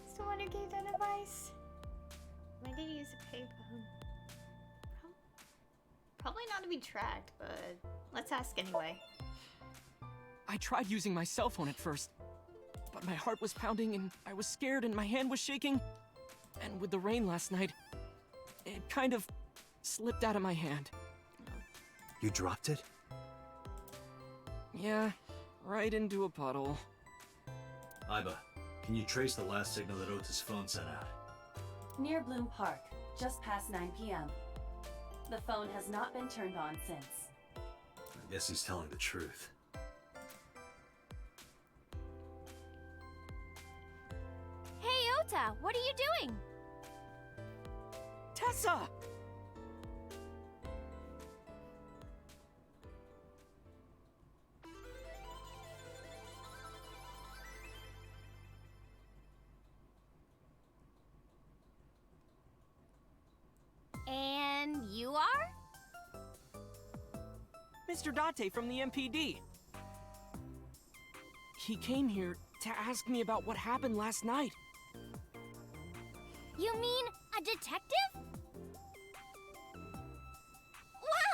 A: It's the one who gave that advice. Why did he use a payphone? Probably not to be tracked, but let's ask anyway.
D: I tried using my cell phone at first, but my heart was pounding and I was scared and my hand was shaking. And with the rain last night, it kind of slipped out of my hand.
B: You dropped it?
D: Yeah, right into a puddle.
B: Aiba, can you trace the last signal that Ota's phone sent out?
C: Near Bloom Park, just past 9 p.m. The phone has not been turned on since.
B: I guess he's telling the truth.
J: Hey, Ota, what are you doing?
D: Tessa!
J: And you are?
D: Mr. Date from the MPD. He came here to ask me about what happened last night.
J: You mean a detective?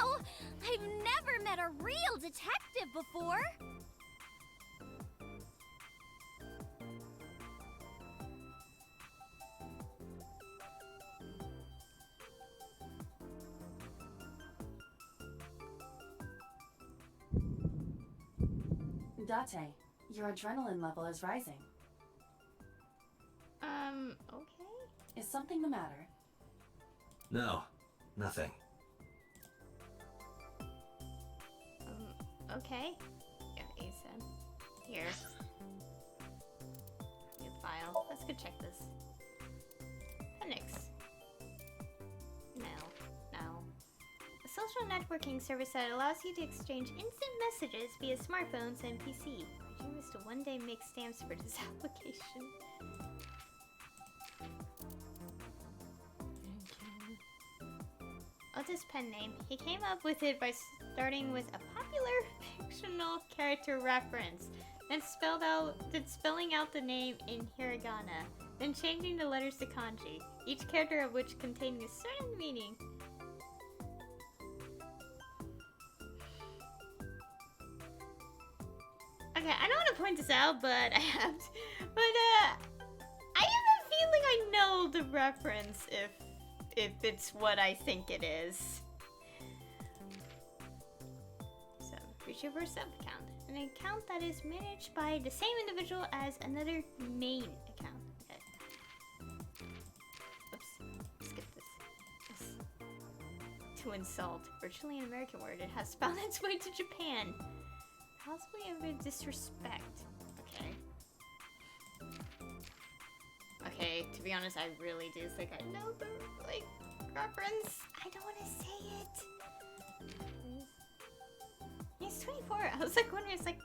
J: Wow! I've never met a real detective before!
C: Date, Your adrenaline level is rising.
A: Okay.
C: Is something the matter?
B: No, nothing.
A: Okay. Yeah, Asen. Here. New file. Let's go check this. Appendix. No. A social networking service that allows you to exchange instant messages via smartphones and PC. My dream is to one day make stamps for this application. What's his pen name? He came up with it by starting with a popular fictional character reference, then spelling out the name in hiragana, then changing the letters to kanji, each character of which containing a certain meaning. Okay, I don't want to point this out, but I have to. But I have a feeling I know the reference if it's what I think it is. So, reach your first sub-account. An account that is managed by the same individual as another main account. Okay. Oops. Skip this. To insult. Virtually an American word. It has found its way to Japan. Possibly a disrespect. Okay. Okay, to be honest, I really do think I know the, like, reference. I don't want to say it. He's 24. I was like wondering, it's like,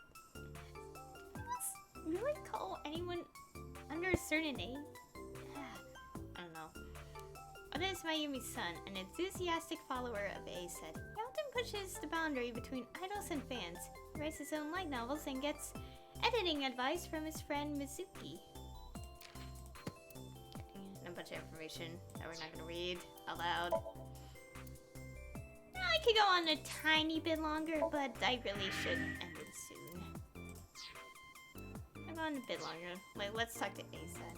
A: does really call anyone under a certain age? I don't know. Oda is Mayumi's son, an enthusiastic follower of Aset. He often pushes the boundary between idols and fans. He writes his own light novels and gets editing advice from his friend Mizuki. And a bunch of information that we're not gonna read aloud. I could go on a tiny bit longer, but I really should end it soon. I'll go on a bit longer. Like, let's talk to Aset.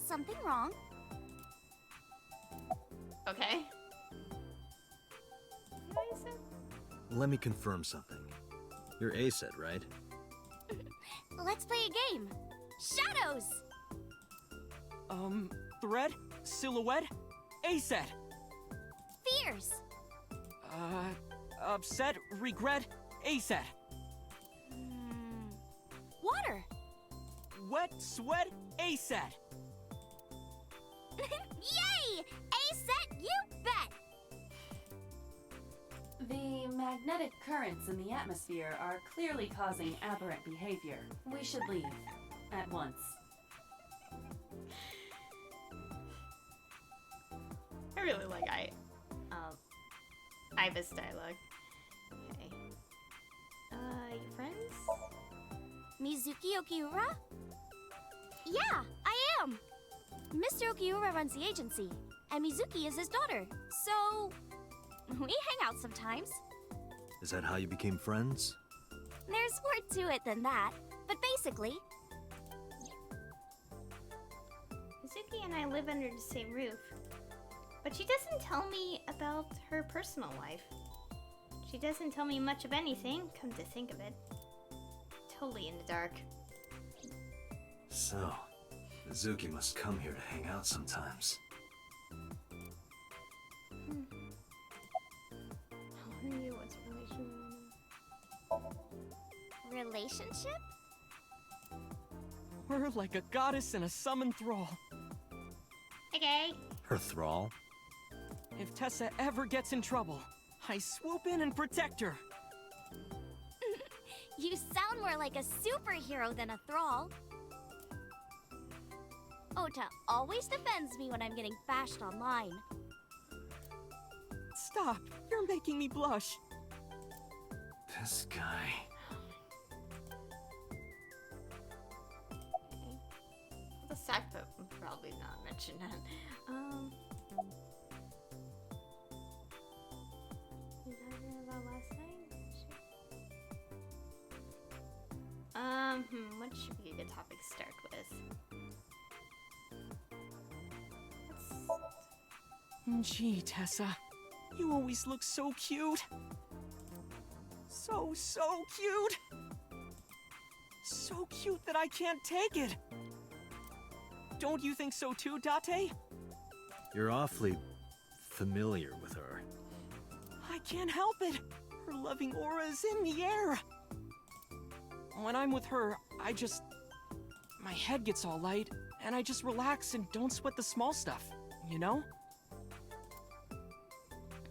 J: Something wrong?
A: Okay.
B: Let me confirm something. You're Aset, right?
J: Let's play a game. Shadows!
D: Thread? Silhouette? Aset!
J: Fears!
D: Upset? Regret? Aset!
J: Water!
D: Wet? Sweat? Aset!
J: Yay! Aset, you bet!
C: The magnetic currents in the atmosphere are clearly causing aberrant behavior. We should leave. At once.
A: I really like Aiba's dialogue. Okay. Your friends?
J: Mizuki Okiura? Yeah, I am! Mr. Okiura runs the agency, and Mizuki is his daughter, so we hang out sometimes.
B: Is that how you became friends?
J: There's more to it than that, but basically...
A: Mizuki and I live under the same roof, but she doesn't tell me about her personal life. She doesn't tell me much of anything, come to think of it. Totally in the dark.
B: So, Mizuki must come here to hang out sometimes.
A: I wonder what's
J: Relationship?
D: We're like a goddess and a summoned thrall.
A: Okay.
B: Her thrall?
D: If Tessa ever gets in trouble, I swoop in and protect her.
J: You sound more like a superhero than a thrall. Ota always defends me when I'm getting bashed online.
D: Stop! You're making me blush.
B: This guy.
A: The sack boat would probably not mention that. Did I hear about last night? What should be a good topic to start with?
D: Gee, Tessa. You always look so cute. So cute. So cute that I can't take it. Don't you think so too, Date?
B: You're awfully familiar with her.
D: I can't help it. Her loving aura is in the air. When I'm with her, my head gets all light, and I just relax and don't sweat the small stuff, you know?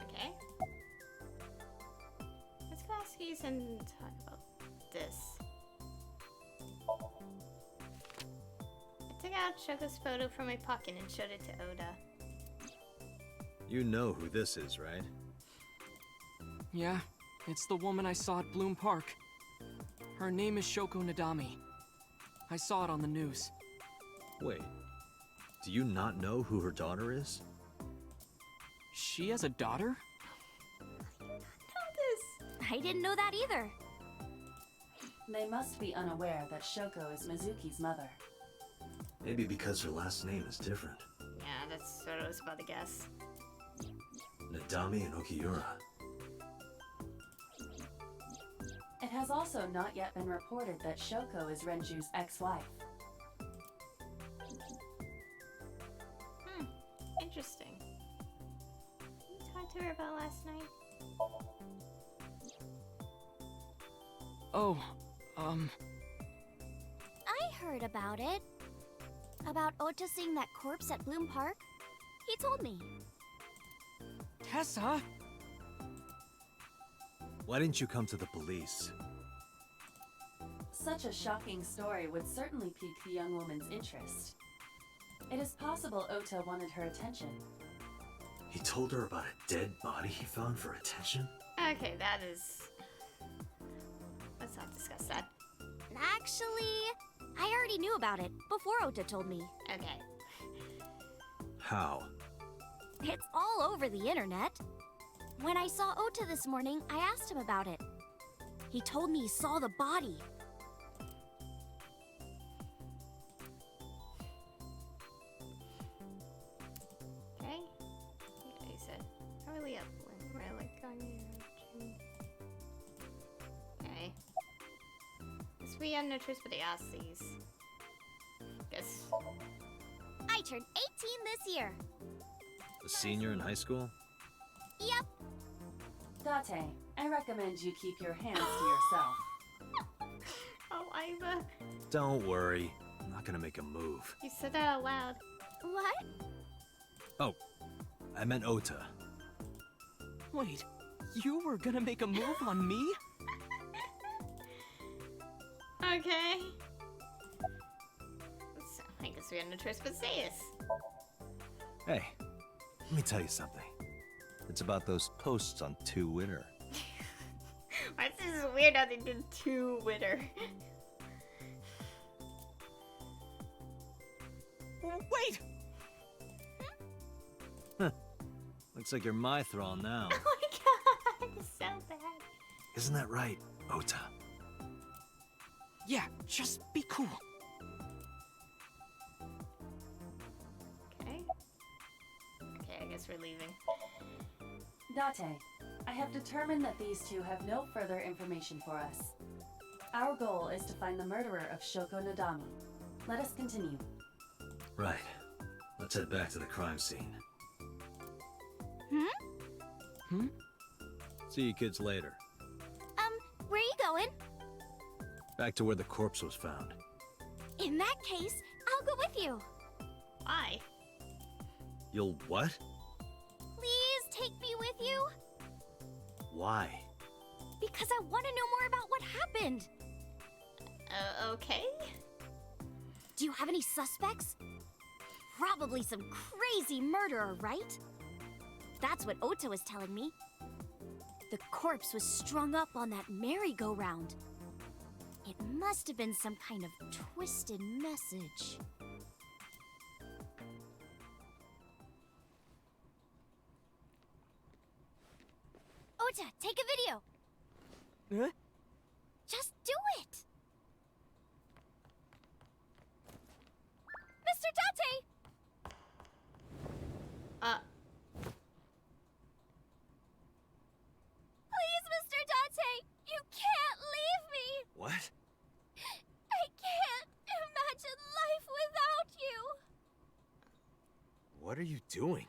A: Okay. Let's go ask you and talk about this. I took out Shoko's photo from my pocket and showed it to Oda.
B: You know who this is, right?
D: Yeah, it's the woman I saw at Bloom Park. Her name is Shoko Nadami. I saw it on the news.
B: Wait, do you not know who her daughter is?
D: She has a daughter?
J: I didn't know that either.
C: They must be unaware that Shoko is Mizuki's mother.
B: Maybe because her last name is different.
A: Yeah, that's what I was about to guess.
B: Nadami and Okiura.
C: It has also not yet been reported that Shoko is Renju's ex-wife.
A: Interesting. You talked to her about last night?
D: Oh,
J: I heard about it. About Ota seeing that corpse at Bloom Park. He told me.
D: Tessa?
B: Why didn't you come to the police?
C: Such a shocking story would certainly pique the young woman's interest. It is possible Ota wanted her attention.
B: He told her about a dead body he found for attention?
A: Okay, that is... Let's not discuss that.
J: Actually, I already knew about it before Ota told me.
A: Okay.
B: How?
J: It's all over the internet. When I saw Ota this morning, I asked him about it. He told me he saw the body.
A: Okay. Yeah, he said. Probably up. We're like on your... Okay. Guess we had no choice but to ask these. Guess.
J: I turned 18 this year.
B: A senior in high school?
J: Yep.
C: Date, I recommend you keep your hands to yourself.
A: Oh, Aiba.
B: Don't worry. I'm not gonna make a move.
A: You said that out loud.
J: What?
B: Oh, I meant Ota.
D: Wait, you were gonna make a move on me?
A: Okay. So, I guess we had no choice but to say this.
B: Hey, let me tell you something. It's about those posts on Twitter.
A: Why is this weird how they did Twitter?
D: Wait!
B: Looks like you're my thrall now.
A: Oh my god, it's so bad.
B: Isn't that right, Ota?
D: Yeah, just be cool.
A: Okay. Okay, I guess we're leaving.
C: Date, I have determined that these two have no further information for us. Our goal is to find the murderer of Shoko Nadami. Let us continue.
B: Right. Let's head back to the crime scene. See you kids later.
J: Where are you going?
B: Back to where the corpse was found.
J: In that case, I'll go with you.
A: Why?
B: You'll what?
J: Please take me with you.
B: Why?
J: Because I want to know more about what happened.
A: Okay.
J: Do you have any suspects? Probably some crazy murderer, right? That's what Ota was telling me. The corpse was strung up on that merry-go-round. It must have been some kind of twisted message. Ota, take a video.
D: Huh?
J: Just do it. Mr. Date!
E: are you doing?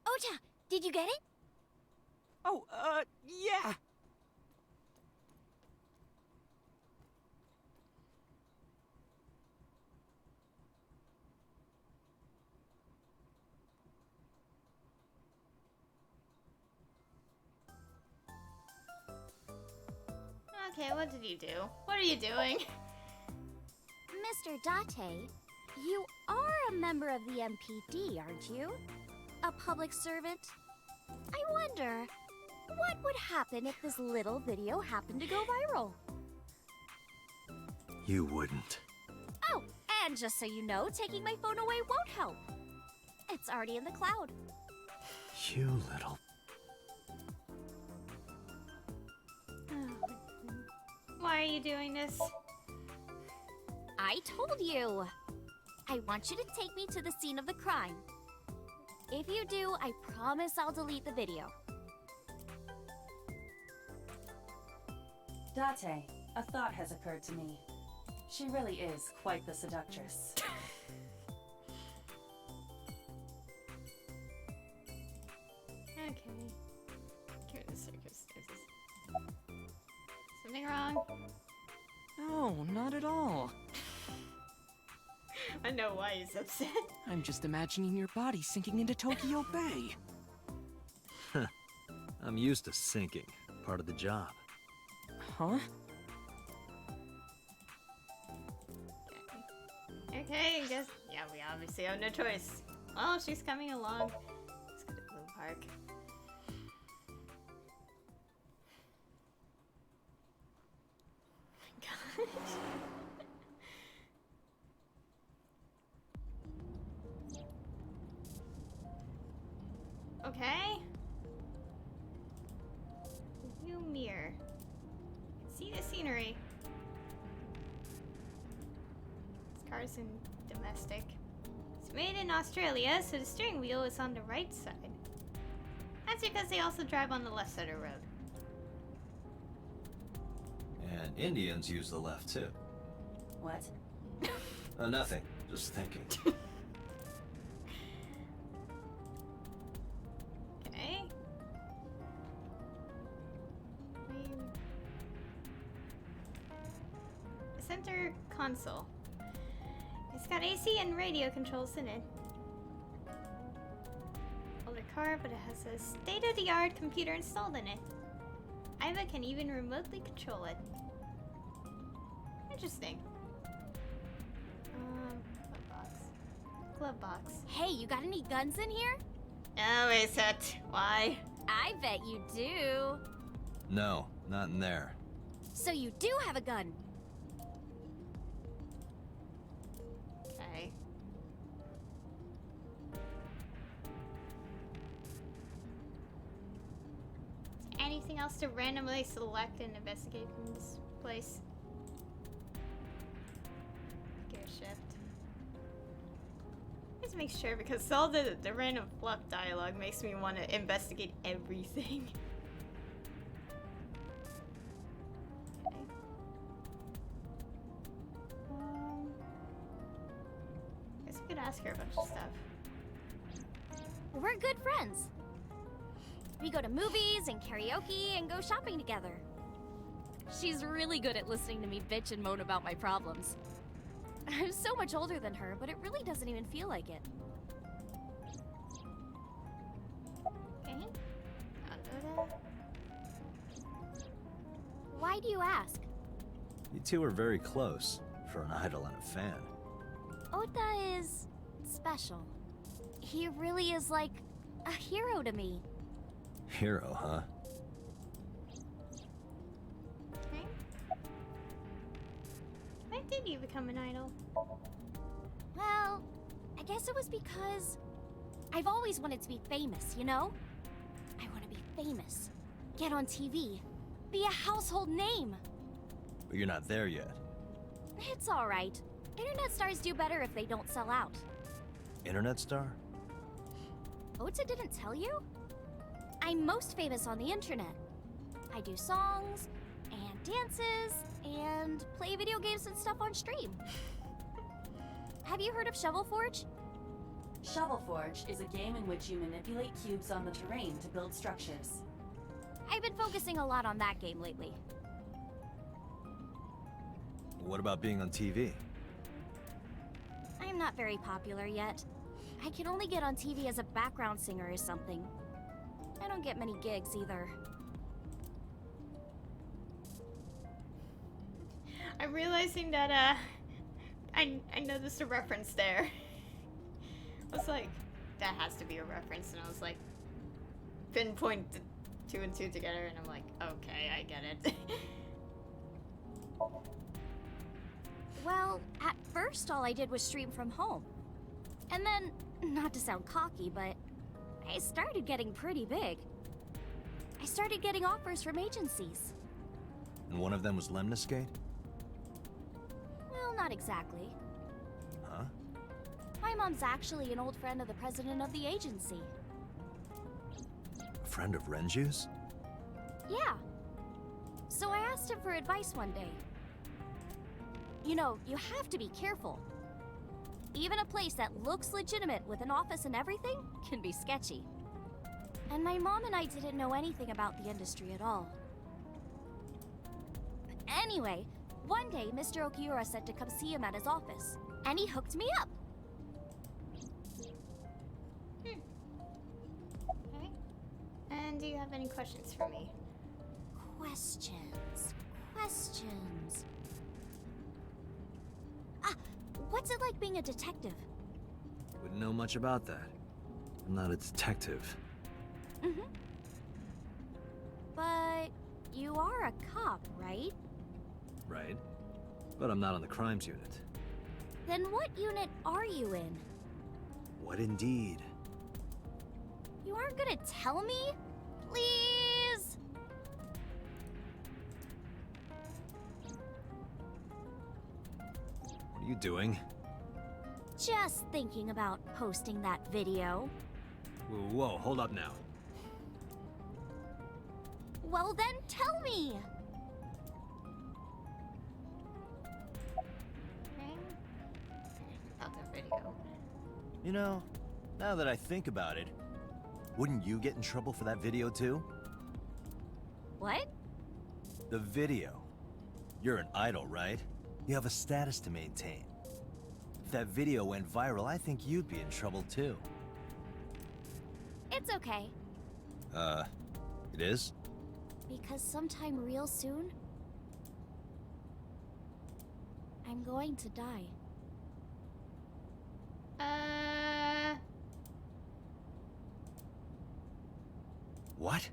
J: Ota, did you get it?
D: Oh, yeah.
A: Okay, what did you do? What are you doing?
J: Mr. Date, you are a member of the MPD, aren't you? A public servant? I wonder, what would happen if this little video happened to go viral?
B: You wouldn't.
J: Oh, and just so you know, taking my phone away won't help. It's already in the cloud.
B: You little...
A: Why are you doing this?
J: I told you. I want you to take me to the scene of the crime. If you do, I promise I'll delete the video.
C: Date, a thought has occurred to me. She really is quite the seductress.
A: Okay. Give the circumstances. Something wrong?
D: No, not at all.
A: I know why he's upset.
D: I'm just imagining your body sinking into Tokyo Bay.
B: I'm used to sinking. Part of the job.
D: Huh?
A: Okay, I guess. Yeah, we obviously have no choice. Oh, she's coming along. Let's go to Blue Park. Oh my gosh. Okay. View mirror. See the scenery. This car's in domestic. It's made in Australia, so the steering wheel is on the right side. That's because they also drive on the left side of the road.
B: And Indians use the left too.
C: What?
B: Nothing. Just thinking.
A: Okay. Center console. It's got AC and radio controls in it. Older car, but it has a state-of-the-art computer installed in it. Aiba can even remotely control it. Interesting. Glove box. Glove box.
J: Hey, you got any guns in here?
A: Oh, wait a sec. Why?
J: I bet you do.
B: No, not in there.
J: So you do have a gun.
A: Okay. Anything else to randomly select and investigate from this place? Gear shift. Just make sure, because all the random fluff dialogue makes me want to investigate everything. Okay. Guess we could ask her a bunch of stuff.
J: We're good friends. We go to movies and karaoke and go shopping together. She's really good at listening to me bitch and moan about my problems. I'm so much older than her, but it really doesn't even feel like it.
A: Okay. I'll go to...
J: Why do you ask?
B: You two are very close for an idol and a fan.
J: Ota is special. He really is like a hero to me.
B: Hero, huh?
A: Okay. Why did you become an idol?
J: Well, I guess it was because I've always wanted to be famous, you know? I want to be famous, get on TV, be a household name.
B: But you're not there yet.
J: It's all right. Internet stars do better if they don't sell out.
B: Internet star?
J: Ota didn't tell you? I'm most famous on the internet. I do songs, and dances, and play video games and stuff on stream. Have you heard of Shovel Forge?
C: Shovel Forge is a game in which you manipulate cubes on the terrain to build structures.
J: I've been focusing a lot on that game lately.
B: What about being on TV?
J: I'm not very popular yet. I can only get on TV as a background singer or something. I don't get many gigs either.
A: I'm realizing that, I noticed a reference there. I was like, that has to be a reference, and I was like, pinpoint two and two together, and I'm like, okay, I get it.
J: Well, at first all I did was stream from home. And then, not to sound cocky, but I started getting pretty big. I started getting offers from agencies.
B: And one of them was Lemniscate?
J: Well, not exactly.
B: Huh?
J: My mom's actually an old friend of the president of the agency.
B: A friend of Renju's?
J: Yeah. So I asked him for advice one day. You know, you have to be careful. Even a place that looks legitimate with an office and everything can be sketchy. And my mom and I didn't know anything about the industry at all. Anyway, one day Mr. Okiura said to come see him at his office, and he hooked me up.
A: Okay. And do you have any questions for me?
J: Questions. Ah, what's it like being a detective?
B: Wouldn't know much about that. I'm not a detective.
J: Mm-hmm. But you are a cop, right?
B: Right. But I'm not on the crimes unit.
J: Then what unit are you in?
B: What indeed?
J: You aren't gonna tell me? Please?
B: What are you doing?
J: Just thinking about posting that video.
B: Whoa, hold up now.
J: Well then, tell me!
A: Okay. About the video.
B: You know, now that I think about it, wouldn't you get in trouble for that video too?
J: What?
B: The video. You're an idol, right? You have a status to maintain. If that video went viral, I think you'd be in trouble too.
J: It's okay.
B: It is?
J: Because sometime real soon, I'm going to die.
B: What?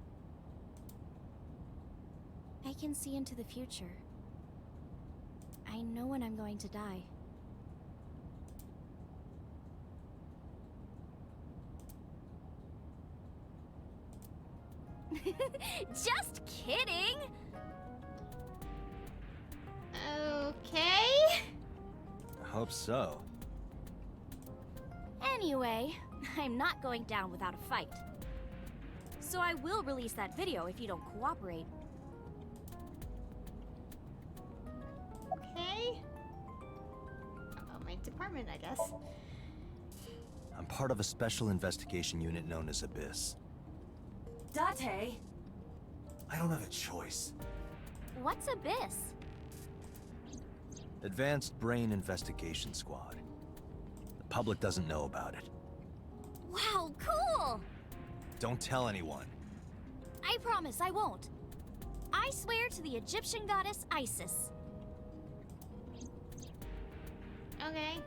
J: I can see into the future. I know when I'm going to die. Just kidding!
A: Okay.
B: I hope so.
J: Anyway, I'm not going down without a fight. So I will release that video if you don't cooperate.
A: Okay. About my department, I guess.
B: I'm part of a special investigation unit known as Abyss.
C: Date!
B: I don't have a choice.
J: What's Abyss?
B: Advanced Brain Investigation Squad. The public doesn't know about it.
J: Wow, cool!
B: Don't tell anyone.
J: I promise I won't. I swear to the Egyptian goddess Isis.
A: Okay.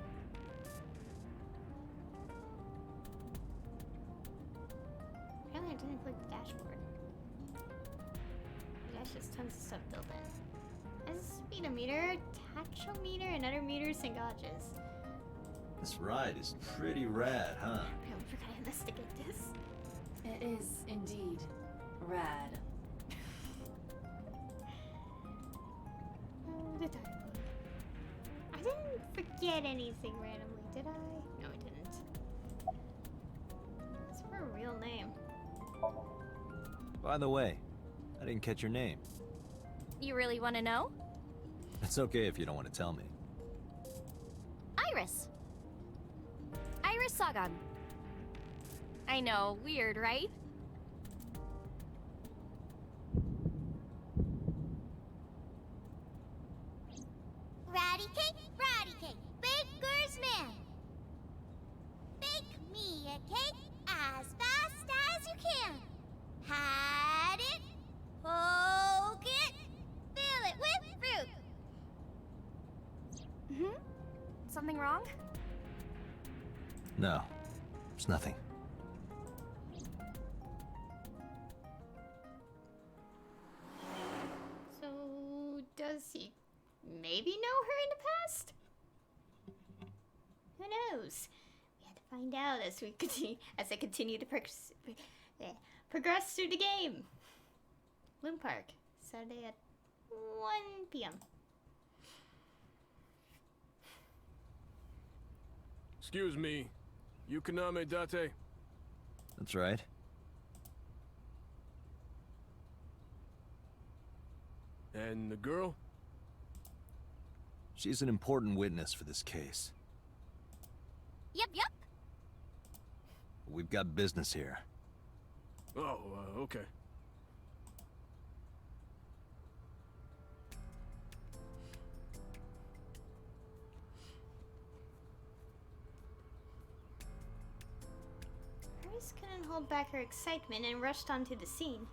A: Apparently I didn't click the dashboard. There's just tons of stuff built in. There's a speedometer, tachometer, and other meters and gauges.
B: This ride is pretty rad, huh?
A: I really forgot to investigate this.
C: It is indeed rad.
A: Oh, the dialogue. I didn't forget anything randomly, did I? No, I didn't. That's her real name.
B: By the way, I didn't catch your name.
J: You really want to know?
B: It's okay if you don't want to tell me.
J: Iris. Sagan. I know, weird, right?
K: Ratty cake, baker's man. Bake me a cake as fast as you can. Pat it, poke it, fill it with fruit.
J: Something wrong?
B: No, it's nothing.
A: So, does he maybe know her in the past? Who knows? We had to find out as we continue, as I continue to progress through the game. Loon Park, Saturday at 1 p.m.
L: Excuse me, Yukaname Date?
B: That's right.
L: And the girl?
B: She's an important witness for this case.
J: Yep.
B: We've got business here.
L: Oh, okay.
A: Iris couldn't hold back her excitement and rushed onto the scene.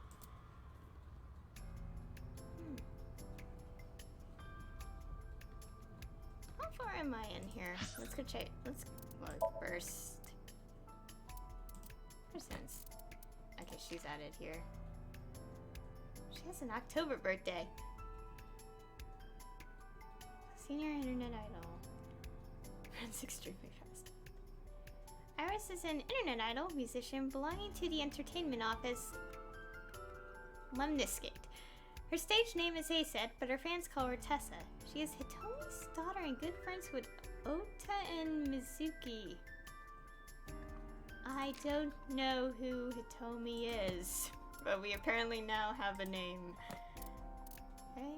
A: How far am I in here? Let's go check. Let's look first. Persons. Okay, she's added here. She has an October birthday. Senior internet idol. Runs extremely fast. Iris is an internet idol musician belonging to the entertainment office Lemniscate. Her stage name is Aset, but her fans call her Tessa. She is Hitomi's daughter and good friends with Ota and Mizuki. I don't know who Hitomi is, but we apparently now have a name. Okay.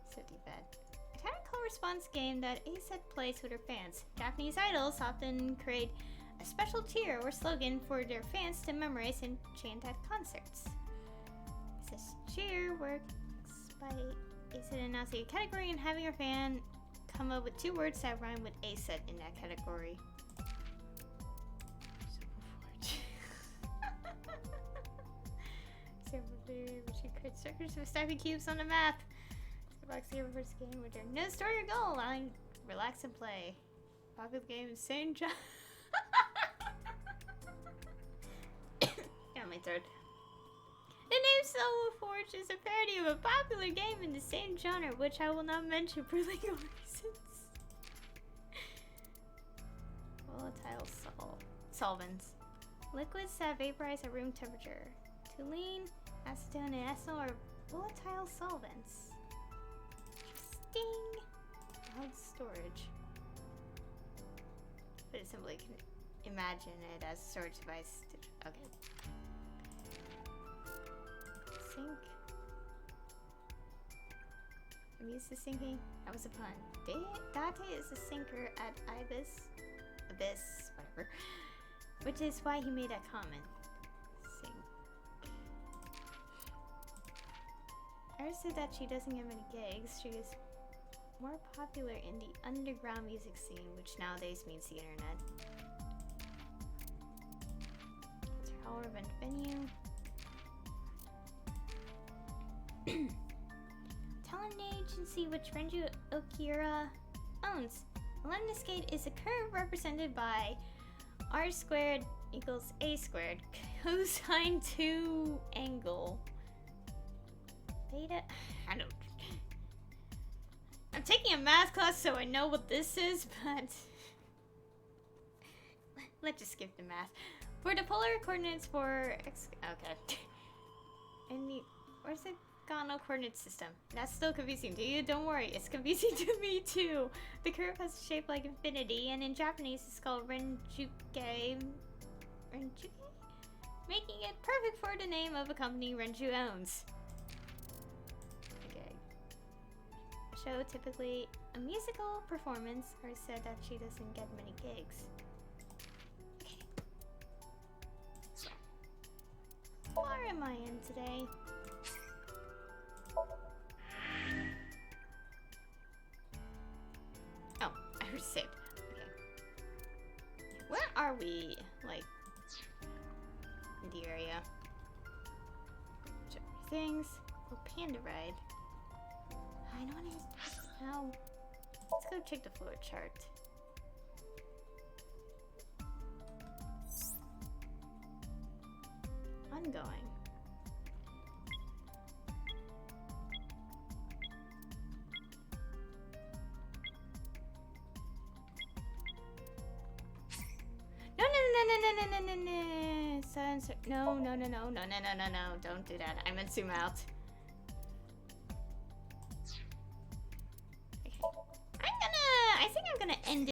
A: So deep bad. A tactical response game that Aset plays with her fans. Japanese idols often create a special cheer or slogan for their fans to memorize and chant at concerts. This cheer works by Aset announcing a category and having her fan come up with 2 words that rhyme with Aset in that category. She creates circles with stacking cubes on the map. Box game first game with no story or goal, allowing relax and play. Popular game is St. John. Got my third. The name Soul Forge is a parody of a popular game in the same genre, which I will not mention for legal reasons. Volatile solvents. Liquids that vaporize at room temperature. Toluene, acetone, and ethanol are volatile solvents. Interesting. Cloud storage. But it simply can imagine it as a storage device. Okay. Sink. I'm used to sinking. That was a pun. Date is a sinker at Abyss, whatever. Which is why he made that comment. Sink. Iris said that she doesn't get many gigs. She is more popular in the underground music scene, which nowadays means the internet. It's her Hall event venue. Talent agency which Renju Okira owns. Lemniscate is a curve represented by R squared equals A squared cosine 2 angle. Theta? I don't. I'm taking a math class so I know what this is, but let's just skip the math. For the polar coordinates for X. Okay. And the orthogonal coordinate system. That's still confusing to you? Don't worry, it's confusing to me too. The curve has a shape like infinity, and in Japanese it's called Renjuke. Renjuke? Making it perfect for the name of a company Renju owns. Okay. Show typically a musical performance, or said that she doesn't get many gigs. am I in today? Oh, I already saved. Okay. Where are we? Like, in the area? Check things. Oh, panda ride. I don't want to. No. Let's go check the floor chart. Ongoing. No, Sensor. No. Don't do that. I meant zoom out. Okay. I think I'm gonna end it.